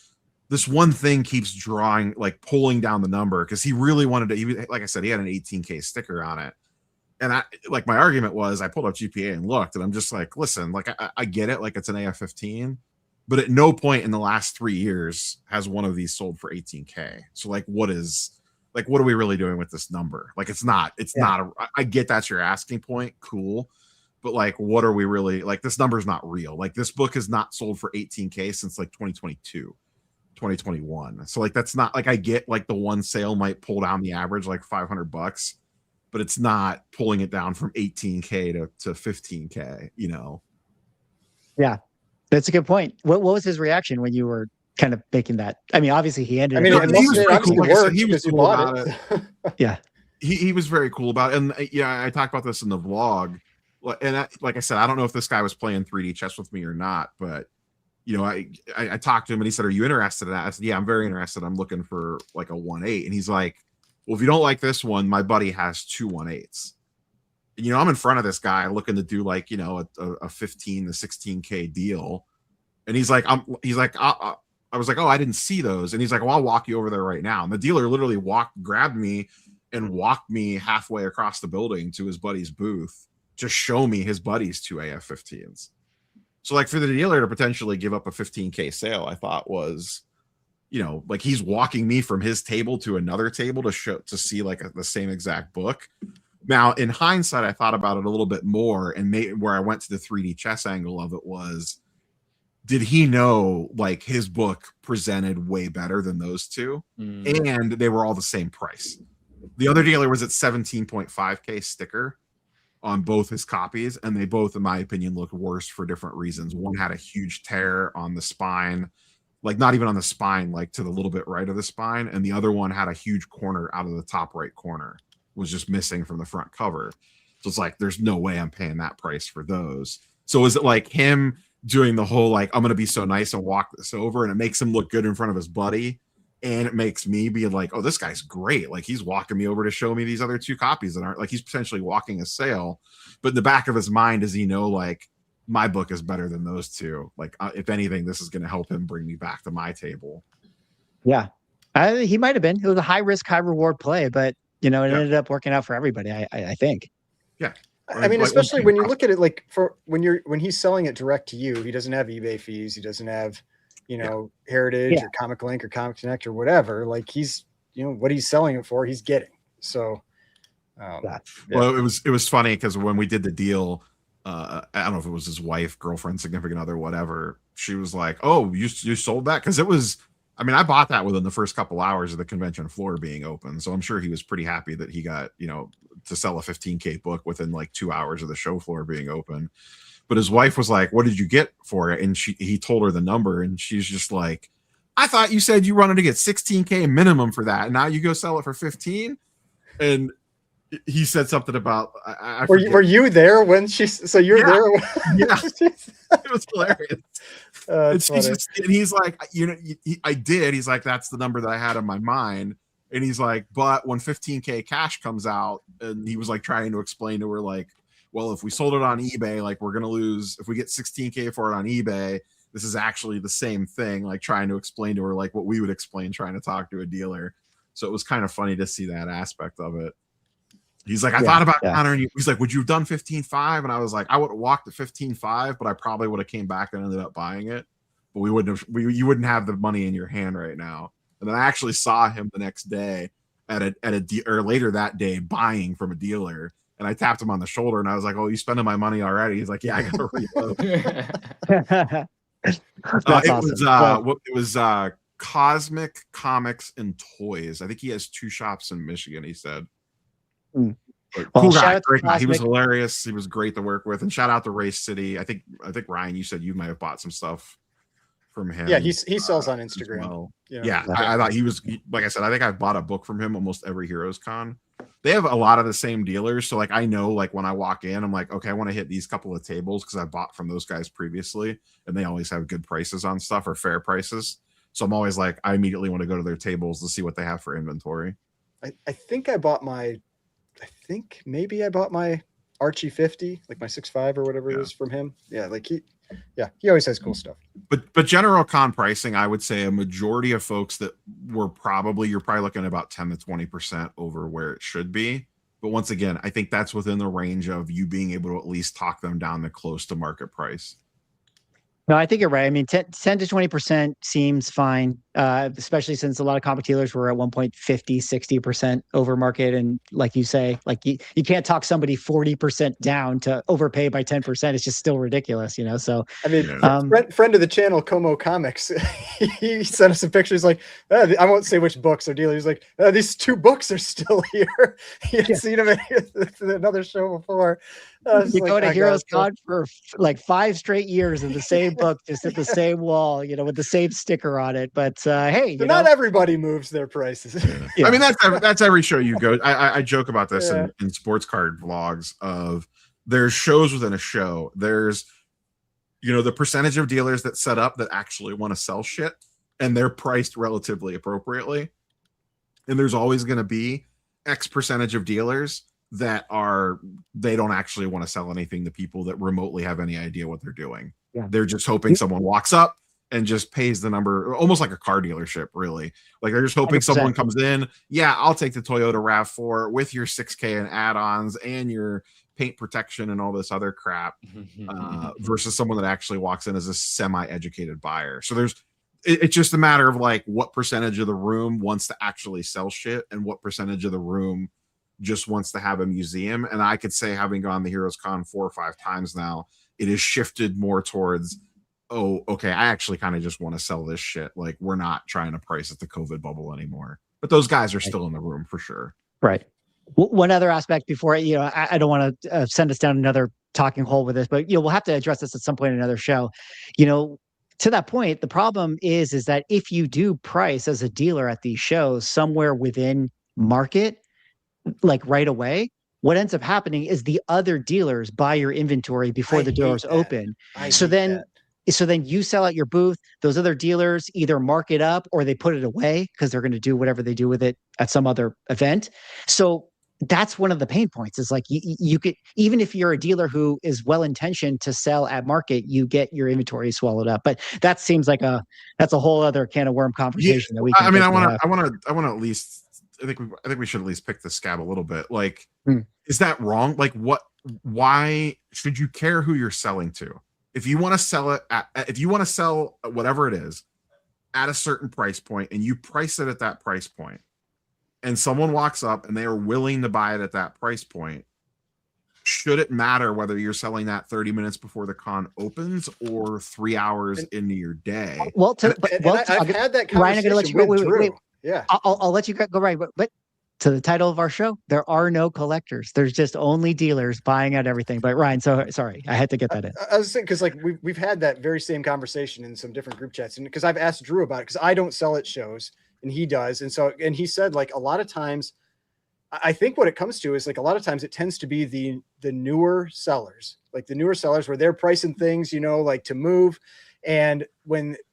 thing keeps drawing, like pulling down the number, because he really wanted to, even like I said, he had an 18K sticker on it. And I like, my argument was, I pulled up GPA and looked, and I'm just like, listen, like I get it, like it's an AF-15, but at no point in the last 3 years has one of these sold for 18K. So like, what are we really doing with this number? Like, I get that's your asking point. Cool. But like, what are we really, like, this number is not real. Like, this book has not sold for 18K since like 2022, 2021. So like, that's not like, I get like the one sale might pull down the average like $500, but it's not pulling it down from 18K to 15K, Yeah, that's a good point. What was his reaction when you were kind of making that? I mean, obviously he ended. He was cool about it. Yeah, he was very cool about it. And yeah, I talked about this in the vlog. And like I said, I don't know if this guy was playing 3D chess with me or not, but I talked to him and he said, "Are you interested in that?" I said, "Yeah, I'm very interested. I'm looking for like a 1.8." And he's like, "Well, if you don't like this one, my buddy has 2 1.8s." And I'm in front of this guy looking to do like a 15 to 16K deal, and he's like, I was like, "Oh, I didn't see those." And he's like, "Well, I'll walk you over there right now." And the dealer literally grabbed me and walked me halfway across the building to his buddy's booth to show me his buddy's 2 AF-15s. So like, for the dealer to potentially give up a 15K sale, I thought was, like, he's walking me from his table to another table to see like the same exact book. Now, in hindsight, I thought about it a little bit more, and where I went to the 3D chess angle of it was, did he know like his book presented way better than those two? And they were all the same price. The other dealer was at 17.5K sticker on both his copies, and they both, in my opinion, looked worse for different reasons. One had a huge tear on the spine, like not even on the spine, like to the little bit right of the spine, and the other one had a huge corner out of the top right corner, was just missing from the front cover. So it's like, there's no way I'm paying that price for those. So is it like him doing the whole like, I'm gonna be so nice and walk this over, and it makes him look good in front of his buddy, and it makes me be like, oh, this guy's great. Like, he's walking me over to show me these other 2 copies that aren't, like, he's potentially walking a sale. But in the back of his mind, does he know, like, my book is better than those 2? Like, if anything, this is going to help him bring me back to my table. Yeah. He might have been. It was a high risk, high reward play, but, it ended up working out for everybody, I think. Yeah. I mean, especially when you look at it, like, when he's selling it direct to you, he doesn't have eBay fees. He doesn't have, Heritage or Comic Link or Comic Connect or whatever. Like he's, what he's selling it for, he's getting. So, well, it was funny because when we did the deal, I don't know if it was his wife, girlfriend, significant other, whatever. She was like, "Oh, you sold that?" Because it was. I mean, I bought that within the first couple hours of the convention floor being open, so I'm sure he was pretty happy that he got to sell a 15K book within like 2 hours of the show floor being open. But his wife was like, "What did you get for it?" And he told her the number, and she's just like, "I thought you said you wanted to get 16K minimum for that, and now you go sell it for 15." And he said something about were you there when she? So you're there? Yeah, it was hilarious. And he's like, I did. He's like, that's the number that I had in my mind. And he's like, but when 15K cash comes out, and he was like trying to explain to her, like, well, if we sold it on eBay, like we're gonna lose. If we get 16K for it on eBay, this is actually the same thing. Like trying to explain to her like what we would explain trying to talk to a dealer. So it was kind of funny to see that aspect of it. He's like, I thought about countering you. He's like, would you have done 15.5? And I was like, I would have walked at 15.5, but I probably would have came back and ended up buying it. But we wouldn't have. You wouldn't have the money in your hand right now. And then I actually saw him the next day or later that day buying from a dealer. And I tapped him on the shoulder and I was like, "Oh, you spending my money already?" He's like, "Yeah, I got to reload." It was Cosmic Comics and Toys. I think he has 2 shops in Michigan. He said. Well, cool guy, great guy. He was hilarious. He was great to work with. And shout out to Race City. I think Ryan, you said you might have bought some stuff from him. Yeah, he sells on Instagram. Well. Yeah, I thought like I said, I think I bought a book from him almost every Heroes Con. They have a lot of the same dealers, so like I know, like when I walk in, I'm like, okay, I want to hit these couple of tables because I bought from those guys previously, and they always have good prices on stuff or fair prices. So I'm always like, I immediately want to go to their tables to see what they have for inventory. I think maybe I bought my Archie 50, like my 6.5 or whatever it is from him. Yeah, like he always has cool stuff. But general con pricing, I would say a majority of folks that you're probably looking at about 10 to 20% over where it should be. But once again, I think that's within the range of you being able to at least talk them down to close to market price. No, I think you're right. I mean, 10 to 20% seems fine, especially since a lot of comic dealers were at 1.50, 60% over market. And like you say, like you can't talk somebody 40% down to overpay by 10%. It's just still ridiculous, So, I mean, friend of the channel, Como Comics, he sent us some pictures like, I won't say which books are dealing. He's like, these 2 books are still here. He had seen them at another show before. You go to Heroes Con for like 5 straight years in the same book, just at the same wall, with the same sticker on it. But hey, not everybody moves their prices. Yeah. I mean, that's every show you go. I joke about this in sports card vlogs of there's shows within a show. There's the percentage of dealers that set up that actually want to sell shit, and they're priced relatively appropriately. And there's always going to be X percentage of dealers that they don't actually want to sell anything to people that remotely have any idea what they're doing. Yeah. They're just hoping someone walks up and just pays the number, almost like a car dealership, really. Like they're just hoping 100%. Someone comes in. Yeah, I'll take the Toyota RAV4 with your 6K and add-ons and your paint protection and all this other crap, versus someone that actually walks in as a semi-educated buyer. So it's just a matter of like what percentage of the room wants to actually sell shit and what percentage of the room just wants to have a museum. And I could say, having gone the Heroes Con 4 or 5 times now, it has shifted more towards, oh, okay, I actually kind of just want to sell this shit. Like we're not trying to price at the COVID bubble anymore. But those guys are still in the room for sure. Right. One other aspect before, I don't want to send us down another talking hole with this, but we'll have to address this at some point in another show. To that point, the problem is that if you do price as a dealer at these shows somewhere within market, like right away, what ends up happening is the other dealers buy your inventory before the doors open. So then you sell at your booth. Those other dealers either mark it up or they put it away because they're going to do whatever they do with it at some other event. So that's one of the pain points. Is like you could, even if you're a dealer who is well intentioned to sell at market, you get your inventory swallowed up. But that seems like that's a whole other can of worm conversation that we can. I mean, I want to at least. I think we should at least pick the scab a little bit. Like, is that wrong? Like, why should you care who you're selling to? If you want to sell it if you want to sell whatever it is at a certain price point and you price it at that price point, and someone walks up and they are willing to buy it at that price point, should it matter whether you're selling that 30 minutes before the con opens or 3 hours into your day? Well, I've had that Ryan, I'm going to let you go. conversation with Wait. Drew. Yeah. I'll let you go right. But to the title of our show, there are no collectors. There's just only dealers buying out everything. But Ryan, so sorry, I had to get that in. I was saying, because like we've had that very same conversation in some different group chats, and because I've asked Drew about it, because I don't sell at shows and he does, and he said like a lot of times, I think what it comes to is like a lot of times it tends to be the newer sellers, like the newer sellers where they're pricing things, like to move, and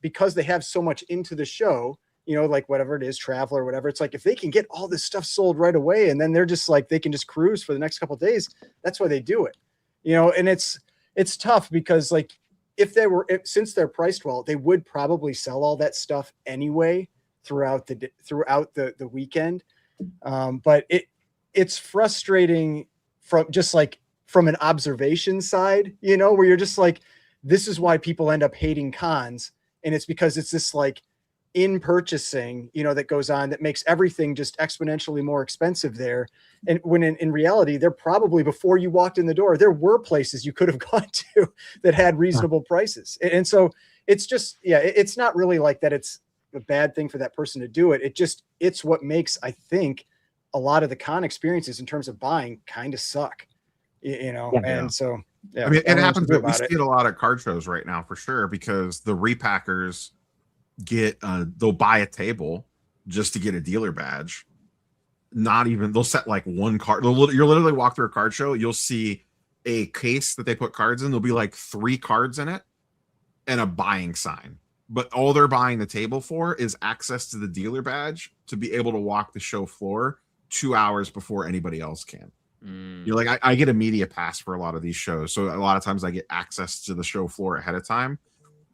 because they have so much into the show, like whatever it is, travel or whatever, it's like if they can get all this stuff sold right away, and then they're just like they can just cruise for the next couple of days, that's why they do it, and it's tough because like since they're priced well, they would probably sell all that stuff anyway throughout the weekend. But it's frustrating from an observation side, where you're just like, this is why people end up hating cons. And it's because it's this like in purchasing, that goes on that makes everything just exponentially more expensive there. And when in reality, they're probably, before you walked in the door, there were places you could have gone to that had reasonable prices. And so it's just, it's not really like that. It's a bad thing for that person to do it. It's what makes, I think, a lot of the con experiences in terms of buying kind of suck, and so I mean, it happens. We see it a lot at card shows right now for sure, because the repackers they'll buy a table just to get a dealer badge. They'll set like one card. You'll literally walk through a card show, you'll see a case that they put cards in. There'll be like 3 cards in it and a buying sign. But all they're buying the table for is access to the dealer badge to be able to walk the show floor 2 hours before anybody else can. Like I get a media pass for a lot of these shows, so a lot of times I get access to the show floor ahead of time,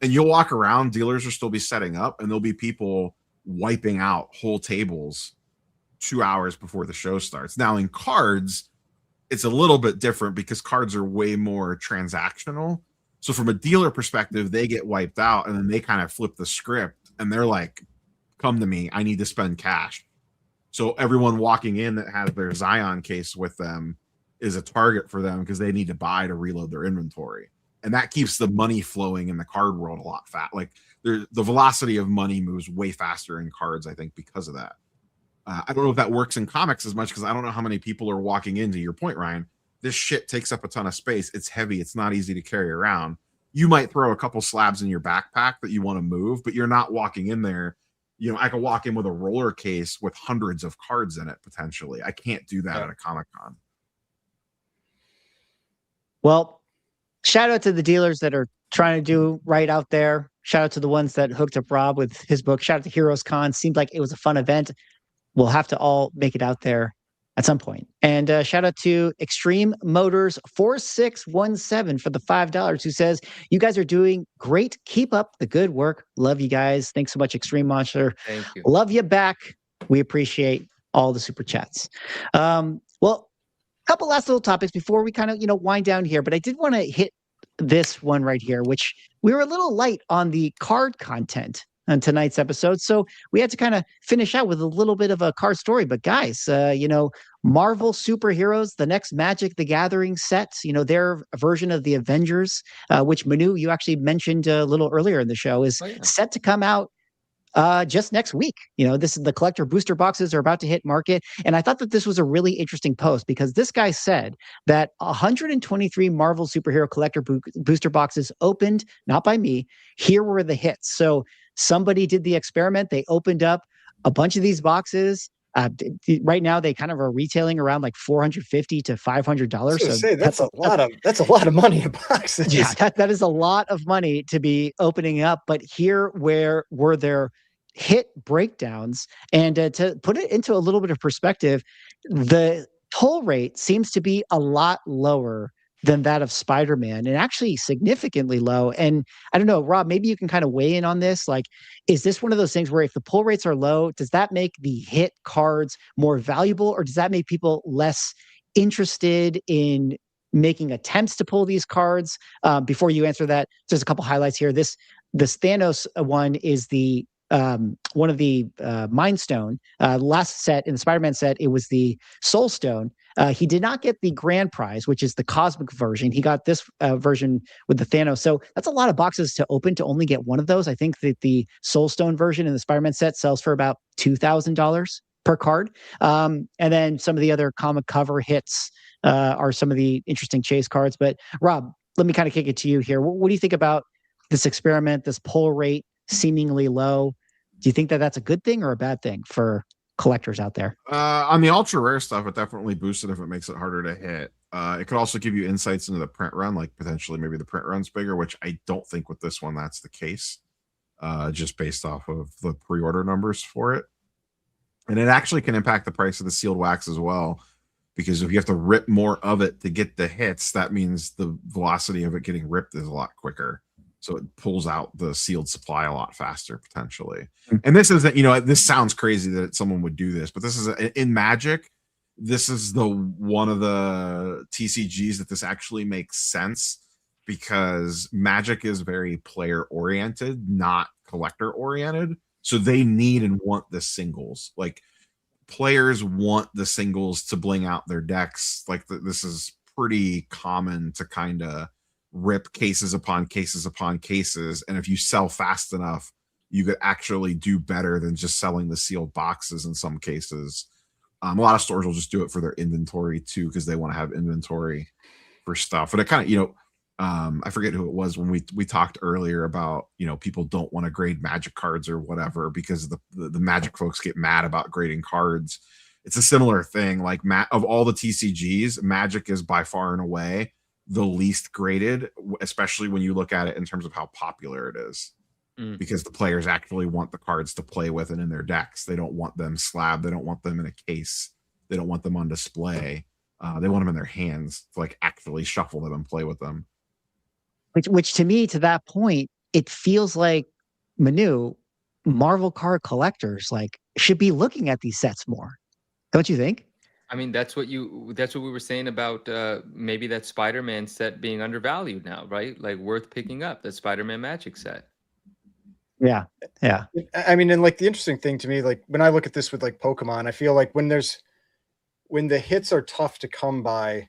and you'll walk around, dealers will still be setting up, and there'll be people wiping out whole tables 2 hours before the show starts. Now in cards, it's a little bit different because cards are way more transactional. So from a dealer perspective, they get wiped out, and then they kind of flip the script, and they're like, come to me, I need to spend cash. So everyone walking in that has their Zion case with them is a target for them because they need to buy to reload their inventory. And that keeps the money flowing in the card world a lot like the velocity of money moves way faster in cards, I think, because of that. I don't know if that works in comics as much, because I don't know how many people are walking into your point, Ryan. This shit takes up a ton of space. It's heavy. It's not easy to carry around. You might throw a couple slabs in your backpack that you want to move, but you're not walking in there. I could walk in with a roller case with hundreds of cards in it, potentially. I can't do that at a Comic-Con. Well, shout out to the dealers that are trying to do right out there. Shout out to the ones that hooked up Rob with his book. Shout out to Heroes Con. Seemed like it was a fun event. We'll have to all make it out there at some point. And shout out to Extreme Motors 4617 for the $5, who says, you guys are doing great. Keep up the good work. Love you guys. Thanks so much, Extreme Monster. Thank you. Love you back. We appreciate all the super chats. Well, a couple last little topics before we kind of, wind down here, but I did want to hit this one right here, which we were a little light on the card content on tonight's episode. So we had to kind of finish out with a little bit of a card story. But guys, Marvel superheroes, the next Magic the Gathering set, their version of the Avengers, which Manu, you actually mentioned a little earlier in the show, is set to come out just next week. This is the collector booster boxes are about to hit market. And I thought that this was a really interesting post, because this guy said that 123 Marvel superhero collector booster boxes opened, not by me. Here were the hits. So somebody did the experiment. They opened up a bunch of these boxes. Right now, they kind of are retailing around like $450 to $500. So that's a lot of money in boxes. Yeah, that is a lot of money to be opening up. But here, where were their hit breakdowns? And to put it into a little bit of perspective, the toll rate seems to be a lot lower than that of Spider-Man, and actually significantly low. And I don't know, Rob, maybe you can kind of weigh in on this. Like, is this one of those things where if the pull rates are low, does that make the hit cards more valuable, or does that make people less interested in making attempts to pull these cards? Before you answer that, there's a couple highlights here. This Thanos one is the Mind Stone. Last set in the Spider-Man set, it was the Soul Stone. He did not get the grand prize, which is the cosmic version. He got this version with the Thanos. So that's a lot of boxes to open to only get one of those. I think that the Soul Stone version in the Spider-Man set sells for about $2,000 per card. And then some of the other comic cover hits are some of the interesting chase cards. But Rob, let me kind of kick it to you here. What do you think about this experiment, this pull rate seemingly low? Do you think that that's a good thing or a bad thing for collectors out there? On the ultra rare stuff, it definitely boosts it if it makes it harder to hit. It could also give you insights into the print run, like potentially maybe the print run's bigger, which I don't think with this one that's the case, just based off of the pre-order numbers for it. And it actually can impact the price of the sealed wax as well, because if you have to rip more of it to get the hits, that means the velocity of it getting ripped is a lot quicker. So it pulls out the sealed supply a lot faster potentially. And this isn't, this sounds crazy that someone would do this, but this is in Magic. This is the one of the TCGs that this actually makes sense, because Magic is very player oriented, not collector oriented. So they need and want the singles. Like, players want the singles to bling out their decks. Like, this is pretty common to kind of rip cases upon cases upon cases, and if you sell fast enough, you could actually do better than just selling the sealed boxes in some cases. A lot of stores will just do it for their inventory too, because they want to have inventory for stuff. And it kind of, I forget who it was when we talked earlier about, people don't want to grade Magic cards or whatever because the Magic folks get mad about grading cards. It's a similar thing. Like, of all the TCGs, Magic is by far and away the least graded, especially when you look at it in terms of how popular it is, because the players actually want the cards to play with and in their decks. They don't want them slabbed. They don't want them in a case. They don't want them on display. They want them in their hands to like actually shuffle them and play with them. Which to me, to that point, it feels like Manu, Marvel card collectors like should be looking at these sets more. Don't you think? I mean, that's what we were saying about maybe that Spider-Man set being undervalued now, right? Like, worth picking up, that Spider-Man Magic set. Yeah. I mean, and like the interesting thing to me, like when I look at this with like Pokemon, I feel like when the hits are tough to come by,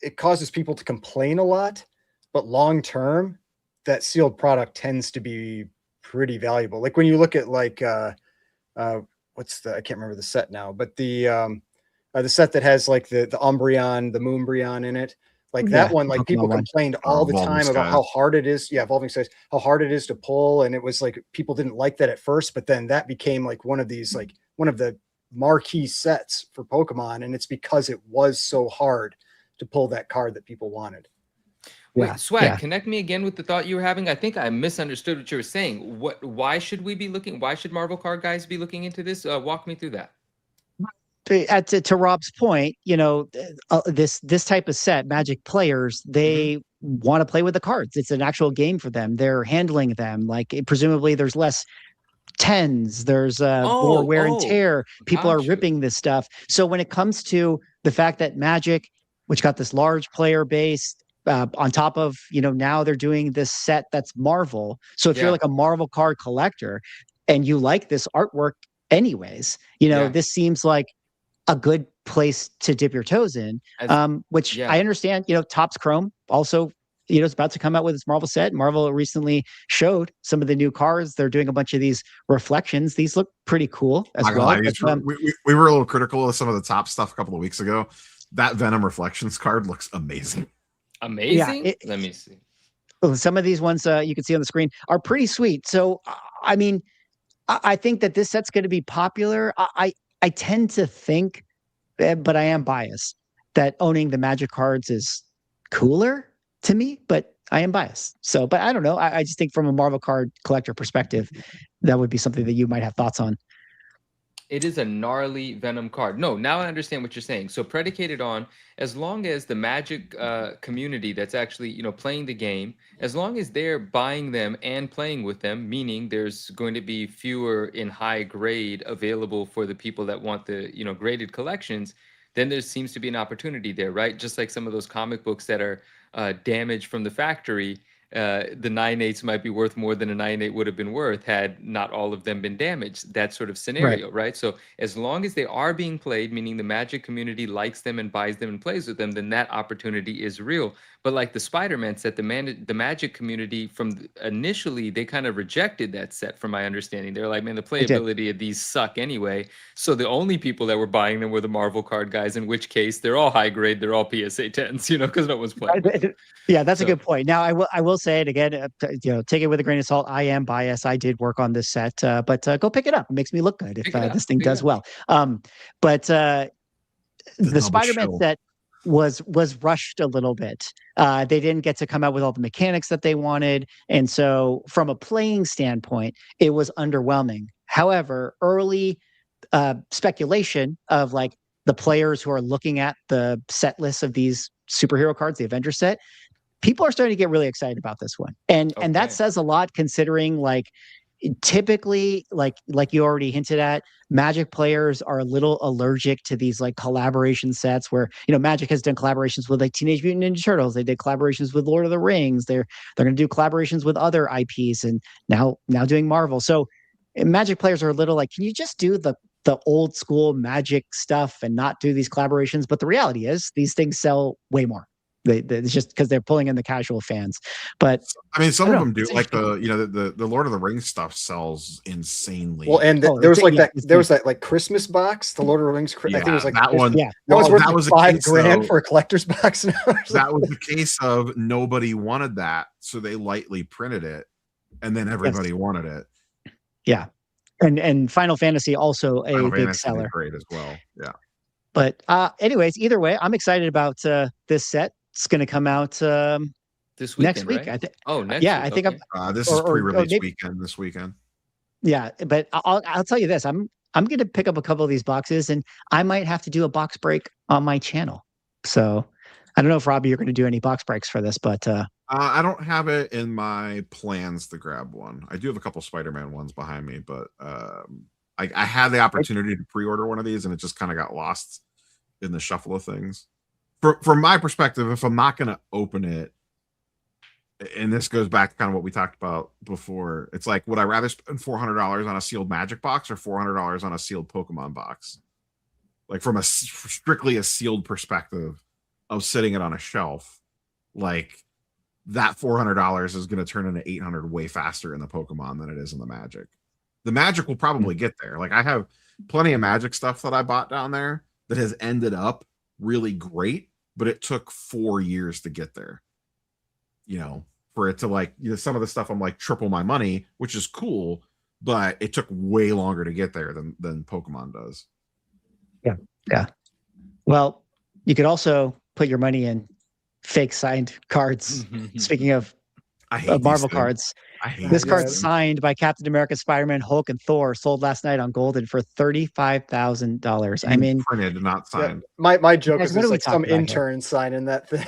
it causes people to complain a lot, but long term, that sealed product tends to be pretty valuable. Like when you look at like I can't remember the set now, but the set that has like the Umbreon, the Moonbreon in it, like that one, like people complained all the time about how hard it is. Yeah, Evolving Skies, how hard it is to pull, and it was like people didn't like that at first, but then that became like one of the marquee sets for Pokemon, and it's because it was so hard to pull that card that people wanted. Wait, Swag, connect me again with the thought you were having. I think I misunderstood what you were saying. Why should we be looking? Why should Marvel card guys be looking into this? Walk me through that. To Rob's point, this type of set, Magic players, they want to play with the cards. It's an actual game for them. They're handling them. Like, presumably there's less tens, there's more wear and tear. People are ripping this stuff. So when it comes to the fact that Magic, which got this large player base, on top of, now they're doing this set that's Marvel. So if you're like a Marvel card collector and you like this artwork anyways, this seems like a good place to dip your toes in, which I understand. Topps Chrome also, is about to come out with its Marvel set. Marvel recently showed some of the new cards. They're doing a bunch of these reflections. These look pretty cool as well. We were a little critical of some of the top stuff a couple of weeks ago. That Venom Reflections card looks amazing. Amazing? Yeah, let me see. Some of these ones you can see on the screen are pretty sweet. So, I mean, I think that this set's going to be popular. I tend to think, but I am biased, that owning the Magic cards is cooler to me, but I am biased. So, but I don't know. I just think from a Marvel card collector perspective, that would be something that you might have thoughts on. It is a gnarly Venom card. No, now I understand what you're saying. So predicated on, as long as the Magic community that's actually, playing the game, as long as they're buying them and playing with them, meaning there's going to be fewer in high grade available for the people that want the, graded collections, then there seems to be an opportunity there, right? Just like some of those comic books that are damaged from the factory, the 9/8 might be worth more than a 9/8 would have been worth had not all of them been damaged. That sort of scenario, right? So as long as they are being played, meaning the Magic community likes them and buys them and plays with them, then that opportunity is real. But like the Spider-Man set, the Magic community initially they kind of rejected that set, from my understanding. They're like, man, the playability of these suck anyway. So the only people that were buying them were the Marvel card guys. In which case, they're all high grade. They're all PSA 10s, because no one's playing. Yeah, that's a good point. Now, I will say it again. Take it with a grain of salt. I am biased. I did work on this set, but go pick it up. It makes me look good if this thing does well. But the Spider-Man set was rushed a little bit. They didn't get to come out with all the mechanics that they wanted, and so from a playing standpoint, it was underwhelming. However, early speculation of like the players who are looking at the set lists of these superhero cards, the Avenger set, people are starting to get really excited about this one, and that says a lot, considering like typically, like you already hinted at, Magic players are a little allergic to these like collaboration sets where Magic has done collaborations with like Teenage Mutant Ninja Turtles. They did collaborations with Lord of the Rings. They're going to do collaborations with other IPs, and now doing Marvel. So Magic players are a little like, can you just do the old school Magic stuff and not do these collaborations? But the reality is these things sell way more. It's just because they're pulling in the casual fans. But I mean, some of them do, like the Lord of the Rings stuff sells insanely. Well, and there was that like Christmas box, the Lord of the Rings. I think it was like that one. Yeah, that was worth $5,000 for a collector's box. That was the case of nobody wanted that, so they lightly printed it, and then everybody wanted it. Yeah, and Final Fantasy also a big seller. Great as well. Yeah. But anyways, either way, I'm excited about this set. It's going to come out this weekend, next week. Right? I think. Oh, next. Yeah, week. I think okay. This is pre-release weekend. This weekend. Yeah, but I'll tell you this: I'm going to pick up a couple of these boxes, and I might have to do a box break on my channel. So I don't know if Robbie, you're going to do any box breaks for this, but I don't have it in my plans to grab one. I do have a couple Spider-Man ones behind me, but I had the opportunity to pre-order one of these, and it just kind of got lost in the shuffle of things. From my perspective, if I'm not going to open it, and this goes back to kind of what we talked about before, it's like, would I rather spend $400 on a sealed Magic box or $400 on a sealed Pokemon box? Like from strictly a sealed perspective of sitting it on a shelf, like that $400 is going to turn into $800 way faster in the Pokemon than it is in the Magic. The Magic will probably get there. Like I have plenty of Magic stuff that I bought down there that has ended up really great, but it took 4 years to get there. For it to like, some of the stuff I'm like triple my money, which is cool, but it took way longer to get there than Pokemon does. Yeah. Well, you could also put your money in fake signed cards. Speaking of Marvel cards, this card signed by Captain America, Spider-Man, Hulk, and Thor sold last night on Golden for $35,000. I mean, printed, not signed. Yeah, my joke is like some intern signing that thing.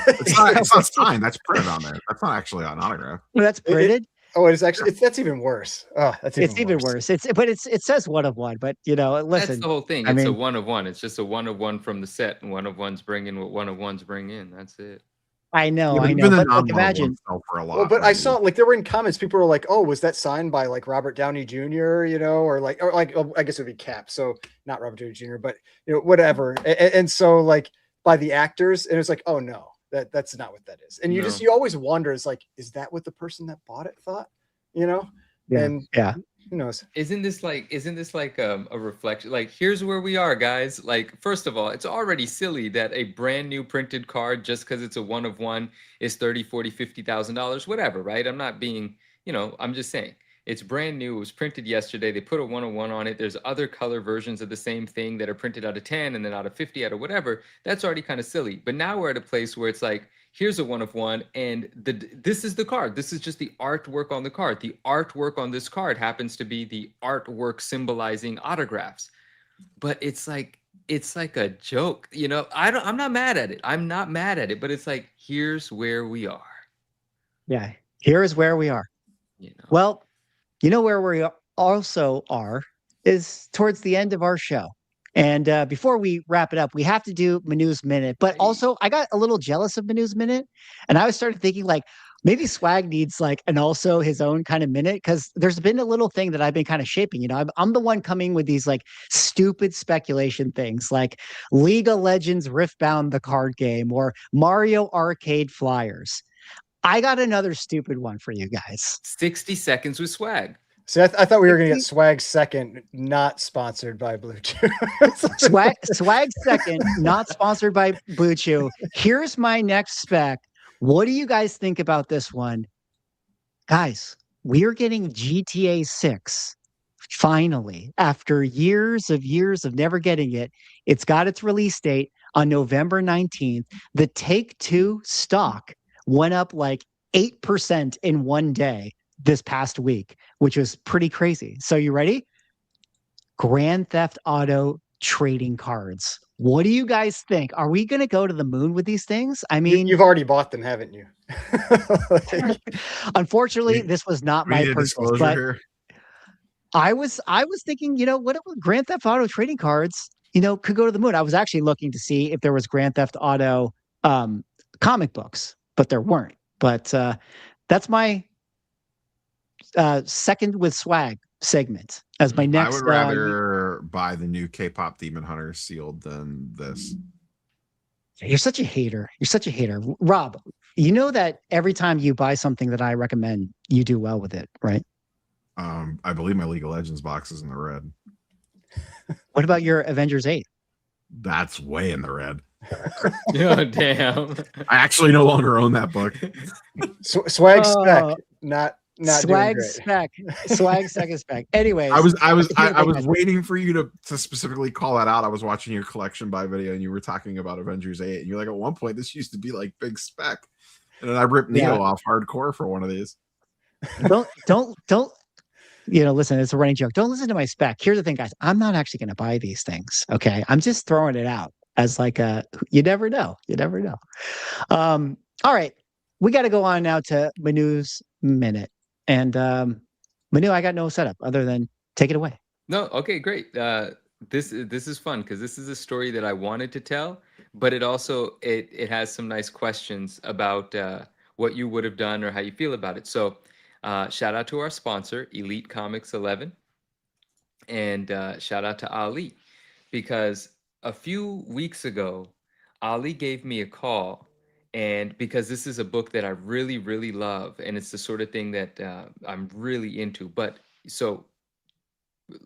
It's not signed. That's printed on there. That's not actually an autograph. That's printed. It is actually. That's even worse. Oh, it's even worse. It says one of one, but listen. That's the whole thing. It's a one of one. It's just a one of one from the set, and one of one's bringing what one of ones bring in. That's it. I know. But like, imagine. But I saw like there were in comments, people were like, "Oh, was that signed by like Robert Downey Jr.?" Or I guess it would be Cap, so not Robert Downey Jr., but whatever. And so like by the actors, and it's like, oh no, that's not what that is. And you always wonder, is like, is that what the person that bought it thought? Yeah. And who knows? Isn't this like a reflection? Like, here's where we are, guys. Like, first of all, it's already silly that a brand new printed card, just because it's a one of one, is $30,000, $40,000, $50,000, whatever, right? I'm not being, I'm just saying it's brand new. It was printed yesterday. They put a one of one on it. There's other color versions of the same thing that are printed out of 10 and then out of 50 out of whatever. That's already kind of silly. But now we're at a place where it's like, here's a one of one, and this is the card. This is just the artwork on the card. The artwork on this card happens to be the artwork symbolizing autographs. But it's like a joke, I'm not mad at it. I'm not mad at it, but it's like, here's where we are. Yeah, here is where we are. Well, where we also are is towards the end of our show. And before we wrap it up, we have to do Manu's Minute. But also, I got a little jealous of Manu's Minute. And I started thinking, like, Maybe Swag needs like and also his own kind of minute, because there's been a little thing that I've been kind of shaping. I'm the one coming with these like stupid speculation things like League of Legends Riftbound the card game or Mario Arcade Flyers. I got another stupid one for you guys. 60 seconds with Swag. See, I thought we were going to get Swag second, not sponsored by Blue Chew. Swag second, not sponsored by Blue Chew. Here's my next spec. What do you guys think about this one? Guys, we are getting GTA 6 finally after years of never getting it. It's got its release date on November 19th. The Take-Two stock went up like 8% in one day this past week, which was pretty crazy. So you ready? Grand Theft Auto trading cards. What do you guys think? Are we going to go to the moon with these things? I mean, you've already bought them, haven't you? Unfortunately, this was not my purchase, but here. I was thinking, what Grand Theft Auto trading cards, could go to the moon. I was actually looking to see if there was Grand Theft Auto comic books, but there weren't. But that's my second with Swag segment as my next. I would rather buy the new K-pop Demon Hunter sealed than this. You're such a hater. You're such a hater. Rob, you know that every time you buy something that I recommend, you do well with it, right? I believe my League of Legends box is in the red. What about your Avengers 8? That's way in the red. Oh, damn. I actually no longer own that book. Swag Spec, not Swag doing Spec. Swag second Spec. Anyways, I was waiting for you to specifically call that out. I was watching your collection buy video and you were talking about Avengers 8 and you're like, at one point this used to be like big spec. And then I ripped Neo off hardcore for one of these. Don't listen, it's a running joke. Don't listen to my spec. Here's the thing, guys. I'm not actually going to buy these things. Okay. I'm just throwing it out as like you never know. You never know. All right. We got to go on now to Manu's minute. And Manu, I got no setup other than take it away. No, okay, great. This is fun because this is a story that I wanted to tell, but it also it has some nice questions about what you would have done or how you feel about it. So shout out to our sponsor, Elite Comics 11, and shout out to Ali, because a few weeks ago, Ali gave me a call. And because this is a book that I really, really love, and it's the sort of thing that I'm really into. But so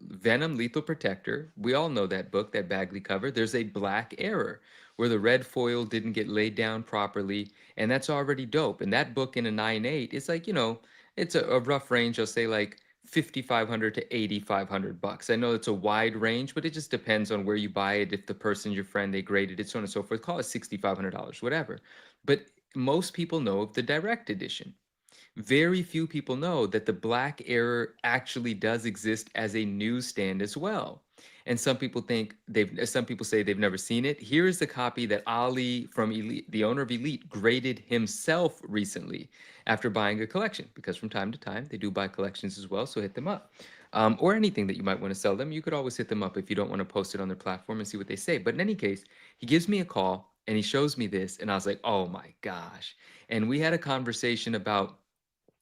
Venom Lethal Protector, we all know that book, that Bagley cover. There's a black error where the red foil didn't get laid down properly. And that's already dope. And that book in a 9.8, it's like, it's a rough range. I'll say like $5,500 to $8,500. I know it's a wide range, but it just depends on where you buy it. If the person's your friend, they graded it, so on and so forth. Call it $6,500, whatever. But most people know of the direct edition. Very few people know that the black error actually does exist as a newsstand as well. And some people say they've never seen it. Here is the copy that Ali from Elite, the owner of Elite, graded himself recently after buying a collection, because from time to time they do buy collections as well. So hit them up. Or anything that you might want to sell them. You could always hit them up if you don't want to post it on their platform and see what they say. But in any case, he gives me a call and he shows me this and I was like, oh my gosh. And we had a conversation about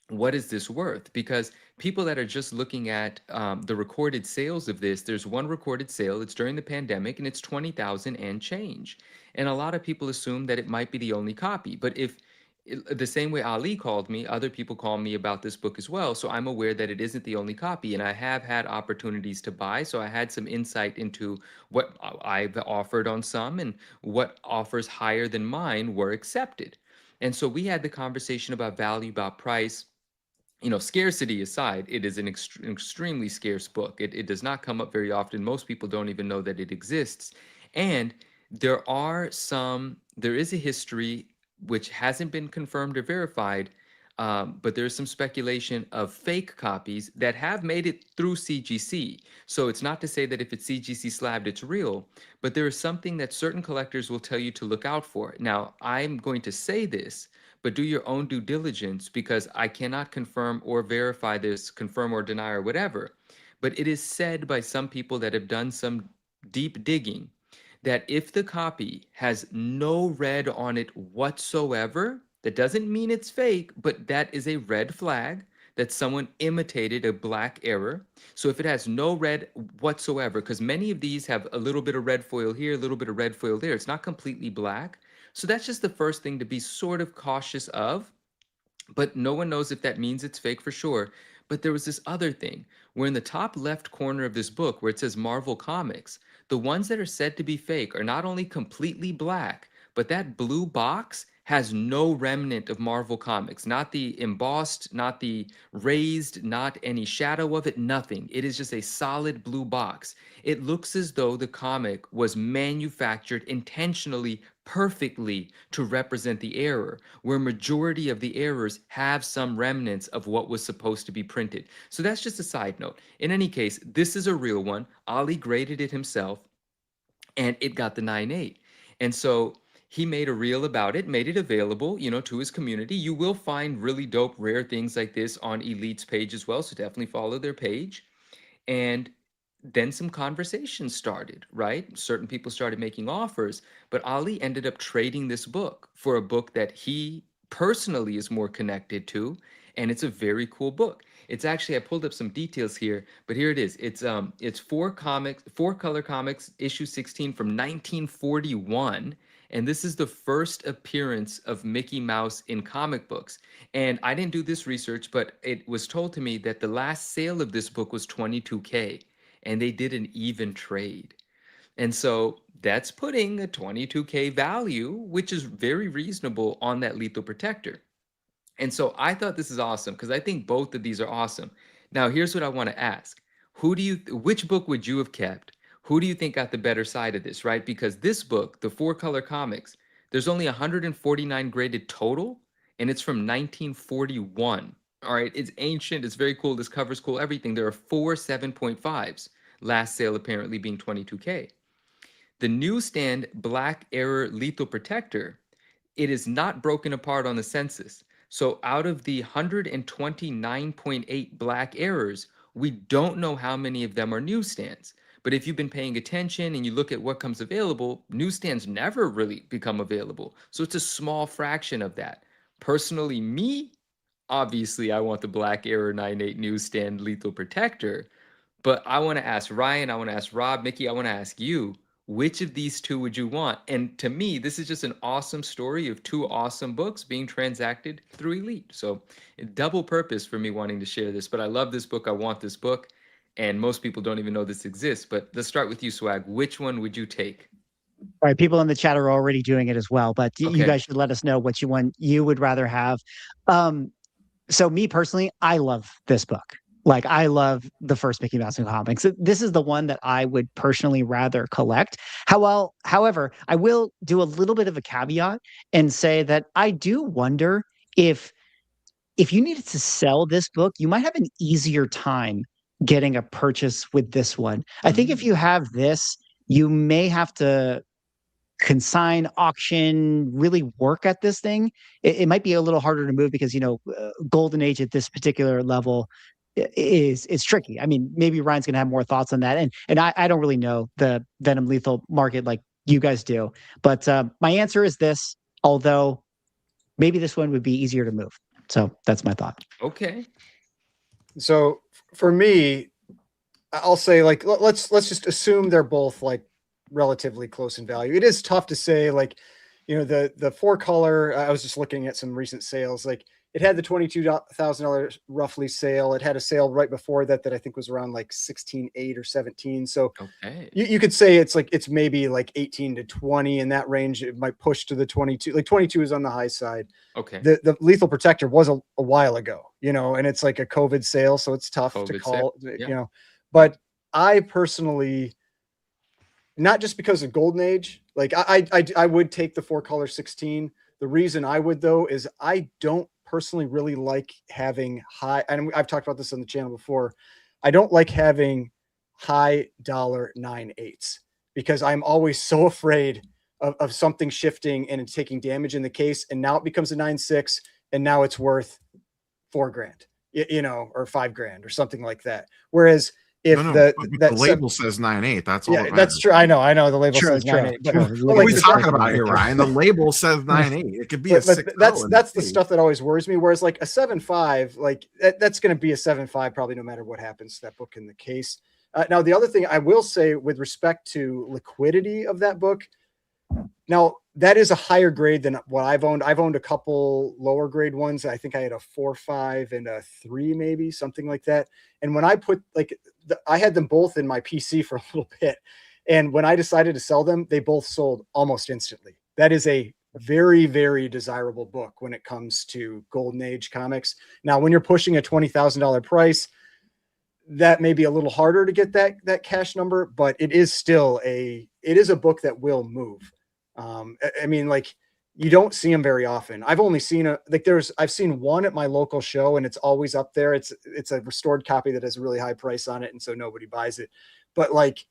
what is this worth? Because people that are just looking at the recorded sales of this, there's one recorded sale, it's during the pandemic, and it's 20,000 and change. And a lot of people assume that it might be the only copy. But if the same way Ali called me, other people call me about this book as well. So I'm aware that it isn't the only copy. And I have had opportunities to buy. So I had some insight into what I've offered on some and what offers higher than mine were accepted. And so we had the conversation about value, about price. Scarcity aside, it is an extremely scarce book. It does not come up very often. Most people don't even know that it exists. And there is a history which hasn't been confirmed or verified, but there's some speculation of fake copies that have made it through CGC. So it's not to say that if it's CGC slabbed, it's real, but there is something that certain collectors will tell you to look out for. Now, I'm going to say this, but do your own due diligence, because I cannot confirm or verify this, confirm or deny or whatever. But it is said by some people that have done some deep digging that if the copy has no red on it whatsoever, That doesn't mean it's fake, but that is a red flag that someone imitated a black error. So if it has no red whatsoever, because many of these have a little bit of red foil here, a little bit of red foil there, it's not completely black. So that's just the first thing to be sort of cautious of. But no one knows if that means it's fake for sure. But there was this other thing where in the top left corner of this book where it says Marvel Comics, the ones that are said to be fake are not only completely black, but that blue box has no remnant of Marvel Comics, not the embossed, not the raised, not any shadow of it, nothing. It is just a solid blue box. It looks as though the comic was manufactured intentionally, perfectly to represent the error, where majority of the errors have some remnants of what was supposed to be printed. So that's just a side note. In any case, this is a real one. Ali graded it himself, and it got the 9.8. And so he made a reel about it, made it available, to his community. You will find really dope, rare things like this on Elite's page as well, so definitely follow their page. And then some conversations started, right? Certain people started making offers, but Ali ended up trading this book for a book that he personally is more connected to, and it's a very cool book. It's actually, I pulled up some details here, but here it is. It's Four Color Comics, issue 16 from 1941. And this is the first appearance of Mickey Mouse in comic books. And I didn't do this research, but it was told to me that the last sale of this book was $22K, and they did an even trade. And so that's putting a $22K value, which is very reasonable, on that Lethal Protector. And so I thought this is awesome because I think both of these are awesome. Now, here's what I want to ask. Which book would you have kept? Who do you think got the better side of this, right? Because this book, the Four Color Comics, there's only 149 graded total, and it's from 1941. All right, it's ancient, it's very cool, this cover's cool, everything. There are 4 7.5s, last sale apparently being $22K. The newsstand Black Error Lethal Protector, it is not broken apart on the census. So out of the 129.8 black errors, we don't know how many of them are newsstands. But if you've been paying attention and you look at what comes available, newsstands never really become available. So it's a small fraction of that. Personally, me, obviously, I want the Black Error 9.8 newsstand Lethal Protector. But I want to ask Ryan, I want to ask Rob, Mickey, I want to ask you, which of these two would you want? And to me, this is just an awesome story of 2 awesome books being transacted through Elite. So double purpose for me wanting to share this. But I love this book. I want this book. And most people don't even know this exists. But let's start with you, Swag. Which one would you take? All right, people in the chat are already doing it as well, but Okay. you guys should let us know which one you would rather have. So me personally, I love this book. Like, I love the first Mickey Mouse in comics. This is the one that I would personally rather collect. However, I will do a little bit of a caveat and say that I do wonder if you needed to sell this book, you might have an easier time getting a purchase with this one. I think if you have this, you may have to consign, auction, really work at this thing. It might be a little harder to move because, Golden Age at this particular level is tricky. I mean, maybe Ryan's gonna have more thoughts on that. And I don't really know the Venom Lethal market like you guys do. But my answer is this, although maybe this one would be easier to move. So that's my thought. Okay. So for me, I'll say, like, let's just assume they're both like relatively close in value. It is tough to say, like, the 4 color, I was just looking at some recent sales, like it had the $22,000 roughly sale. It had a sale right before that I think was around like 16.8 or 17. So Okay. you could say it's maybe like 18 to 20 in that range. It might push to the 22. Like 22 is on the high side. Okay. The Lethal Protector was a while ago, and it's like a COVID sale, so it's tough to call, yeah. But I personally, not just because of Golden Age, like I would take the 4 color 16. The reason I would, though, is I don't personally really like having high, and I've talked about this on the channel before, I don't like having high dollar 9.8s because I'm always so afraid of something shifting and taking damage in the case. And now it becomes a 9.6 and now it's worth $4,000, or $5,000 or something like that. Whereas if But the label says 9.8. That's all. Yeah, that's true. I know the label says 9.8. But what are we talking about here, Ryan? The label says 9.8. It could be a 6.0. That's the stuff that always worries me. Whereas like a 7.5, like that's going to be a 7.5 probably no matter what happens to that book in the case. Now the other thing I will say with respect to liquidity of that book, now that is a higher grade than what I've owned. I've owned a couple lower grade ones. I think I had a 4.5 and a 3, maybe something like that. And when I put I had them both in my PC for a little bit. And when I decided to sell them, they both sold almost instantly. That is a very, very desirable book when it comes to Golden Age comics. Now, when you're pushing a $20,000 price, that may be a little harder to get that cash number, but it is still a book that will move. I mean, like, you don't see them very often. I've only seen I've seen one at my local show, and it's always up there. It's a restored copy that has a really high price on it, and so nobody buys it. But like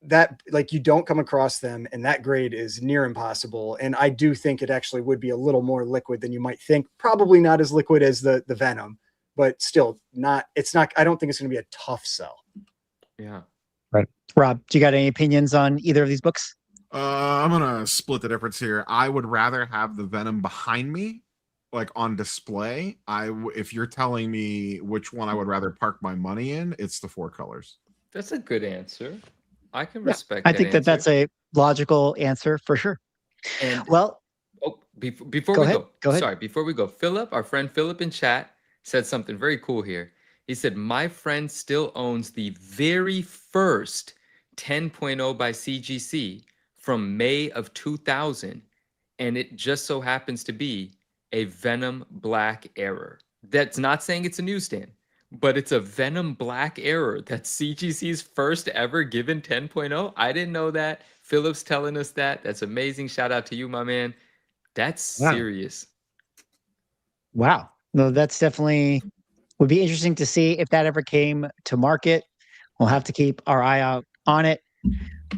that, like, you don't come across them, and that grade is near impossible. And I do think it actually would be a little more liquid than you might think. Probably not as liquid as the Venom, but still not. It's not. I don't think it's going to be a tough sell. Yeah. Right. Rob, do you got any opinions on either of these books? I'm gonna split the difference here. I would rather have the Venom behind me, like on display. If you're telling me which one I would rather park my money in, it's the 4 colors. That's a good answer. I can respect. I think that's a logical answer for sure. And well, before go we ahead. go, Go ahead. sorry, before we go, Philip, our friend Philip in chat said something very cool here. He said, "My friend still owns the very first 10.0 by CGC from May of 2000, and it just so happens to be a Venom Black Error." That's not saying it's a newsstand, but it's a Venom Black Error. That's CGC's first ever given 10.0. I didn't know that. Philip's telling us that. That's amazing. Shout out to you, my man. That's serious. Wow. No, that's definitely would be interesting to see if that ever came to market. We'll have to keep our eye out on it,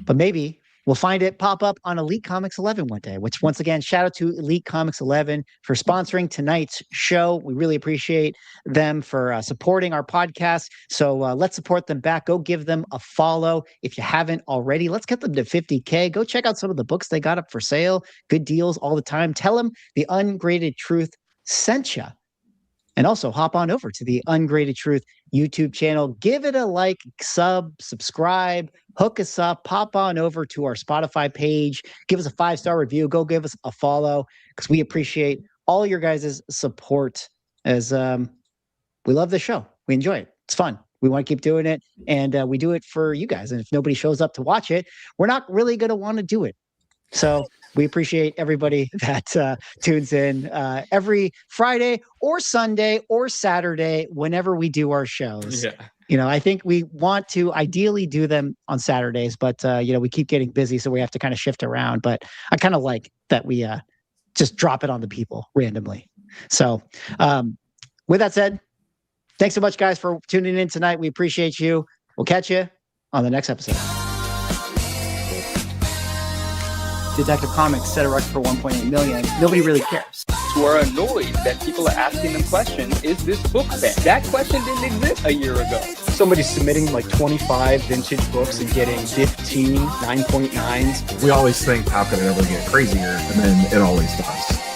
but maybe we'll find it pop up on Elite Comics 11 one day, which once again, shout out to Elite Comics 11 for sponsoring tonight's show. We really appreciate them for supporting our podcast. So let's support them back. Go give them a follow. If you haven't already, let's get them to 50K. Go check out some of the books they got up for sale. Good deals all the time. Tell them the Ungraded Truth sent you. And also hop on over to the Ungraded Truth YouTube channel. Give it a like, subscribe, hook us up, pop on over to our Spotify page, give us a 5-star review, go give us a follow, because we appreciate all your guys' support as we love the show. We enjoy it. It's fun. We want to keep doing it, and we do it for you guys. And if nobody shows up to watch it, we're not really going to want to do it. So we appreciate everybody that tunes in every Friday or Sunday or Saturday whenever we do our shows. Yeah. You know, I think we want to ideally do them on Saturdays, but, you know, we keep getting busy, so we have to kind of shift around. But I kind of like that we just drop it on the people randomly. So with that said, thanks so much, guys, for tuning in tonight. We appreciate you. We'll catch you on the next episode. Detective Comics set a record for 1.8 million. Nobody really cares. Who are annoyed that people are asking them questions, is this book banned? That question didn't exist a year ago. Somebody's submitting like 25 vintage books and getting 15 9.9s. We always think, how could it ever get crazier? And then it always does.